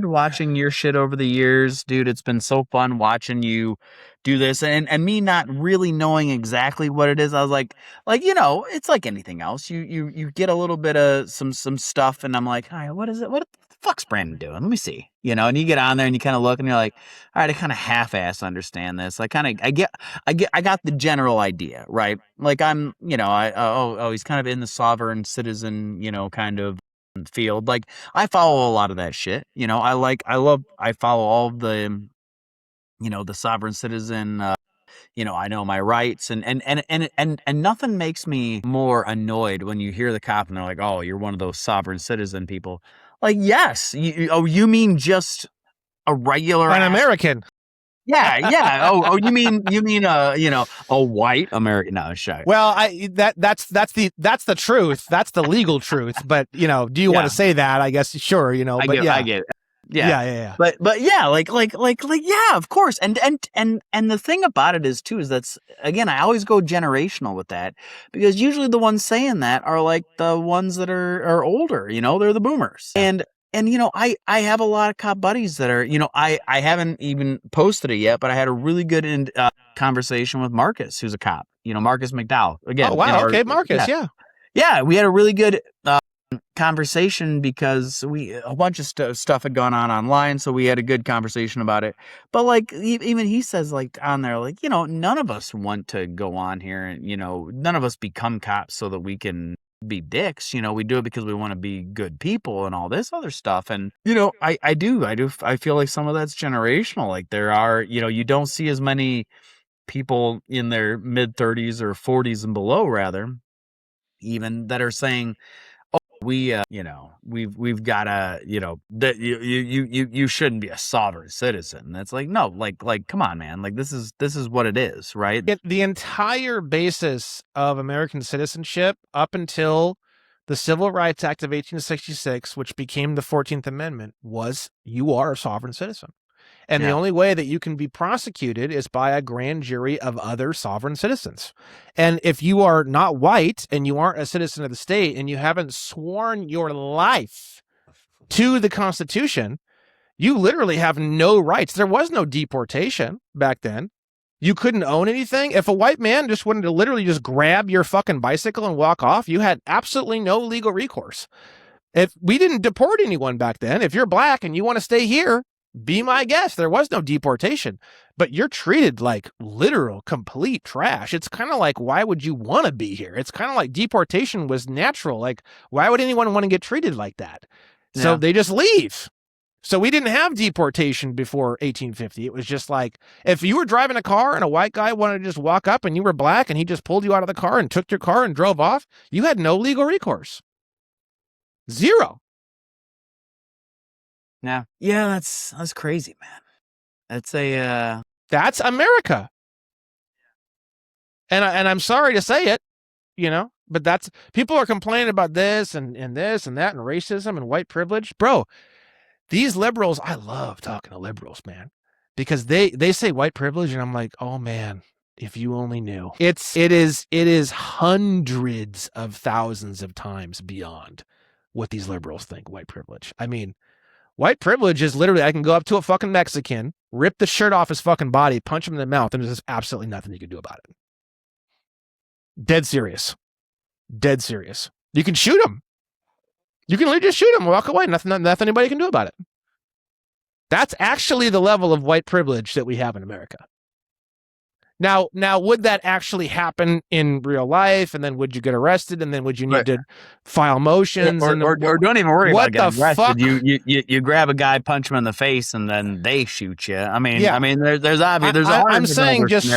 watching your shit over the years, dude. It's been so fun watching you do this and me not really knowing exactly what it is. I was like, it's like anything else. You get a little bit of some stuff and I'm like, all right, what is it? What the fuck's Brandon doing? Let me see. And you get on there and you kind of look and you're like, all right, I kind of half-ass understand this. I got the general idea, right? Like I'm, he's kind of in the sovereign citizen, kind of field. Like I follow a lot of that shit. I follow all of the, the sovereign citizen, I know my rights and nothing makes me more annoyed when you hear the cop and they're like, oh, you're one of those sovereign citizen people. Like, yes. You mean just a regular an American? Yeah. Oh, you mean a white American? No, sure. Well, that's the truth. That's the legal truth. But do you want to say that? I guess sure. I get it. Yeah. But yeah, like yeah, of course. And the thing about it is that's again, I always go generational with that because usually the ones saying that are like the ones that are older. They're the boomers. And I have a lot of cop buddies that are, I haven't even posted it yet, but I had a really good conversation with Marcus, who's a cop, Marcus McDowell. Again, oh, wow. Okay, Marcus, yeah. Yeah, we had a really good conversation because a bunch of stuff had gone on online, so we had a good conversation about it. But like even he says like on there, like, none of us want to go on here and, none of us become cops so that we can be dicks. We do it because we want to be good people and all this other stuff. And I feel like some of that's generational. Like there are, you don't see as many people in their mid 30s or 40s and below, rather, even, that are saying, we've got to, that you shouldn't be a sovereign citizen. That's like, no, like, come on, man. Like this is what it is, right? The entire basis of American citizenship up until the Civil Rights Act of 1866, which became the 14th Amendment, was you are a sovereign citizen. And the only way that you can be prosecuted is by a grand jury of other sovereign citizens. And if you are not white and you aren't a citizen of the state and you haven't sworn your life to the Constitution, you literally have no rights. There was no deportation back then. You couldn't own anything. If a white man just wanted to literally just grab your fucking bicycle and walk off, you had absolutely no legal recourse. If we didn't deport anyone back then, if you're black and you want to stay here, be my guest. There was no deportation, but you're treated like literal complete trash. It's kind of like, why would you want to be here? It's kind of like deportation was natural. Like, why would anyone want to get treated like that? So they just leave. So we didn't have deportation before 1850. It was just like, if you were driving a car and a white guy wanted to just walk up and you were black and he just pulled you out of the car and took your car and drove off, you had no legal recourse. Zero. Yeah. Yeah, that's crazy, man. That's America. And I'm sorry to say it, but that's, people are complaining about this and this and that and racism and white privilege. Bro, these liberals, I love talking to liberals, man, because they say white privilege and I'm like, oh man, if you only knew. It is hundreds of thousands of times beyond what these liberals think white privilege. I mean, white privilege is literally, I can go up to a fucking Mexican, rip the shirt off his fucking body, punch him in the mouth, and there's absolutely nothing you can do about it. Dead serious. Dead serious. You can shoot him. You can just shoot him, walk away. Nothing anybody can do about it. That's actually the level of white privilege that we have in America. Now, would that actually happen in real life? And then would you get arrested? And then would you need to file motions? Or don't even worry about getting arrested. Fuck? You grab a guy, punch him in the face, and then they shoot you. I mean, there's obviously I'm saying just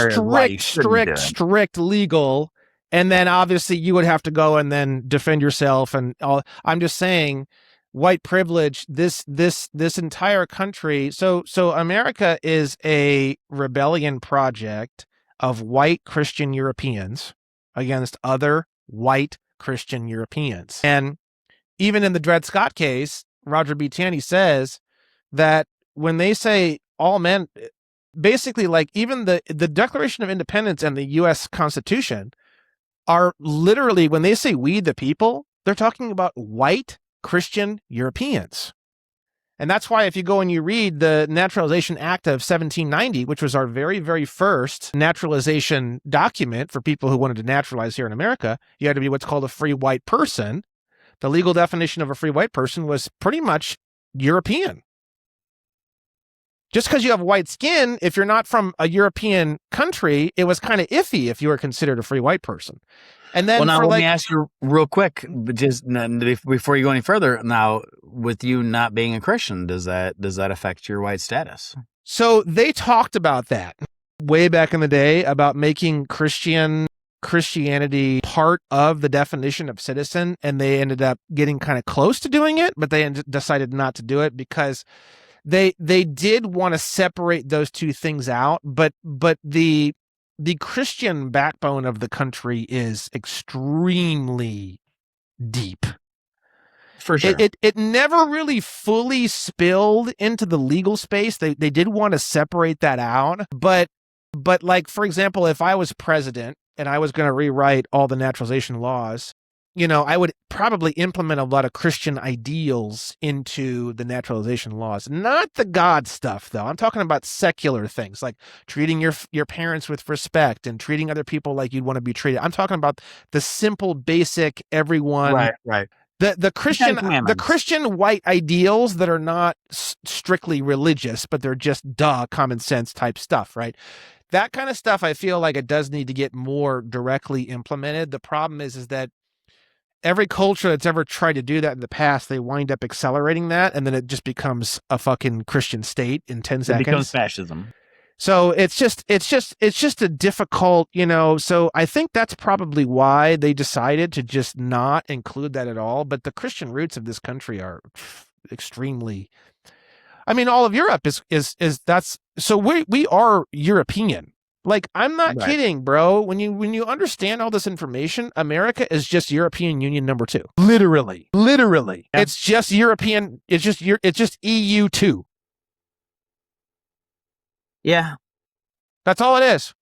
strict legal. And then obviously you would have to go and then defend yourself and all. I'm just saying, white privilege, this entire country. So America is a rebellion project of white Christian Europeans against other white Christian Europeans. And even in the Dred Scott case, Roger B. Taney says that when they say all men, basically, like, even the Declaration of Independence and the U.S. Constitution are literally, when they say we the people, they're talking about white Christian Europeans. And that's why if you go and you read the Naturalization Act of 1790, which was our very, very first naturalization document for people who wanted to naturalize here in America, you had to be what's called a free white person. The legal definition of a free white person was pretty much European. Just because you have white skin, if you're not from a European country, it was kind of iffy if you were considered a free white person. And then, well, now let me ask you real quick, just before you go any further. Now, with you not being a Christian, does that affect your white status? So they talked about that way back in the day, about making Christianity part of the definition of citizen, and they ended up getting kind of close to doing it, but they decided not to do it because they did want to separate those two things out, but the Christian backbone of the country is extremely deep. For sure. It never really fully spilled into the legal space. They did want to separate that out, but like, for example, if I was president and I was going to rewrite all the naturalization laws, I would probably implement a lot of Christian ideals into the naturalization laws. Not the God stuff, though. I'm talking about secular things, like treating your parents with respect and treating other people like you'd want to be treated. I'm talking about the simple, basic, everyone. Right. The Christian white ideals that are not strictly religious, but they're just common sense type stuff, right? That kind of stuff, I feel like it does need to get more directly implemented. The problem is that every culture that's ever tried to do that in the past, they wind up accelerating that, and then it just becomes a fucking Christian state in 10 seconds. It becomes fascism. So it's just a difficult, so I think that's probably why they decided to just not include that at all. But the Christian roots of this country are extremely, I mean, all of Europe is that's, so we are European. Like, I'm not kidding, bro. When you understand all this information, America is just European Union number 2. Literally. Yeah. It's just European. It's just EU 2. Yeah. That's all it is.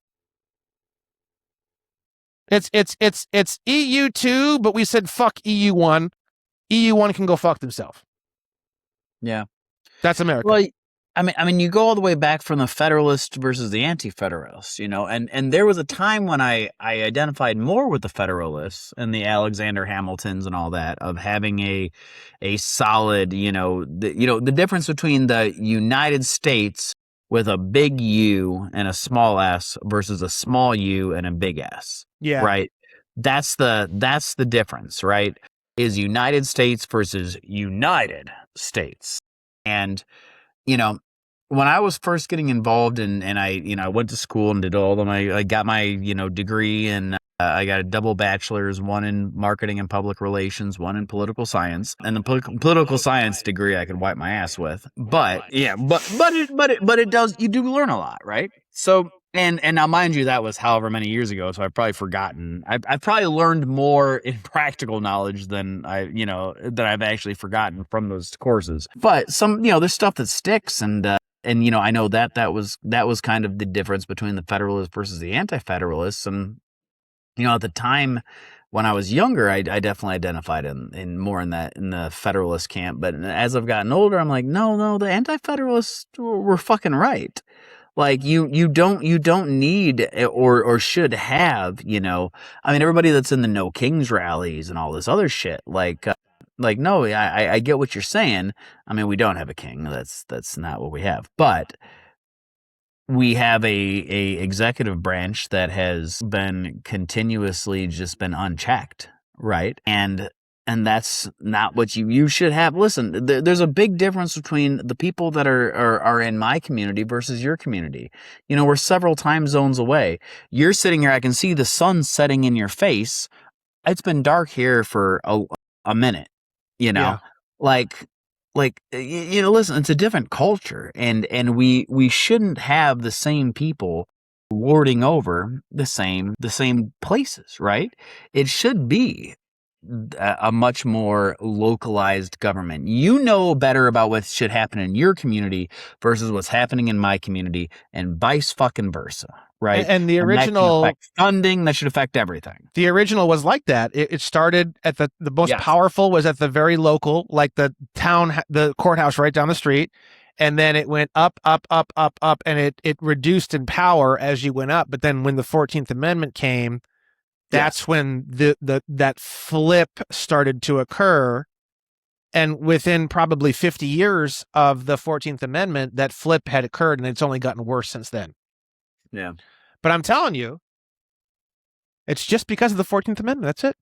It's EU 2, but we said fuck EU 1. EU 1 can go fuck themselves. Yeah. That's America. Well, I mean, you go all the way back from the Federalists versus the Anti-Federalists, and there was a time when I identified more with the Federalists and the Alexander Hamiltons and all that, of having a solid, the difference between the United States with a big U and a small S versus a small U and a big S. Yeah. Right. That's the difference, right? Is United States versus United States. And, you know, when I was first getting involved and I went to school and did all of them, I got my, degree, and I got a double bachelor's, one in marketing and public relations, one in political science, and the political science degree I could wipe my ass with. But yeah, but it does, you do learn a lot, right? So, and now mind you, that was however many years ago, so I've probably forgotten. I've probably learned more in practical knowledge than that I've actually forgotten from those courses. But some, there's stuff that sticks, and I know that was kind of the difference between the Federalists versus the Anti-Federalists. And at the time when I was younger, I definitely identified in more in the Federalist camp. But as I've gotten older, I'm like, no, the Anti-Federalists were fucking right. Like you don't need or should have, I mean, everybody that's in the No Kings rallies and all this other shit, like, no, I get what you're saying. I mean, we don't have a king. That's not what we have. But we have a executive branch that has been continuously just been unchecked, right? And that's not what you should have. Listen, there's a big difference between the people that are in my community versus your community. We're several time zones away. You're sitting here, I can see the sun setting in your face. It's been dark here for a minute, you know, Yeah. listen, it's a different culture, and we shouldn't have the same people lording over the same places, right? It should be a much more localized government. You know better about what should happen in your community versus what's happening in my community, and vice fucking versa, right? And the And that should original affect funding. That should affect everything. The original was like that. It started at the most Yes. powerful was at the very local, like the courthouse right down the street. And then it went up, up, up, up, up, and it reduced in power as you went up. But then when the 14th Amendment came, that's when that flip started to occur. And within probably 50 years of the 14th Amendment, that flip had occurred, and it's only gotten worse since then. Yeah. But I'm telling you, it's just because of the 14th Amendment. That's it.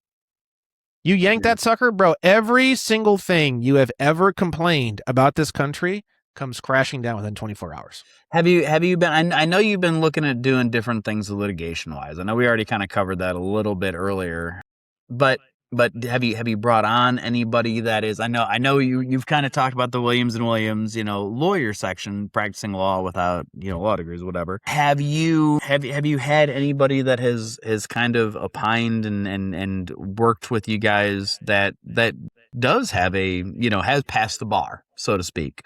You yank that sucker, bro. Every single thing you have ever complained about this country comes crashing down within 24 hours. Have you been, I know you've been looking at doing different things litigation wise. I know we already kind of covered that a little bit earlier, but have you brought on anybody that is, I know you've kind of talked about the Williams and Williams, lawyer section, practicing law without, law degrees, whatever. Have you had anybody that has kind of opined and worked with you guys that does have has passed the bar, so to speak,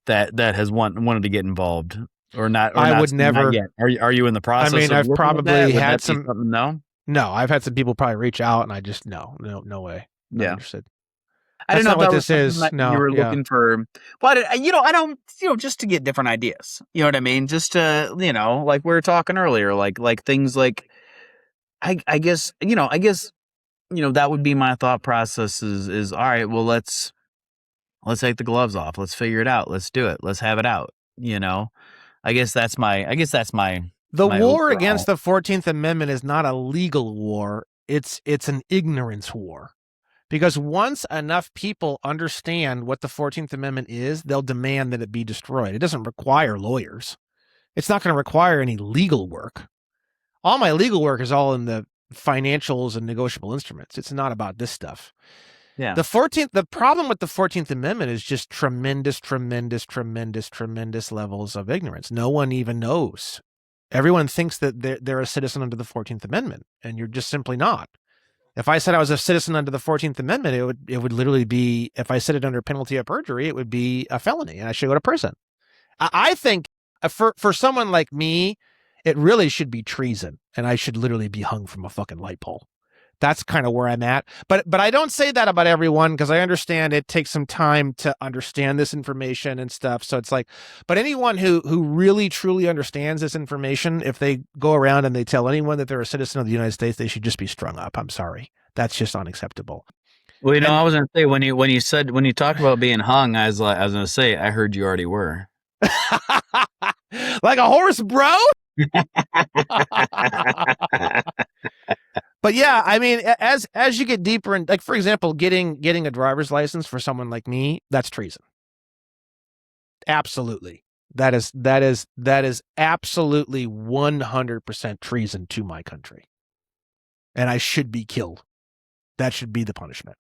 that has wanted to get involved or not? I would never. Not yet. Are you in the process? I mean, I've probably had some. No, I've had some people probably reach out, and I just no way. Not interested. I don't know what this is. No, you were looking for. Well, I don't. Just to get different ideas. You know what I mean? Just to, like we were talking earlier, like things like. I guess that would be my thought process. Is all right. Well, let's take the gloves off. Let's figure it out. Let's do it. Let's have it out. I guess that's my. The my war overall. against the 14th Amendment is not a legal war. It's an ignorance war. Because once enough people understand what the 14th Amendment is, they'll demand that it be destroyed. It doesn't require lawyers. It's not going to require any legal work. All my legal work is all in the financials and negotiable instruments. It's not about this stuff. Yeah. The problem with the 14th Amendment is just tremendous levels of ignorance. No one even knows. Everyone thinks that they're a citizen under the 14th Amendment, and you're just simply not. If I said I was a citizen under the 14th Amendment, it would literally be, if I said it under penalty of perjury, it would be a felony, and I should go to prison. I think for someone like me, it really should be treason, and I should literally be hung from a fucking light pole. That's kind of where I'm at. But I don't say that about everyone, because I understand it takes some time to understand this information and stuff. So it's like, but anyone who really truly understands this information, if they go around and they tell anyone that they're a citizen of the United States, they should just be strung up. I'm sorry. That's just unacceptable. Well, I was going to say, when you talked about being hung, I was going to say, I heard you already were. Like a horse, bro. But yeah, I mean, as you get deeper in, like, for example, getting a driver's license for someone like me, that's treason. Absolutely. That is absolutely 100% treason to my country. And I should be killed. That should be the punishment.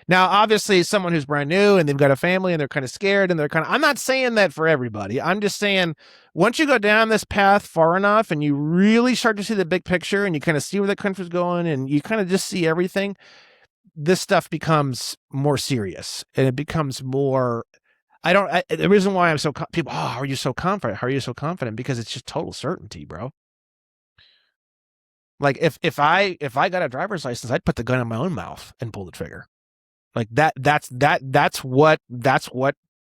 Now, obviously, someone who's brand new and they've got a family and they're kind of scared and I'm not saying that for everybody. I'm just saying once you go down this path far enough and you really start to see the big picture and you kind of see where the country's going and you kind of just see everything, this stuff becomes more serious and it becomes more. The reason why I'm so people, how are you so confident? How are you so confident? Because it's just total certainty, bro. Like if I got a driver's license, I'd put the gun in my own mouth and pull the trigger. Like that's what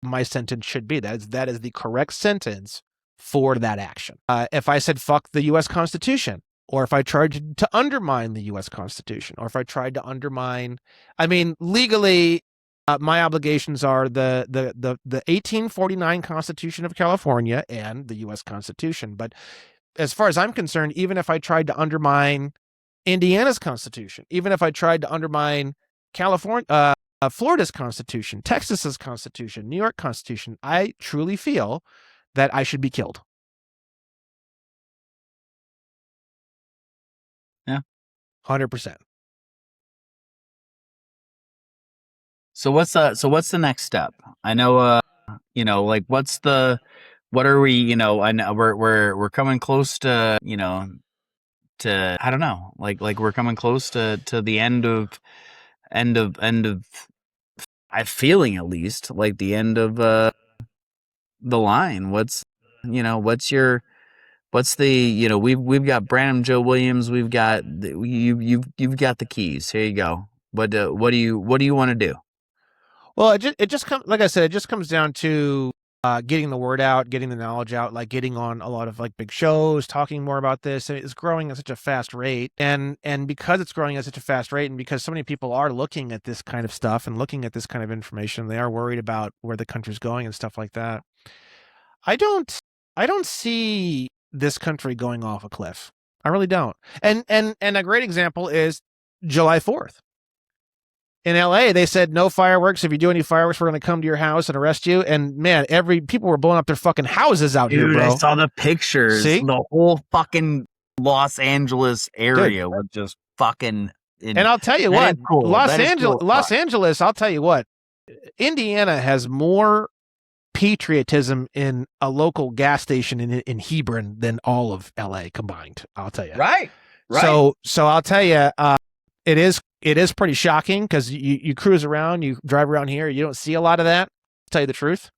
my sentence should be. That is the correct sentence for that action. If I said fuck the U.S. Constitution, or if I tried to undermine the U.S. Constitution, or if I tried to undermine, legally, my obligations are the 1849 Constitution of California and the U.S. Constitution. But as far as I'm concerned, even if I tried to undermine Indiana's Constitution, even if I tried to undermine Florida's Constitution, Texas's Constitution, New York Constitution, I truly feel that I should be killed. Yeah. 100%. So what's the next step? I know, what are we, I know we're coming close to, I don't know, like we're coming close to the end of, I'm feeling at least like the end of, the line. What's the, we've got Branham Joe Williams. We've got, you've got the keys. Here you go. What do you want to do? Well, it just comes, like I said, it just comes down to getting the word out, getting the knowledge out, like getting on a lot of like big shows, talking more about this. It's growing at such a fast rate, and because it's growing at such a fast rate, and because so many people are looking at this kind of stuff and looking at this kind of information, they are worried about where the country's going and stuff like that. I don't see this country going off a cliff. I really don't. And a great example is July 4th. In LA, they said no fireworks. If you do any fireworks, we're going to come to your house and arrest you. And man, people were blowing up their fucking houses out here, bro. I saw the pictures. See? The whole fucking Los Angeles area was just fucking. And I'll tell you what, cool. Los Angeles, I'll tell you what, Indiana has more patriotism in a local gas station in Hebron than all of LA combined. I'll tell you. Right. So I'll tell you, it is pretty shocking because you cruise around, you drive around here, you don't see a lot of that, to tell you the truth.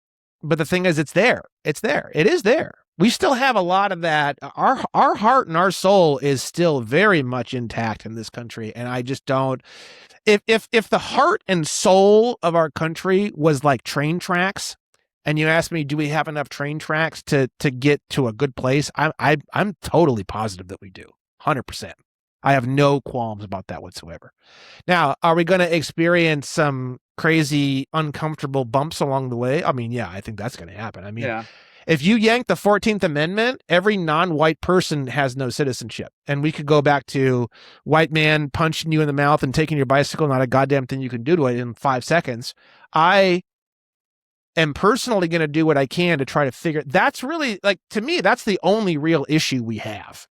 But the thing is, it's there. It is there. We still have a lot of that. Our heart and our soul is still very much intact in this country. And I just don't, if the heart and soul of our country was like train tracks, and you ask me, do we have enough train tracks to get to a good place? I'm totally positive that we do. 100%. I have no qualms about that whatsoever. Now, are we going to experience some crazy, uncomfortable bumps along the way? Yeah, I think that's going to happen. If you yank the 14th Amendment, every non-white person has no citizenship. And we could go back to white man punching you in the mouth and taking your bicycle, not a goddamn thing you can do to it in 5 seconds. I am personally going to do what I can to try to figure. That's really, like, to me, that's the only real issue we have.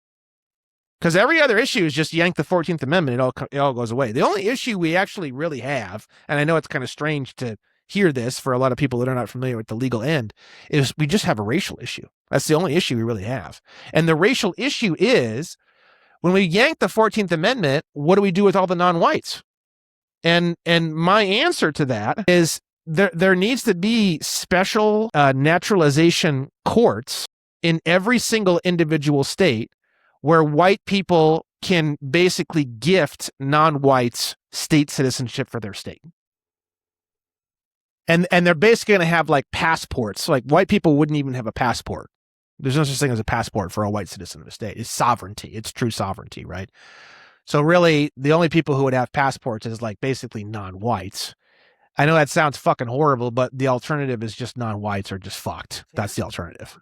Because every other issue is just yank the 14th Amendment. It all goes away. The only issue we actually really have, and I know it's kind of strange to hear this for a lot of people that are not familiar with the legal end, is we just have a racial issue. That's the only issue we really have. And the racial issue is when we yank the 14th Amendment, what do we do with all the non-whites? And my answer to that is there needs to be special naturalization courts in every single individual state where white people can basically gift non-whites state citizenship for their state. And they're basically going to have like passports. Like white people wouldn't even have a passport. There's no such thing as a passport for a white citizen of a state. It's sovereignty. It's true sovereignty, right? So really, the only people who would have passports is like basically non-whites. I know that sounds fucking horrible, but the alternative is just non-whites are just fucked. That's the alternative.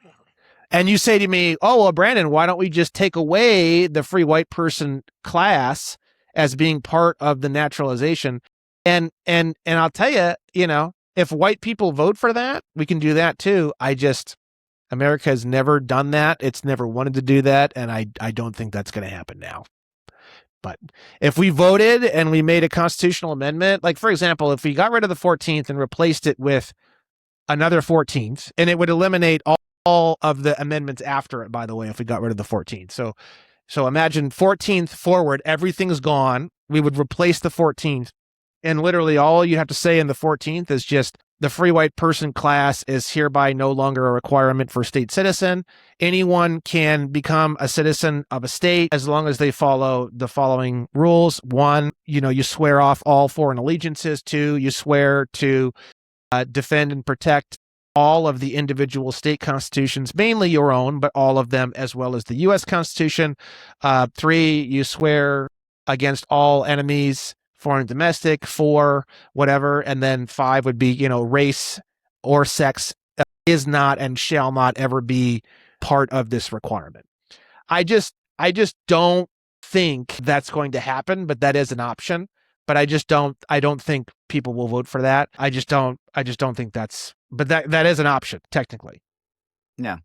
And you say to me, oh, well, Brandon, why don't we just take away the free white person class as being part of the naturalization? And I'll tell you, if white people vote for that, we can do that too. America has never done that. It's never wanted to do that. And I don't think that's going to happen now. But if we voted and we made a constitutional amendment, like, for example, if we got rid of the 14th and replaced it with another 14th, and it would eliminate all of the amendments after it, by the way, if we got rid of the 14th. So imagine 14th forward, everything's gone. We would replace the 14th. And literally all you have to say in the 14th is just the free white person class is hereby no longer a requirement for state citizen. Anyone can become a citizen of a state as long as they follow the following rules. 1, you swear off all foreign allegiances. 2, you swear to defend and protect all of the individual state constitutions, mainly your own, but all of them, as well as the U.S. Constitution. 3, you swear against all enemies, foreign and domestic. 4, whatever. And then 5 would be, race or sex is not and shall not ever be part of this requirement. I just don't think that's going to happen, but that is an option. But I don't think people will vote for that. I just don't think but that is an option, technically. Yeah.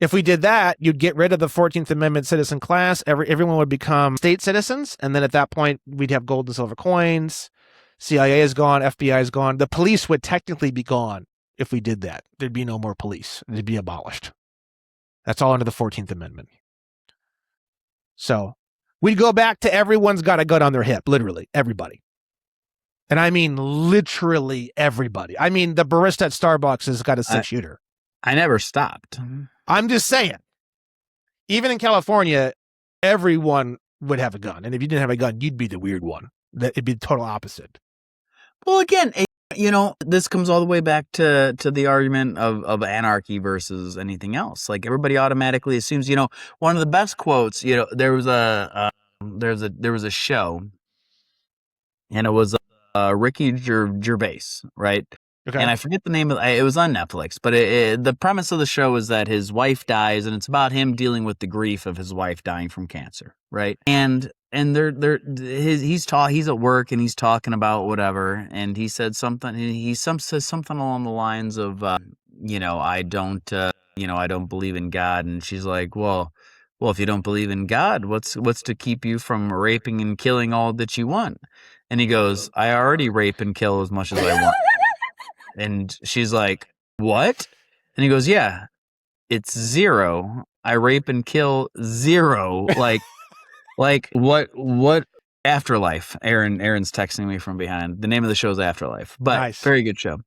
If we did that, you'd get rid of the 14th Amendment citizen class. Everyone would become state citizens. And then at that point, we'd have gold and silver coins. CIA is gone. FBI is gone. The police would technically be gone if we did that. There'd be no more police. They'd be abolished. That's all under the 14th Amendment. So we'd go back to everyone's got a gun on their hip, literally, everybody. And I mean literally everybody. I mean, the barista at Starbucks has got a 6-shooter. I never stopped. I'm just saying. Even in California, everyone would have a gun. And if you didn't have a gun, you'd be the weird one. It'd be the total opposite. Well, again, this comes all the way back to the argument of anarchy versus anything else. Like, everybody automatically assumes, one of the best quotes, there was a show, and it was Ricky Gervais, right? Okay. And I forget the name of it. It was on Netflix, but the premise of the show is that his wife dies, and it's about him dealing with the grief of his wife dying from cancer, right? And he's at work and he's talking about whatever, and he said something. He says something along the lines of, I don't believe in God, and she's like, well, if you don't believe in God, what's to keep you from raping and killing all that you want? And he goes, I already rape and kill as much as I want. And she's like, what? And he goes, yeah, it's 0. I rape and kill 0. Like what Afterlife? Aaron's texting me from behind. The name of the show is Afterlife, but nice. Very good show.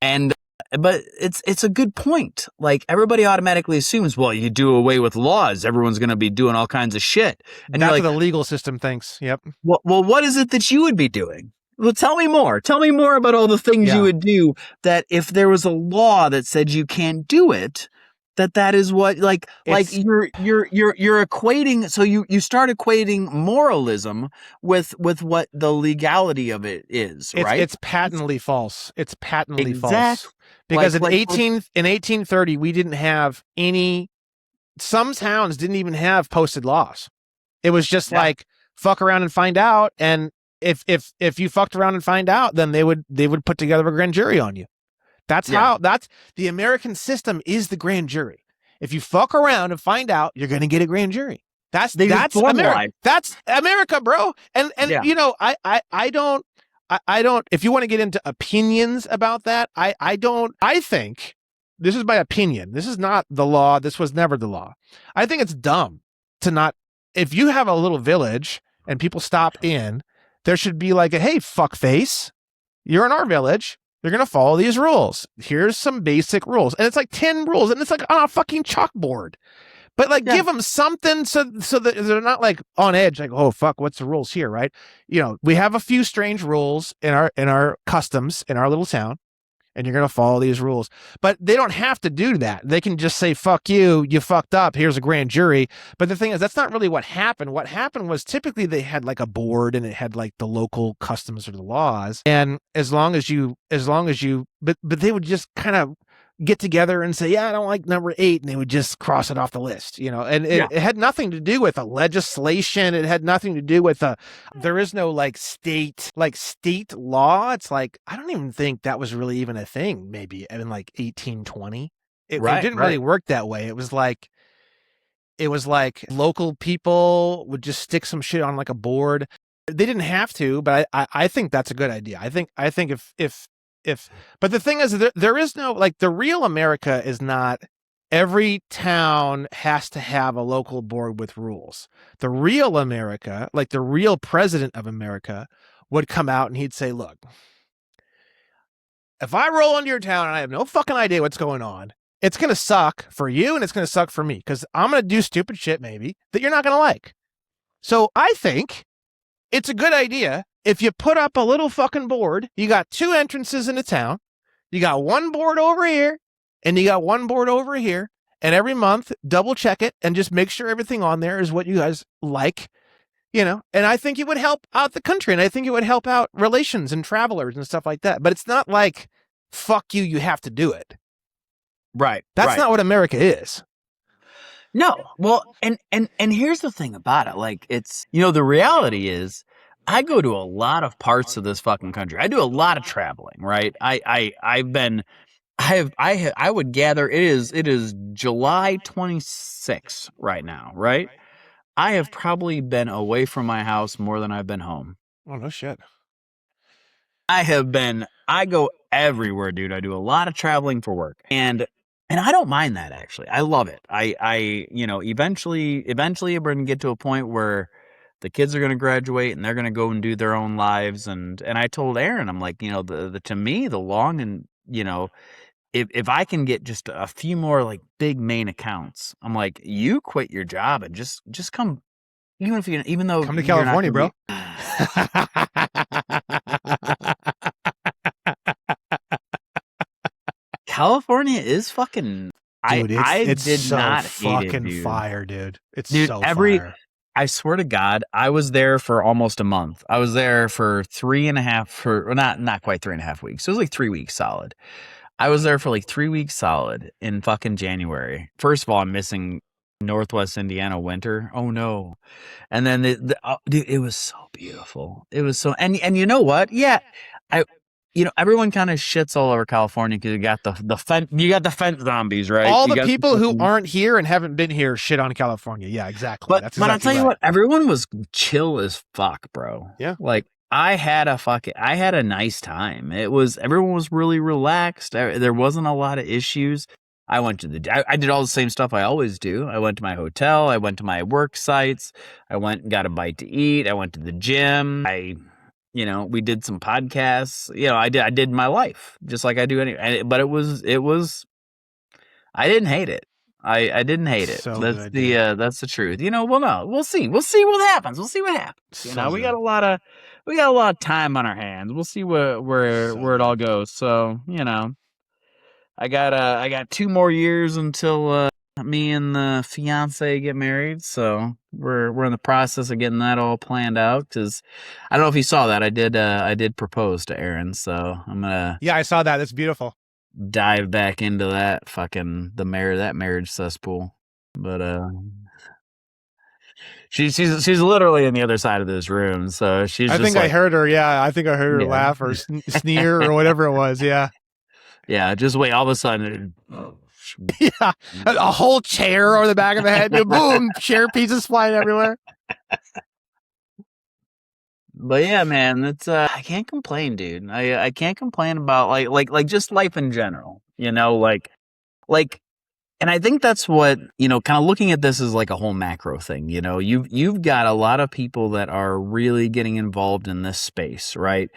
But it's a good point. Like, everybody automatically assumes, well, you do away with laws, everyone's going to be doing all kinds of shit. And that's you're like, what the legal system thinks. Yep. Well, what is it that you would be doing? Well, tell me more. Tell me more about all the things you would do, that if there was a law that said you can't do it, that is what, you're equating. So you start equating moralism with what the legality of it is, right? It's patently false. It's patently Exact- false. Because in like- 1830, we didn't have some towns didn't even have posted laws. It was just like, fuck around and find out. And if you fucked around and find out, then they would put together a grand jury on you. That's the American system is the grand jury. If you fuck around and find out, you're going to get a grand jury. That's America. That's America, bro. And I don't, if you want to get into opinions about that, I think, this is my opinion. This is not the law. This was never the law. I think it's dumb to not, if you have a little village and people stop in, there should be like hey, fuckface, you're in our village. You're going to follow these rules. Here's some basic rules. And it's like 10 rules, and it's like on a fucking chalkboard. But give them something so that they're not like on edge, like, oh, fuck, what's the rules here, right? We have a few strange rules in our customs in our little town, and you're going to follow these rules. But they don't have to do that. They can just say, fuck you fucked up, here's a grand jury. But the thing is, that's not really what happened. What happened was typically they had like a board, and it had like the local customs or the laws. And as long as you, but they would just kind of get together and say, yeah, I don't like number 8, and they would just cross it off the list, and it had nothing to do with a legislation. It had nothing to do with there is no state law. It's like, I don't even think that was really even a thing, maybe in 1820. It didn't really work that way. It was like local people would just stick some shit on a board. They didn't have to, but I think that's a good idea. I think if but the thing is, there is no, the real America is not every town has to have a local board with rules. The real America, the real president of America, would come out and he'd say, look, if I roll into your town and I have no fucking idea what's going on, it's going to suck for you and it's going to suck for me, because I'm going to do stupid shit maybe that you're not going to like. So I think it's a good idea if you put up a little fucking board. You got 2 entrances in the town. You got one board over here and you got one board over here. And every month, double check it and just make sure everything on there is what you guys like, And I think it would help out the country, and I think it would help out relations and travelers and stuff like that. But it's not like, fuck you, you have to do it. Right. That's not what America is. No. Well, and here's the thing about it. It's, the reality is, I go to a lot of parts of this fucking country. I do a lot of traveling, right? I would gather it is July 26th right now, right? I have probably been away from my house more than I've been home. Oh, no shit. I go everywhere, dude. I do a lot of traveling for work. And I don't mind that, actually. I love it. Eventually we're going to get to a point where the kids are going to graduate and they're going to go and do their own lives. And I told Aaron, I'm like, to me, the long and, if I can get just a few more big main accounts, I'm like, you quit your job and just come, even though come to California, bro. California is fucking. Dude, it's did so not fucking hate it, fire, dude. It's dude, so fire. I swear to God, I was there for almost a month. I was there for 3.5 not quite 3.5 weeks. It was 3 weeks solid. I was there for 3 weeks solid in fucking January. First of all, I'm missing Northwest Indiana winter. Oh no. And then dude, it was so beautiful. It was so, and you know what? Yeah. Everyone kind of shits all over California because you got the fence zombies, right? All the people who aren't here and haven't been here shit on California. Yeah, exactly. But I'll tell you what, everyone was chill as fuck, bro. Yeah. I had a nice time. Everyone was really relaxed. There wasn't a lot of issues. I did all the same stuff I always do. I went to my hotel. I went to my work sites. I went and got a bite to eat. I went to the gym. We did some podcasts. I did my life just like I do anyway. But it was. I didn't hate it. I didn't hate it. So that's good, that's the truth. Well, no, we'll see. We'll see what happens. We got a lot of time on our hands. We'll see where it all goes. So I got 2 more years until me and the fiance get married. So we're in the process of getting that all planned out. Because I don't know if you saw that. I did propose to Erin. So I'm gonna. Yeah, I saw that. That's beautiful. Dive back into that fucking that marriage cesspool. But she's literally on the other side of this room. So she's. I think I heard her. Yeah, I think I heard her laugh or sneer or whatever it was. Yeah. Yeah, just wait. All of a sudden, yeah, a whole chair over the back of the head. Boom, chair pieces flying everywhere. But yeah, man, that's I can't complain, dude. I can't complain about like just life in general. And I think that's what, kind of looking at this as a whole macro thing. You've got a lot of people that are really getting involved in this space, right?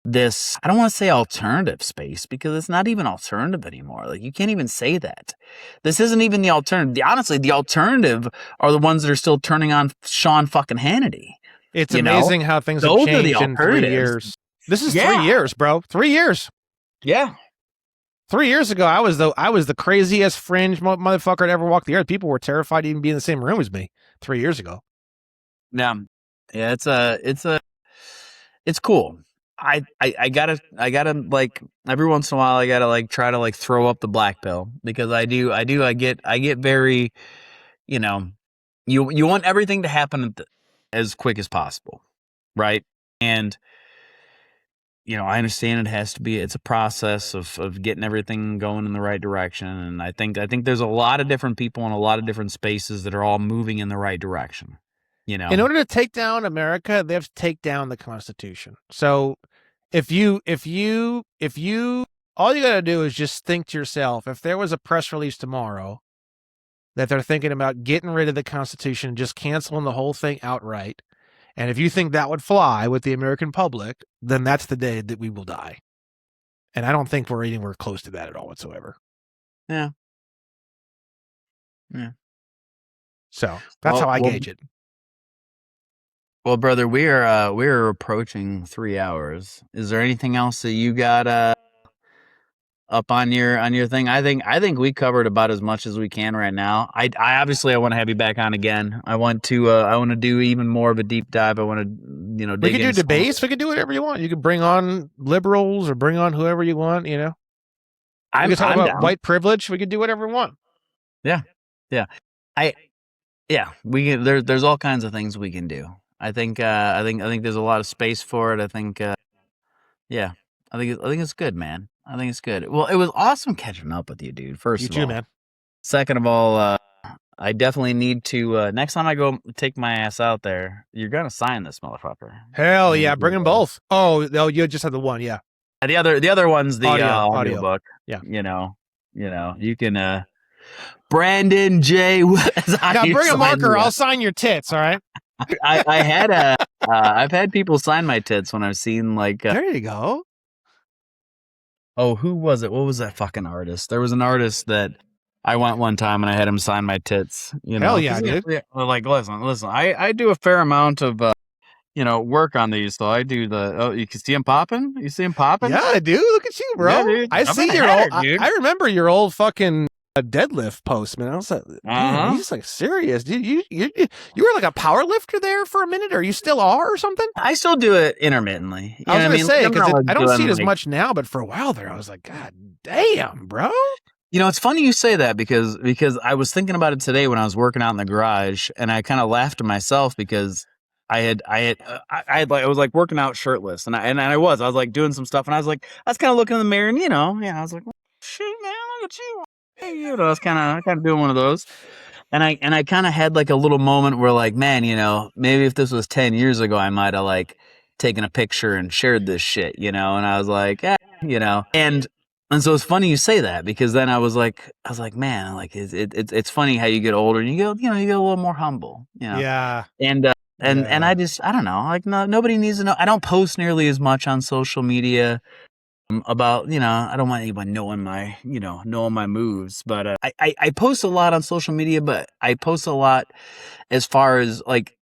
This, I don't want to say alternative space because it's not even alternative anymore. You can't even say that. This isn't even the alternative. Honestly, the alternative are the ones that are still turning on Sean fucking Hannity. It's amazing how things have changed in 3 years. This is 3 years, bro. 3 years. Yeah. 3 years ago, I was the craziest fringe motherfucker that ever walked the earth. People were terrified to even be in the same room as me 3 years ago. Yeah. It's cool. I gotta like every once in a while I gotta like try to like throw up the black pill because I get very, you know, you want everything to happen as quick as possible, right? And I understand it's a process of getting everything going in the right direction, and I think there's a lot of different people in a lot of different spaces that are all moving in the right direction. In order to take down America, they have to take down the Constitution. So if you all you got to do is just think to yourself, if there was a press release tomorrow that they're thinking about getting rid of the Constitution, just canceling the whole thing outright, and if you think that would fly with the American public, then that's the day that we will die. And I don't think we're anywhere close to that at all whatsoever. Yeah. So that's how I gauge it. Well, brother, we're approaching 3 hours. Is there anything else that you got up on your thing? I think we covered about as much as we can right now. I obviously I want to have you back on again. I want to do even more of a deep dive. I want to we could do debates. We could do whatever you want. You could bring on liberals or bring on whoever you want. We could talk about down. White privilege. We could do whatever we want. Yeah. We can. There's all kinds of things we can do. I think there's a lot of space for it. I think I think it's good, man. I think it's good. Well, it was awesome catching up with you, dude. First of all, man. Second of all, I definitely need to next time I go take my ass out there, you're gonna sign this motherfucker. Hell yeah, bring them both. Oh, you just have the one, yeah. The other one's the audio book. Yeah. You can Brandon J. Now bring a marker. I'll sign your tits. All right. I've had people sign my tits when I've seen like. There you go. Oh, who was it? What was that fucking artist? There was an artist that I went one time and I had him sign my tits. Hell yeah, dude. Like, listen. I do a fair amount of work on these. So I do you can see him popping. You see him popping? Yeah, dude. Look at you, bro. Yeah, I see your old. I remember your old fucking deadlift post, man. I was like, he's like serious, dude. You were like a power lifter there for a minute, or you still are, or something? I still do it intermittently. I was gonna say because I don't see it as much now, but for a while there, I was like, God damn, bro. It's funny you say that because I was thinking about it today when I was working out in the garage, and I kind of laughed to myself because I was like working out shirtless, and I was like doing some stuff, and I was kind of looking in the mirror, and I was like, shoot, man, look at you. I was kind of doing one of those, and I kind of had like a little moment where like, man, maybe if this was 10 years ago, I might have like taken a picture and shared this shit, and I was like, and so it's funny you say that because then I was like, man, like it's funny how you get older and you get a little more humble, Yeah. And I don't know, like nobody needs to know. I don't post nearly as much on social media. About I don't want anyone knowing my moves, but I post a lot on social media, but I post a lot as far as like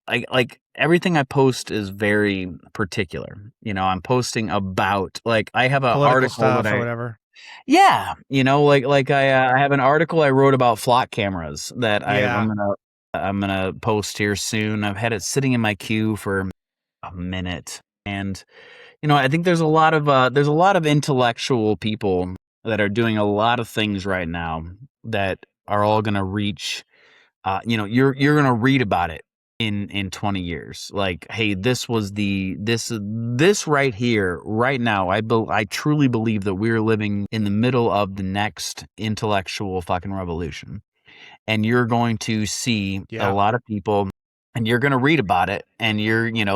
everything I post is very particular. I'm posting about like I have an article stuff or whatever. Yeah, I have an article I wrote about flock cameras that I'm gonna post here soon. I've had it sitting in my queue for a minute, and I think there's a lot of intellectual people that are doing a lot of things right now that are all going to reach. You're going to read about it in 20 years. Like, hey, this was this right here, right now. I truly believe that we're living in the middle of the next intellectual fucking revolution, and you're going to see a lot of people. And you're going to read about it, and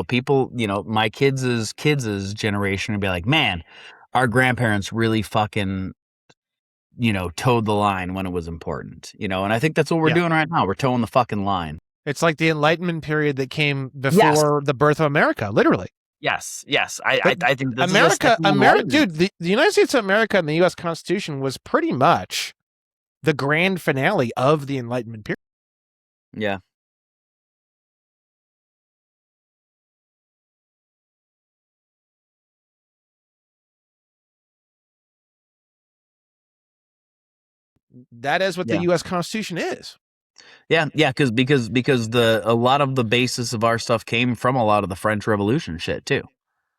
people, my kids' generation would be like, man, our grandparents really fucking, towed the line when it was important, and I think that's what we're doing right now. We're towing the fucking line. It's like the Enlightenment period that came before the birth of America, literally. Yes. I think this America, dude, the United States of America and the U.S. Constitution was pretty much the grand finale of the Enlightenment period. Yeah. That is what the U.S. Constitution is. Yeah, because a lot of the basis of our stuff came from a lot of the French Revolution shit too.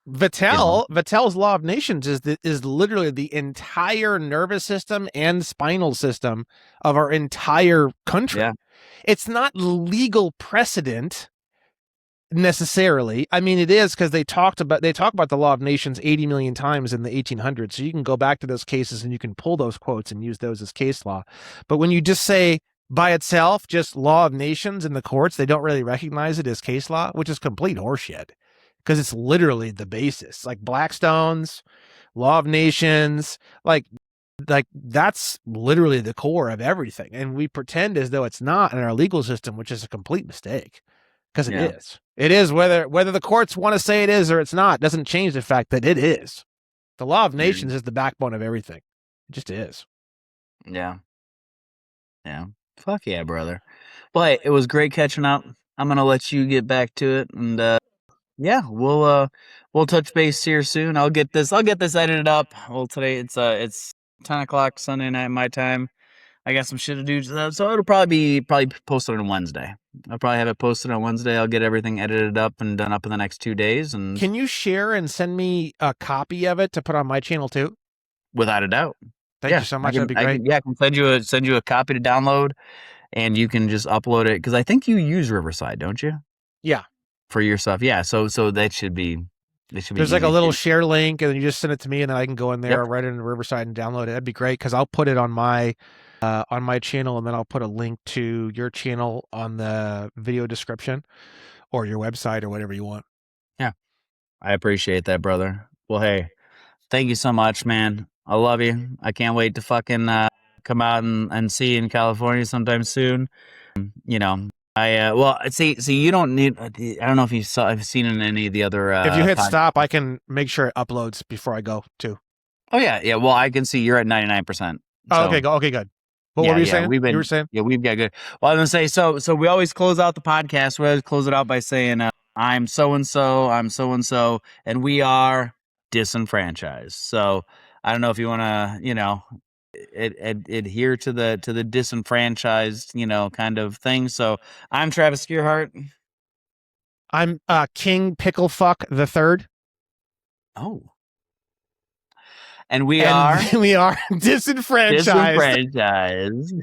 Vattel's Law of Nations is literally the entire nervous system and spinal system of our entire country. Yeah. It's not legal precedent necessarily. I mean, it is because they talk about the Law of Nations 80 million times in the 1800s. So you can go back to those cases and you can pull those quotes and use those as case law. But when you just say by itself, just Law of Nations in the courts, they don't really recognize it as case law, which is complete horseshit because it's literally the basis. Like Blackstone's Law of Nations, like that's literally the core of everything. And we pretend as though it's not in our legal system, which is a complete mistake. Because it is. It is whether the courts want to say it is or it's not doesn't change the fact that it is. The Law of Nations is the backbone of everything. It just is. Yeah. Yeah. Fuck yeah, brother. Well, hey, it was great catching up. I'm gonna let you get back to it, and yeah, we'll touch base here soon. I'll get this edited up. Well, today it's 10 o'clock Sunday night my time. I got some shit to do, so it'll probably be posted on Wednesday. I'll probably have it posted on Wednesday. I'll get everything edited up and done up in the next 2 days. And can you share and send me a copy of it to put on my channel too? Without a doubt. Thank you so much. That'd be great. I can send you a copy to download, and you can just upload it because I think you use Riverside, don't you? Yeah. For your stuff, yeah. So that should be. There's like a little share link, and then you just send it to me, and then I can go in there, right in Riverside, and download it. That'd be great because I'll put it on my channel, and then I'll put a link to your channel on the video description or your website or whatever you want. Yeah, I appreciate that, brother. Well, hey, thank you so much, man. I love you. I can't wait to fucking come out and see you in California sometime soon. You know. Well, see, you don't need. I don't know if I've seen in any of the other. If you hit stop, I can make sure it uploads before I go too. Oh yeah. Well, I can see you're at 99%. Oh, okay, okay, good. What were you saying? You were saying? Yeah, we've got good. Well, I was gonna say, so we always close out the podcast. We always close it out by saying, "I'm so and so, I'm so and so, and we are disenfranchised." So I don't know if you want to, adhere to the disenfranchised, kind of thing. So I'm Travis Gearhart. I'm King Picklefuck the Third. Oh. And we are disenfranchised. Disenfranchised.